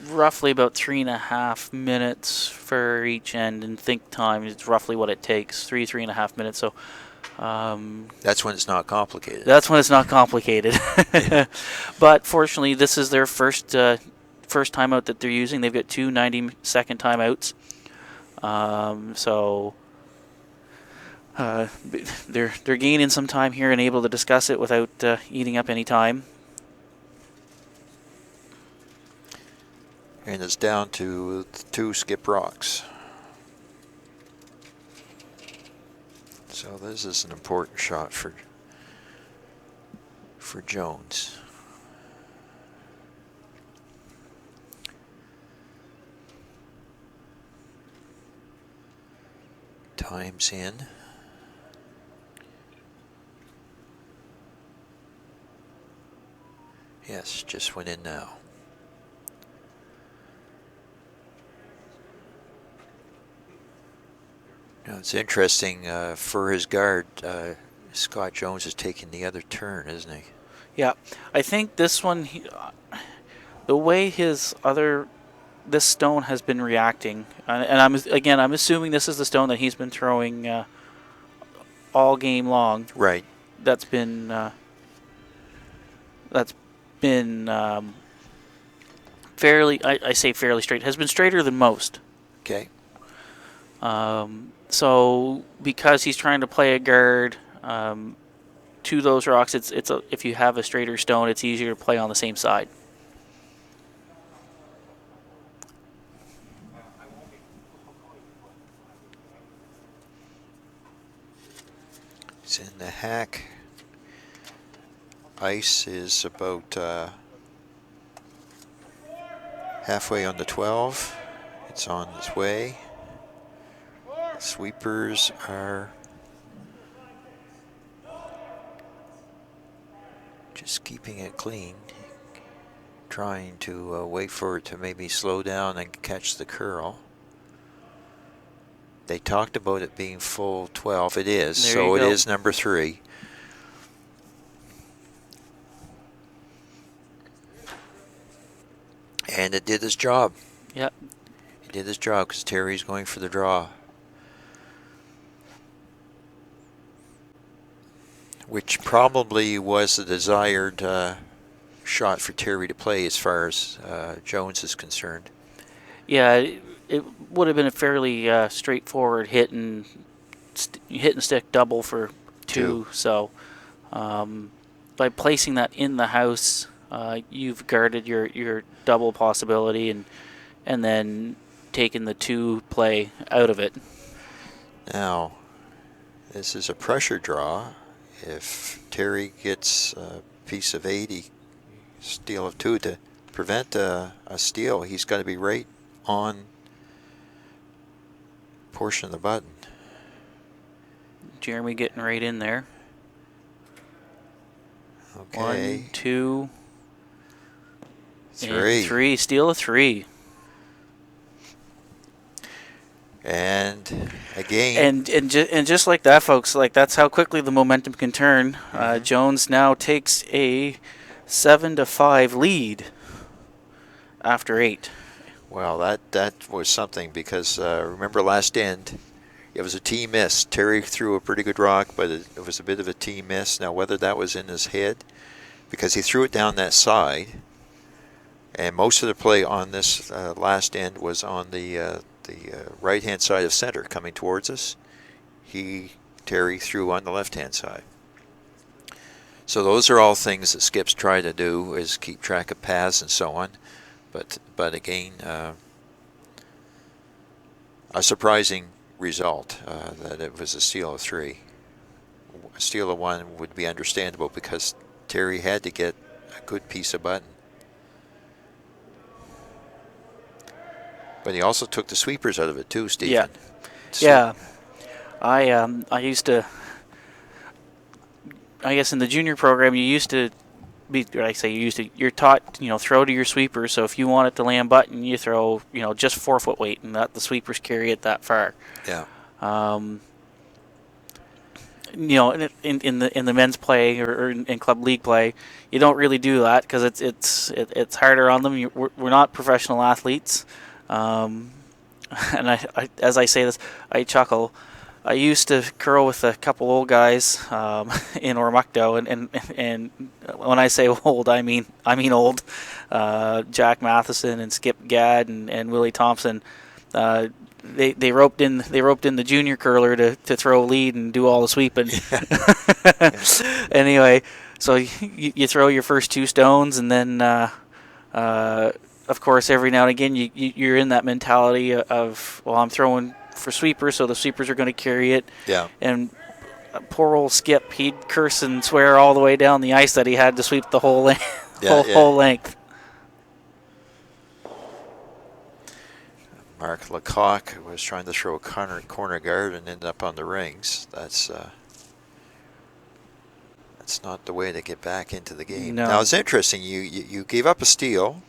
roughly about 3.5 minutes for each end, and think time is roughly what it takes, 3.5 minutes. So that's when it's not complicated. that's when it's not complicated. But fortunately, this is their first timeout that they're using. They've got 2 90-second timeouts. So they're gaining some time here and able to discuss it without eating up any time. And it's down to 2 skip rocks. So this is an important shot for Jones. Time's in. Yes, just went in now. Now it's interesting for his guard. Scott Jones is taking the other turn, isn't he? Yeah, I think this one, the way this stone has been reacting, and I'm assuming this is the stone that he's been throwing all game long. Right. That's been fairly, I say fairly straight. Has been straighter than most. Okay. So because he's trying to play a guard to those rocks, if you have a straighter stone, it's easier to play on the same side. It's in the hack. Ice is about halfway on the 12. It's on its way. Sweepers are just keeping it clean, trying to wait for it to maybe slow down and catch the curl. They talked about it being full 12. It is, so it is number 3. And it did its job. Yep. It did its job because Terry's going for the draw. Which probably was the desired shot for Terry to play as far as Jones is concerned. Yeah, it would have been a fairly straightforward hit and stick double for 2. So by placing that in the house, you've guarded your double possibility and then taken the 2 play out of it. Now, this is a pressure draw. If Terry gets a piece of 80, steal of 2 to prevent a steal, he's got to be right on portion of the button. Jeremy getting right in there. Okay. 1, 2, 3. and 3. Steal a 3. And again. And just like that, folks, like that's how quickly the momentum can turn. Jones now takes a 7-5 lead after 8. Well, that was something because remember last end, it was a tee miss. Terry threw a pretty good rock, but it was a bit of a tee miss. Now, whether that was in his head, because he threw it down that side, and most of the play on this last end was on the right-hand side of center coming towards us. Terry threw on the left-hand side. So those are all things that Skips try to do, is keep track of paths and so on. But again, a surprising result that it was a steal of 3. A steal of 1 would be understandable because Terry had to get a good piece of button. But he also took the sweepers out of it too, Stephen. Yeah. I used to. I guess in the junior program, you used to be. You're taught, throw to your sweeper. So if you want it to land button, you throw, just 4-foot weight, and that the sweepers carry it that far. Yeah. In the men's play or in club league play, you don't really do that because it's harder on them. We're not professional athletes. And as I say this, I chuckle. I used to curl with a couple old guys in Ormuckto, and when I say old, I mean old. Jack Matheson and Skip Gadd and Willie Thompson. They roped in the junior curler to throw lead and do all the sweeping. Anyway, so you throw your first 2 stones, and then of course every now and again you're in that mentality of, well, I'm throwing for sweepers, so the sweepers are going to carry it. Yeah. And poor old Skip, he'd curse and swear all the way down the ice that he had to sweep the whole whole length. Mark Lecoq was trying to throw a corner guard and ended up on the rings. That's not the way to get back into the game. No. Now it's interesting. You gave up a steal,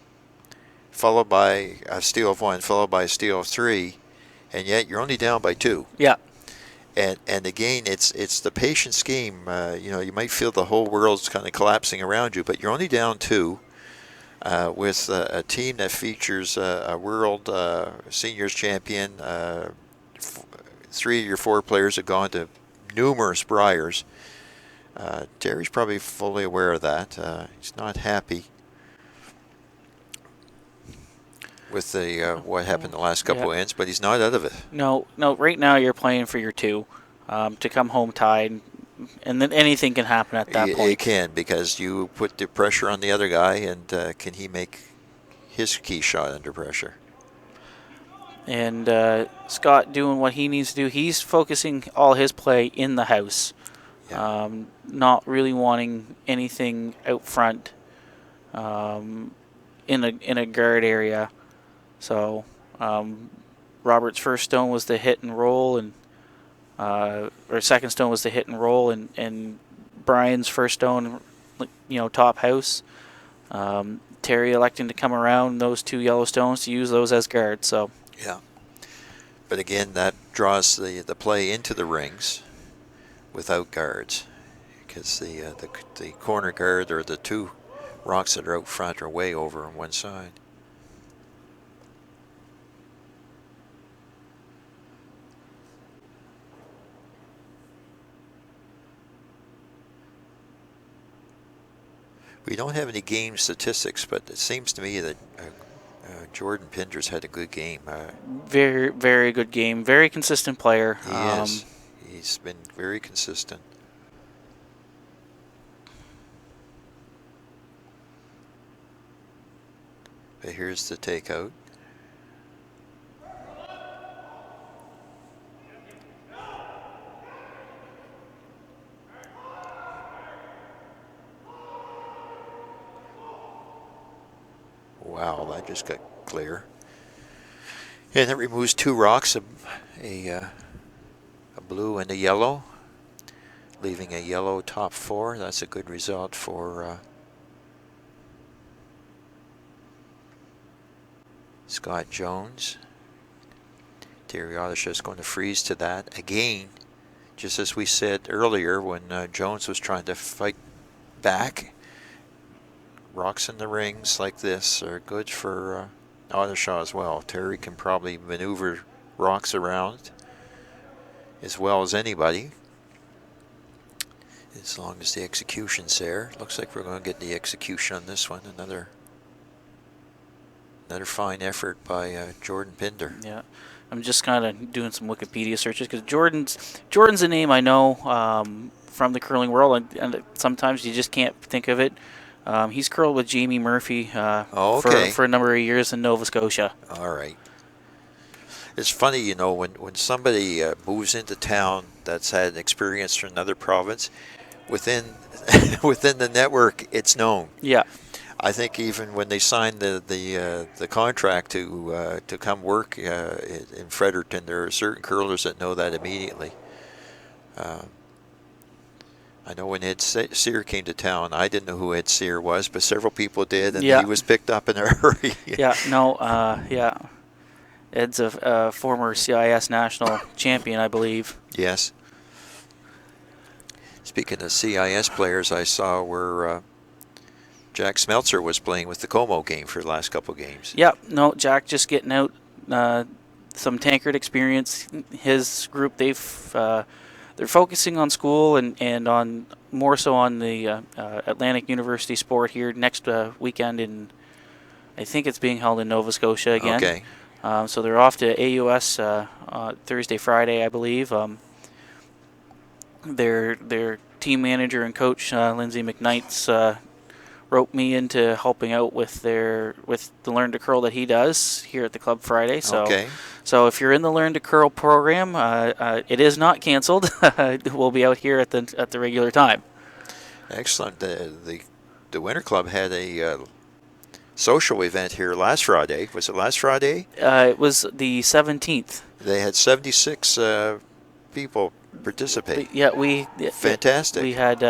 followed by a steal of 1, followed by a steal of 3, and yet you're only down by 2. Yeah. And again, it's the patience game. You might feel the whole world's kind of collapsing around you, but you're only down 2. With a team that features a world seniors champion. 3 of your 4 players have gone to numerous Briars. Terry's probably fully aware of that. He's not happy with what happened the last couple of ends, but he's not out of it. No. Right now you're playing for your 2 to come home tied, and then anything can happen at that point. It can, because you put the pressure on the other guy, and can he make his key shot under pressure? And Scott doing what he needs to do. He's focusing all his play in the house, not really wanting anything out front in a guard area. So Robert's first stone was the hit and roll, and or second stone was the hit and roll, and Brian's first stone, top house. Terry electing to come around those 2 yellow stones to use those as guards. So yeah, but again, that draws the play into the rings without guards, because the corner guard or the 2 rocks that are out front are way over on one side. We don't have any game statistics, but it seems to me that Jordan Pinders had a good game. Very, very good game. Very consistent player. He is. He's been very consistent. But here's the takeout. Wow, that just got clear. And it removes 2 rocks, a blue and a yellow, leaving a yellow top 4. That's a good result for Scott Jones. Terry Odishaw is going to freeze to that again, just as we said earlier when Jones was trying to fight back. Rocks in the rings like this are good for Odishaw as well. Terry can probably maneuver rocks around as well as anybody, as long as the execution's there. Looks like we're going to get the execution on this one. Another fine effort by Jordan Pinder. Yeah, I'm just kind of doing some Wikipedia searches because Jordan's a name I know from the curling world, and sometimes you just can't think of it. He's curled with Jamie Murphy for a number of years in Nova Scotia. All right. It's funny, you know, when somebody moves into town that's had experience from another province, within within the network, it's known. Yeah. I think even when they signed the contract to come work in Fredericton, there are certain curlers that know that immediately. I know when Ed Sear came to town, I didn't know who Ed Sear was, but several people did, and he was picked up in a hurry. Yeah. Ed's a former CIS national champion, I believe. Yes. Speaking of CIS players, I saw where Jack Smeltzer was playing with the Como game for the last couple games. Yeah, no, Jack just getting out some Tankard experience. His group, they're focusing on school and on more so on the Atlantic University sport here next weekend in, I think it's being held in Nova Scotia again. Okay. So they're off to AUS Thursday, Friday, I believe. Their team manager and coach Lindsay McKnight's roped me into helping out with the Learn to Curl that he does here at the club Friday. So, so if you're in the Learn to Curl program, it is not canceled. We'll be out here at the regular time. Excellent. The Winter Club had a social event here last Friday. Was it last Friday? It was the 17th. They had 76 people participate. Yeah, fantastic. We had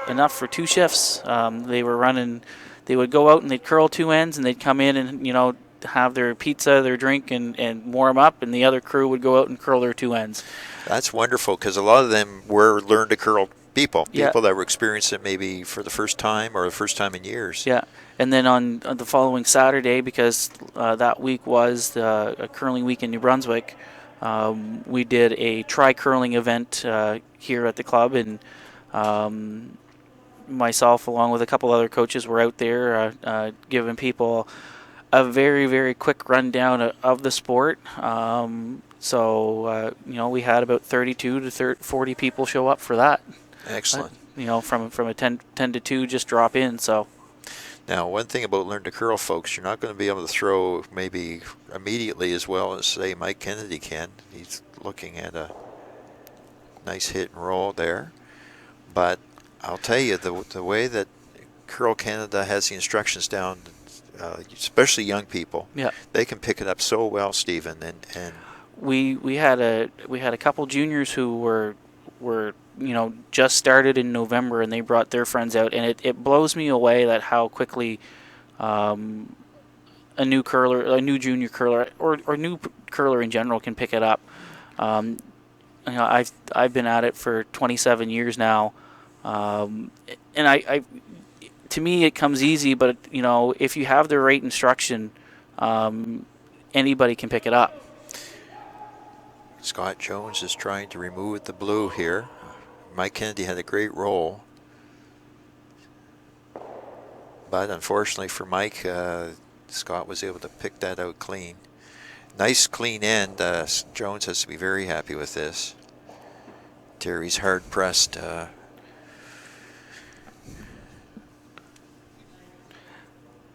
enough for 2 shifts. They would go out and they'd curl 2 ends, and they'd come in and have their pizza, their drink, and warm up, and the other crew would go out and curl their 2 ends. That's wonderful, because a lot of them were Learn to Curl people that were experiencing it maybe for the first time or the first time in years. Yeah, and then on the following Saturday, because that week was a curling week in New Brunswick, we did a tri-curling event here at the club, and myself, along with a couple other coaches, were out there giving people a very, very quick rundown of the sport. So we had about 32 to 40 people show up for that. Excellent. From a 10 to 2 just drop in. So now, one thing about Learn to Curl, folks, you're not going to be able to throw maybe immediately as well as, say, Mike Kennedy can. He's looking at a nice hit and roll there. But I'll tell you, the way that Curl Canada has the instructions down, especially young people, they can pick it up so well, Stephen. And we had a couple juniors who were just started in November, and they brought their friends out, and it blows me away that how quickly a new junior curler, or new curler in general, can pick it up. I've been at it for 27 years now, and I to me it comes easy, but if you have the right instruction, anybody can pick it up. Scott Jones is trying to remove the blue here. Mike Kennedy had a great roll, but unfortunately for Mike, Scott was able to pick that out clean. Nice clean end. Jones has to be very happy with this. Terry's hard pressed.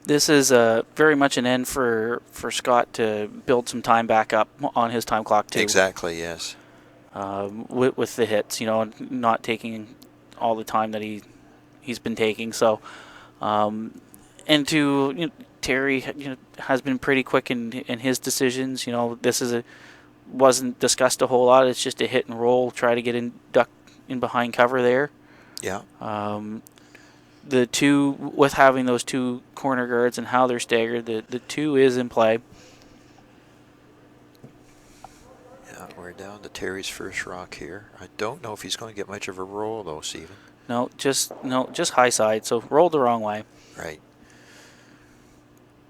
This is very much an end for Scott to build some time back up on his time clock too. Exactly, yes. With the hits, not taking all the time that he's been taking. So, and and Terry, has been pretty quick in his decisions. This wasn't discussed a whole lot. It's just a hit and roll, try to get duck in behind cover there. Yeah. The two, with having those two corner guards and how they're staggered, the two is in play. Yeah, we're down to Terry's first rock here. I don't know if he's going to get much of a roll though, Stephen. No, just high side. So rolled the wrong way. Right.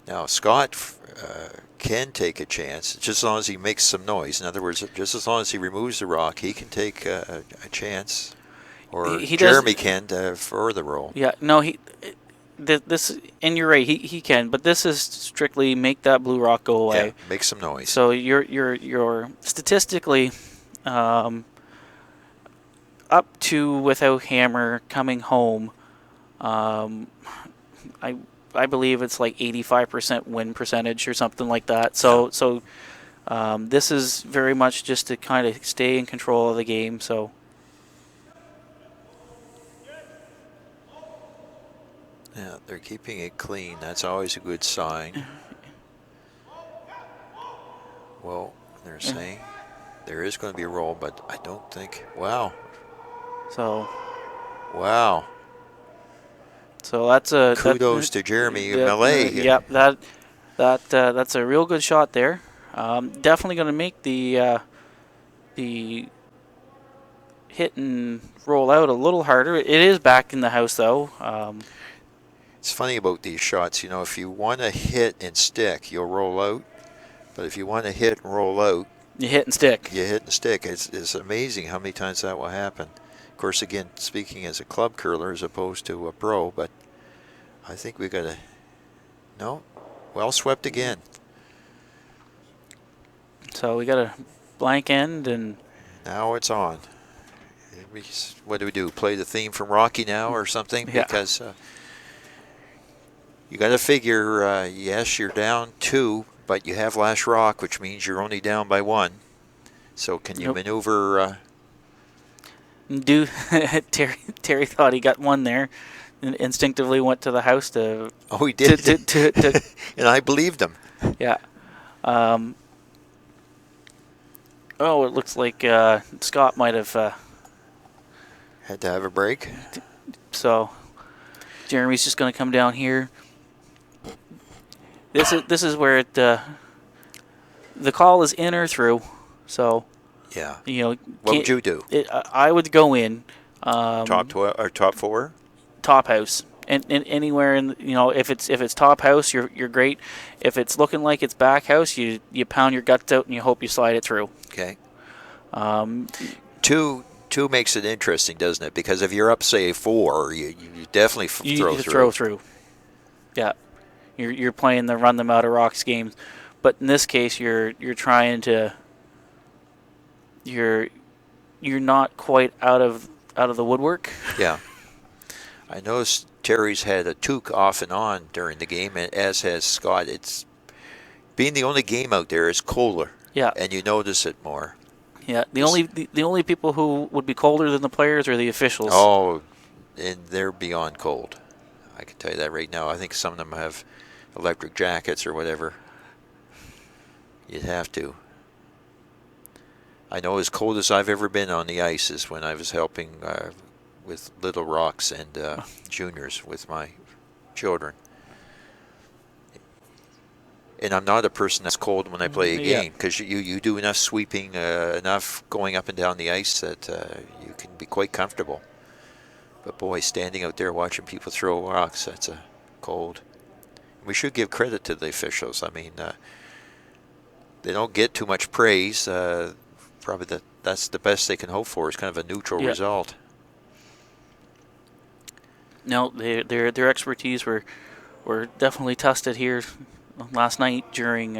Now Scott can take a chance just as long as he makes some noise. In other words, just as long as he removes the rock, he can take a chance. Or he Jeremy does, can for the roll. Yeah, no, this, and you're right, he can, but this is strictly make that blue rock go away. Yeah, make some noise. So you're statistically up to without hammer coming home. I believe it's like 85% win percentage or something like that. So this is very much just to kind of stay in control of the game. So. Yeah, they're keeping it clean. That's always a good sign. Well, they're saying there is going to be a roll, but I don't think. Wow. So. Wow. So that's a kudos to Jeremy Millet. Yep, that's a real good shot there. Definitely going to make the hit and roll out a little harder. It is back in the house though. It's funny about these shots. If you want to hit and stick, you'll roll out. But if you want to hit and roll out, you hit and stick. You hit and stick. It's amazing how many times that will happen. Of course, again, speaking as a club curler as opposed to a pro, but I think we got to. No, well swept again. So we got a blank end, and now it's on. What do? Play the theme from Rocky now or something? Yeah. Because you got to figure, yes, you're down 2, but you have last rock, which means you're only down by 1. So can you maneuver? Terry thought he got 1 there, and instinctively went to the house to. Oh, he did. To and I believed him. Yeah. It looks like Scott might have had to have a break. So Jeremy's just going to come down here. This is where the call is in or through. So yeah, what would you do? I would go in. Top 12 or top 4? Top house, and anywhere in if it's top house, you're great. If it's looking like it's back house, you pound your guts out and you hope you slide it through. Okay. Two makes it interesting, doesn't it? Because if you're up, say 4, you definitely throw through. Yeah. You're playing the run them out of rocks games, but in this case you're trying to you're not quite out of the woodwork. Yeah, I noticed Terry's had a toque off and on during the game, and as has Scott. It's being the only game out there is colder. Yeah, and you notice it more. Yeah, the only people who would be colder than the players are the officials. Oh, and they're beyond cold. I can tell you that right now. I think some of them have electric jackets or whatever. You'd have to. I know as cold as I've ever been on the ice is when I was helping with Little Rocks and juniors with my children. And I'm not a person that's cold when I play a game because you do enough sweeping, enough going up and down the ice that you can be quite comfortable. But boy, standing out there watching people throw rocks, that's a cold. We should give credit to the officials. I mean, they don't get too much praise. Probably that's the best they can hope for is kind of a neutral result. No, their expertise were definitely tested here last night during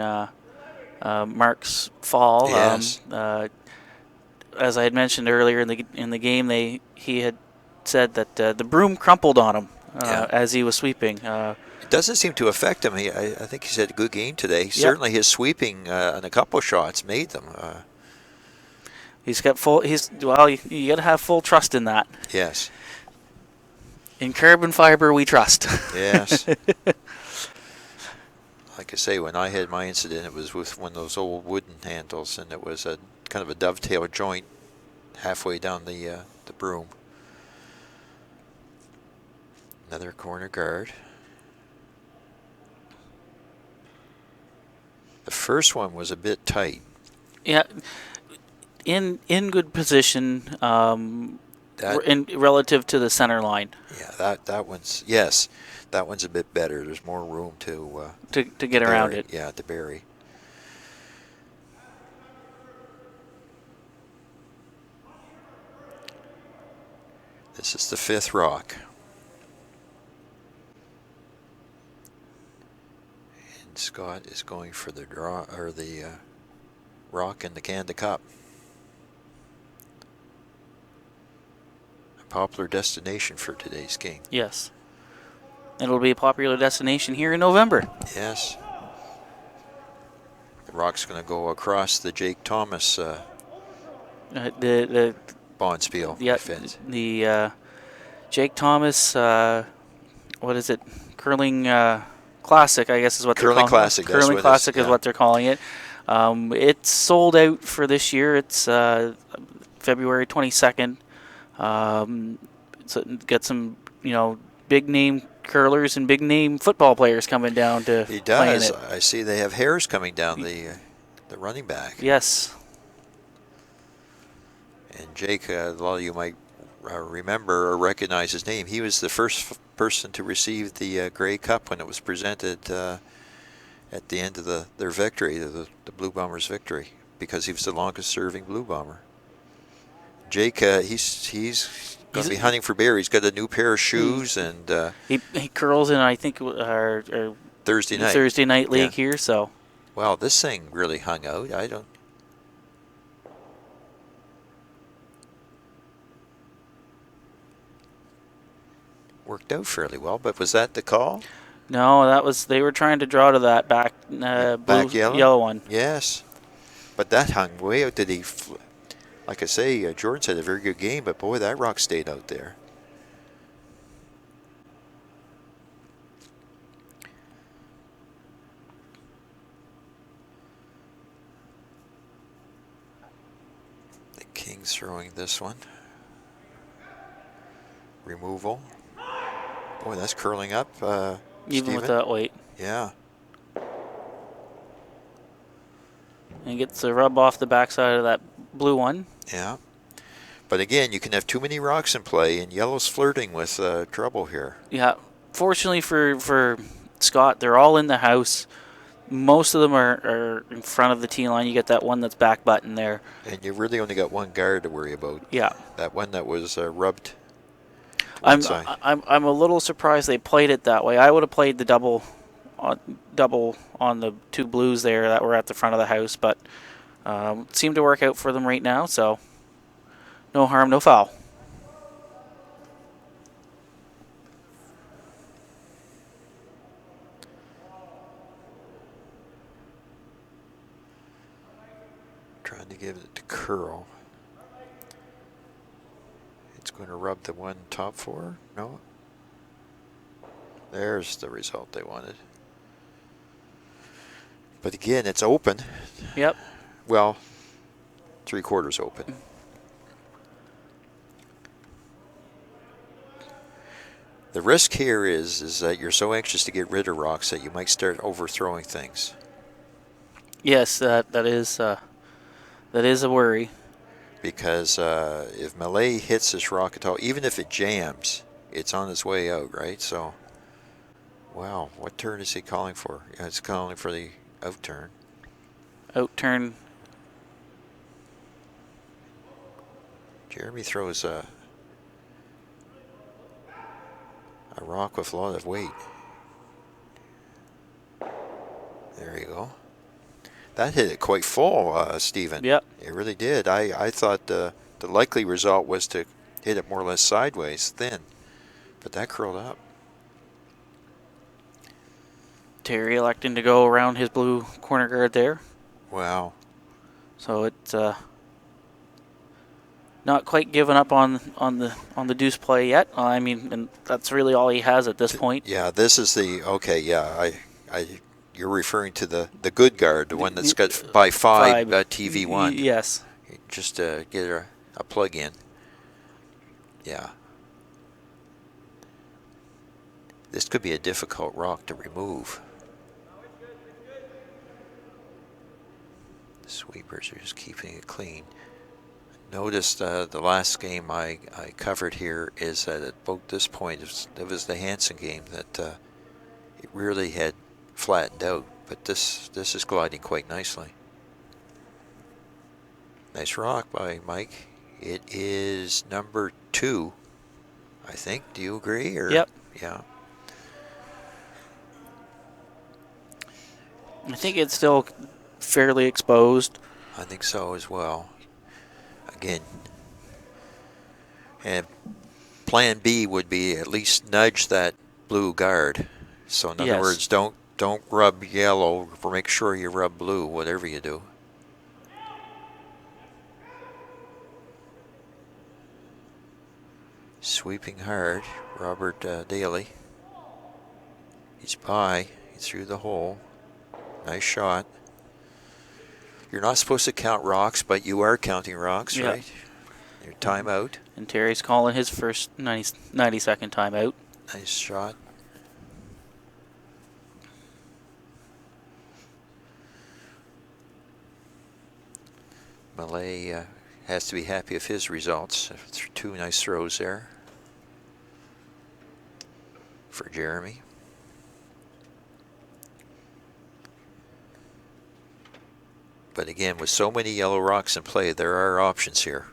Mark's fall. Yes. As I had mentioned earlier in the game, he had said that the broom crumpled on him as he was sweeping. It doesn't seem to affect him. I think he's had a good game today. Certainly his sweeping on a couple of shots made them. He's got full. You got to have full trust in that. Yes. In carbon fiber, we trust. Yes. Like I say, when I had my incident, it was with one of those old wooden handles, and it was a kind of a dovetail joint halfway down the broom. Another corner guard. The first one was a bit tight. Yeah, in good position, relative to the center line. Yeah, that one's, yes, that one's a bit better. There's more room to get around it. Yeah, to bury. This is the fifth rock. And Scott is going for the draw, or the rock in the Canada Cup. A popular destination for today's game. Yes. It'll be a popular destination here in November. Yes. The rock's going to go across the Jake Thomas The Bonspiel yeah, fence. the Jake Thomas, what is it? Curling Classic, I guess is what they're calling it. Classic. Curling Classic is what they're calling it. It's sold out for this year. It's February 22nd. So get some, big name curlers and big name football players coming down to He play in does. it. I see they have hairs coming down the running back. Yes. And Jake, a lot of you might remember or recognize his name. He was the first person to receive the Grey Cup when it was presented at the end of their victory, the Blue Bombers' victory, because he was the longest-serving Blue Bomber. Jake, he's going to be hunting for beer. He's got a new pair of shoes, and he curls in, I think, our Thursday night league here. So, well, this thing really hung out. I don't. Worked out fairly well, but was that the call? No, they were trying to draw to that back blue, yellow one. Yes, but that hung way out. Did he? Like I say, Jordan's had a very good game, but boy, that rock stayed out there. The King's throwing this one. Removal. Boy, that's curling up. Even Steven. with that weight. Yeah. And gets the rub off the backside of that blue one. Yeah. But again, you can have too many rocks in play, and yellow's flirting with trouble here. Yeah. Fortunately for Scott, they're all in the house. Most of them are in front of the tee line. You get that one that's back button there. And you really only got one guard to worry about. Yeah. That one that was rubbed. I'm a little surprised they played it that way. I would have played the double on the two blues there that were at the front of the house, but it seemed to work out for them right now. So no harm, no foul. Trying to give it to curl. It's going to rub the one top four. No. There's the result they wanted. But again, it's open. Yep. Well, 3/4 open. The risk here is that you're so anxious to get rid of rocks that you might start overthrowing things. Yes, that is a worry. Because if Malay hits this rock at all, even if it jams, it's on its way out, right? So, wow, what turn is he calling for? Yeah, it's calling for the out turn. Out turn. Jeremy throws a rock with a lot of weight. There you go. That hit it quite full, Stephen. Yep. It really did. I thought the likely result was to hit it more or less sideways, thin. But that curled up. Terry electing to go around his blue corner guard there. Wow. So it's not quite given up on the deuce play yet. I mean, and that's really all he has at this point. Yeah, this is the okay. Yeah, you're referring to the good guard, the one that's got by five TV1. Yes. Just to get a plug in. Yeah. This could be a difficult rock to remove. The sweepers are just keeping it clean. Notice the last game I covered here is that at both this point, it was the Hansen game that it really had flattened out, but this is gliding quite nicely. Nice rock by Mike. It is number 2, I think. Do you agree? Or? Yep. Yeah. I think it's still fairly exposed. I think so as well. Again, and plan B would be at least nudge that blue guard. So in other words, don't rub yellow, or make sure you rub blue, whatever you do. Sweeping hard, Robert Daly. He's by, he's through the hole. Nice shot. You're not supposed to count rocks, but you are counting rocks, right? Your timeout. And Terry's calling his first 90-second timeout. Nice shot. Malay has to be happy with his results. 2 nice throws there for Jeremy. But again, with so many yellow rocks in play, there are options here.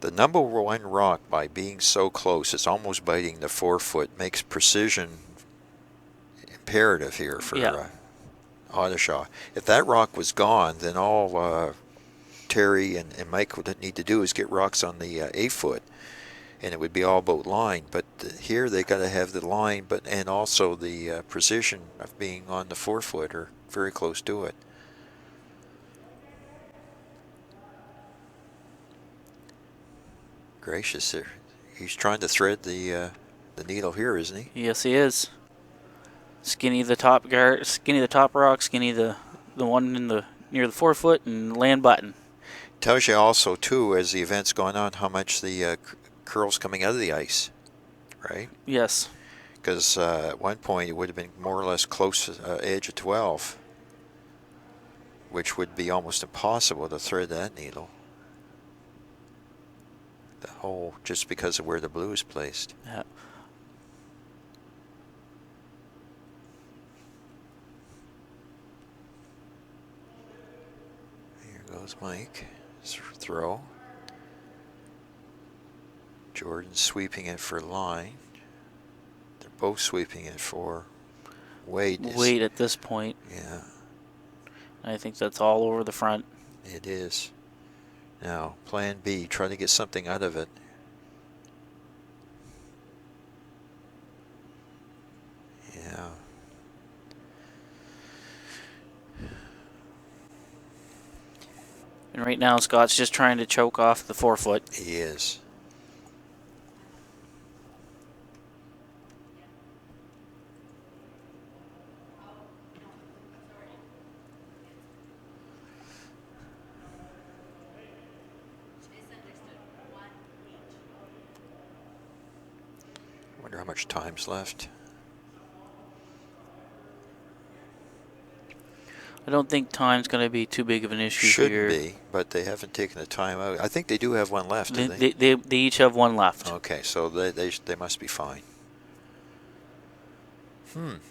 The number 1 rock, by being so close, it's almost biting the 4-foot, makes precision imperative here for Odishaw. If that rock was gone, then all Terry and Mike would need to do is get rocks on the 8-foot, and it would be all about line. But here they got to have the line, and also the precision of being on the 4-foot or very close to it. Gracious, he's trying to thread the needle here, isn't he? Yes, he is. Skinny the top guard, skinny the top rock, skinny the one in the near the 4-foot, and land button. Tells you also too, as the event's going on, how much the curl's coming out of the ice, right? Yes. Because at one point it would have been more or less close edge of 12, which would be almost impossible to thread that needle. The hole, just because of where the blue is placed. Yeah. Here goes Mike. Throw. Jordan sweeping it for line. They're both sweeping it for Wade. Wade at this point. Yeah. I think that's all over the front. It is. Now, plan B, try to get something out of it. Yeah. And right now, Scott's just trying to choke off the 4-foot. He is. Wonder how much time's left. I don't think time's going to be too big of an issue here. Should be, but they haven't taken the time out. I think they do have one left, do they each have one left. Okay, so they must be fine.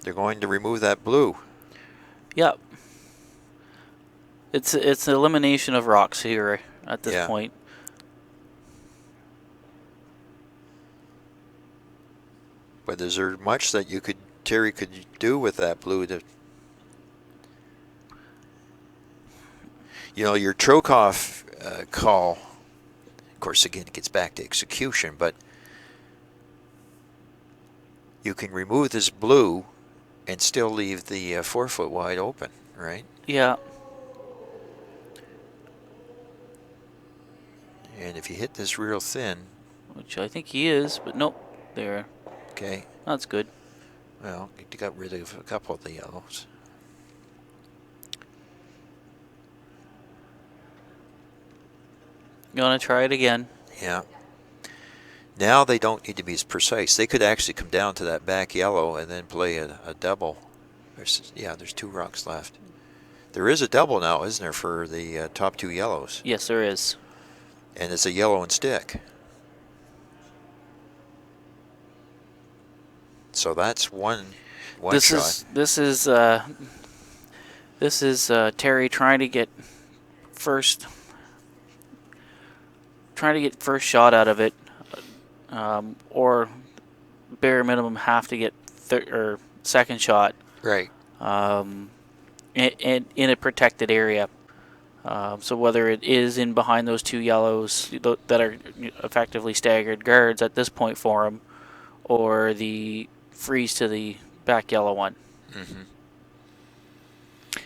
They're going to remove that blue. Yep. It's an elimination of rocks here at this point. But is there much that Terry could do with that blue to... You know, your Trokoff call, of course, again, it gets back to execution, but you can remove this blue and still leave the 4 foot wide open, right? Yeah. And if you hit this real thin, Which I think he is, but nope. There. okay, That's good. well, you got rid of a couple of the yellows. You want to try it again? Yeah. Now they don't need to be as precise. They could actually come down to that back yellow and then play a double. There's 2 rocks left. There is a double now, isn't there, for the top 2 yellows? Yes, there is. And it's a yellow and stick. So that's one shot. This is Terry trying to get first shot out of it, or bare minimum have to get second shot. Right. In a protected area. So whether it is in behind those 2 yellows that are effectively staggered guards at this point for him, or the freeze to the back yellow one. Mm-hmm.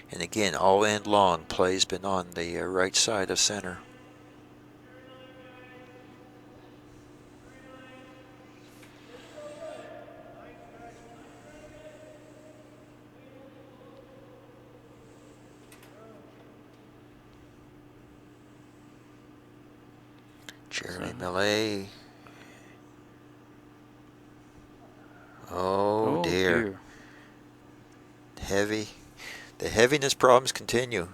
And again, all end long, play's been on the right side of center. Jeremy Millet. Oh dear. Heavy. The heaviness problems continue.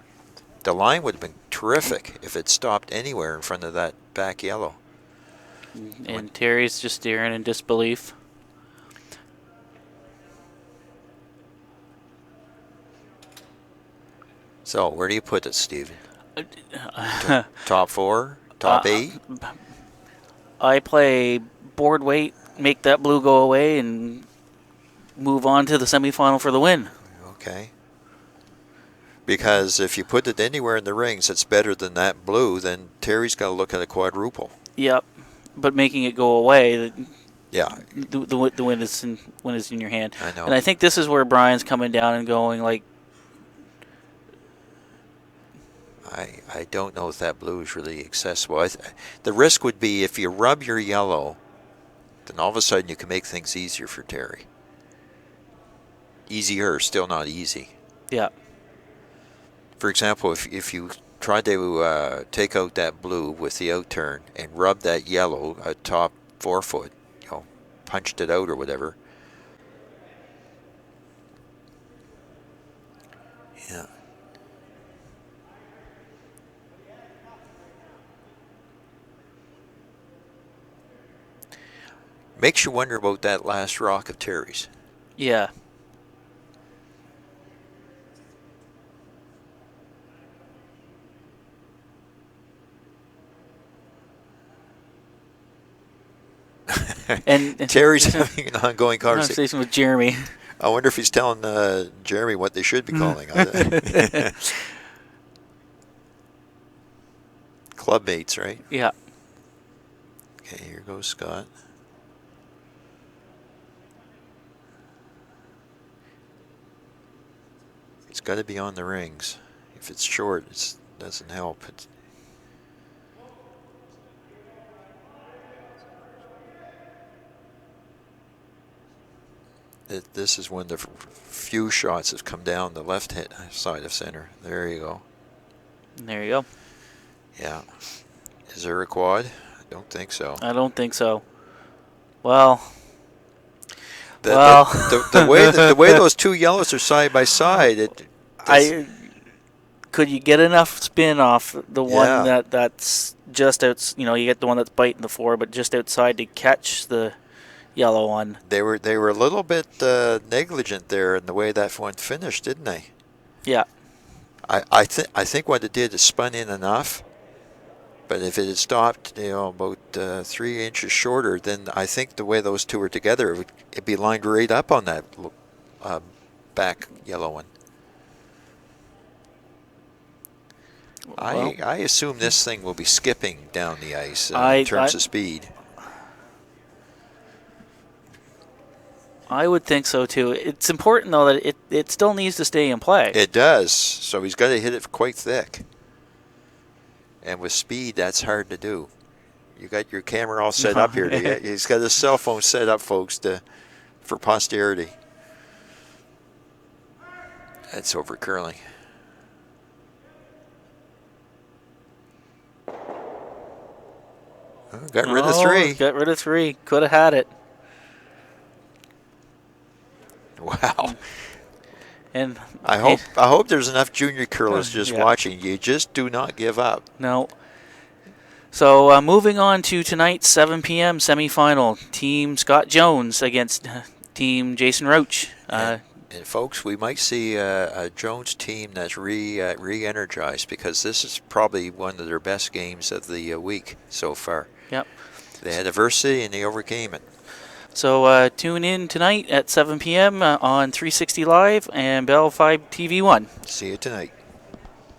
The line would have been terrific if it stopped anywhere in front of that back yellow. And Terry's just staring in disbelief. So where do you put it, Stephen? Top 4? Top 8? I play board weight, make that blue go away, and move on to the semifinal for the win. Okay. Because if you put it anywhere in the rings that's better than that blue, then Terry's got to look at a quadruple. Yep. But making it go away, yeah, the win is in your hand. I know. And I think this is where Brian's coming down and going like, I don't know if that blue is really accessible. The risk would be if you rub your yellow, then all of a sudden you can make things easier for Terry. Easier, still not easy. Yeah. For example, if you try to take out that blue with the outturn and rub that yellow top 4 foot, punched it out or whatever. Yeah. Makes you wonder about that last rock of Terry's. Yeah. and Terry's having an ongoing conversation with Jeremy. I wonder if he's telling Jeremy what they should be calling. Club mates, right? Yeah. Okay, here goes Scott. It's got to be on the rings. If it's short, it doesn't help. This is when the few shots have come down the left side of center. There you go. There you go. Yeah. Is there a quad? I don't think so. I don't think so. Well. The way those 2 yellows are side by side, could you get enough spin off the one that's just out? You get the one that's biting the 4, but just outside to catch the yellow one. They were a little bit negligent there in the way that one finished, didn't they? Yeah. I think what it did is spun in enough, but if it had stopped, about 3 inches shorter, then I think the way those 2 were together, it'd be lined right up on that back yellow one. Well, I assume this thing will be skipping down the ice in terms of speed. I would think so too. It's important though that it still needs to stay in play. It does. So he's got to hit it quite thick. And with speed, that's hard to do. You got your camera all set up here. He's got his cell phone set up, folks, for posterity. That's over curling. Got rid of 3. Got rid of 3. Could have had it. Wow. And I hope there's enough junior curlers just watching. You just do not give up. No. So moving on to tonight's 7 p.m. semifinal. Team Scott Jones against Team Jason Roach. And folks, we might see a Jones team that's re-energized because this is probably one of their best games of the week so far. Yep. They had adversity and they overcame it. So tune in tonight at 7 p.m. On 360 Live and Bell 5 TV 1. See you tonight.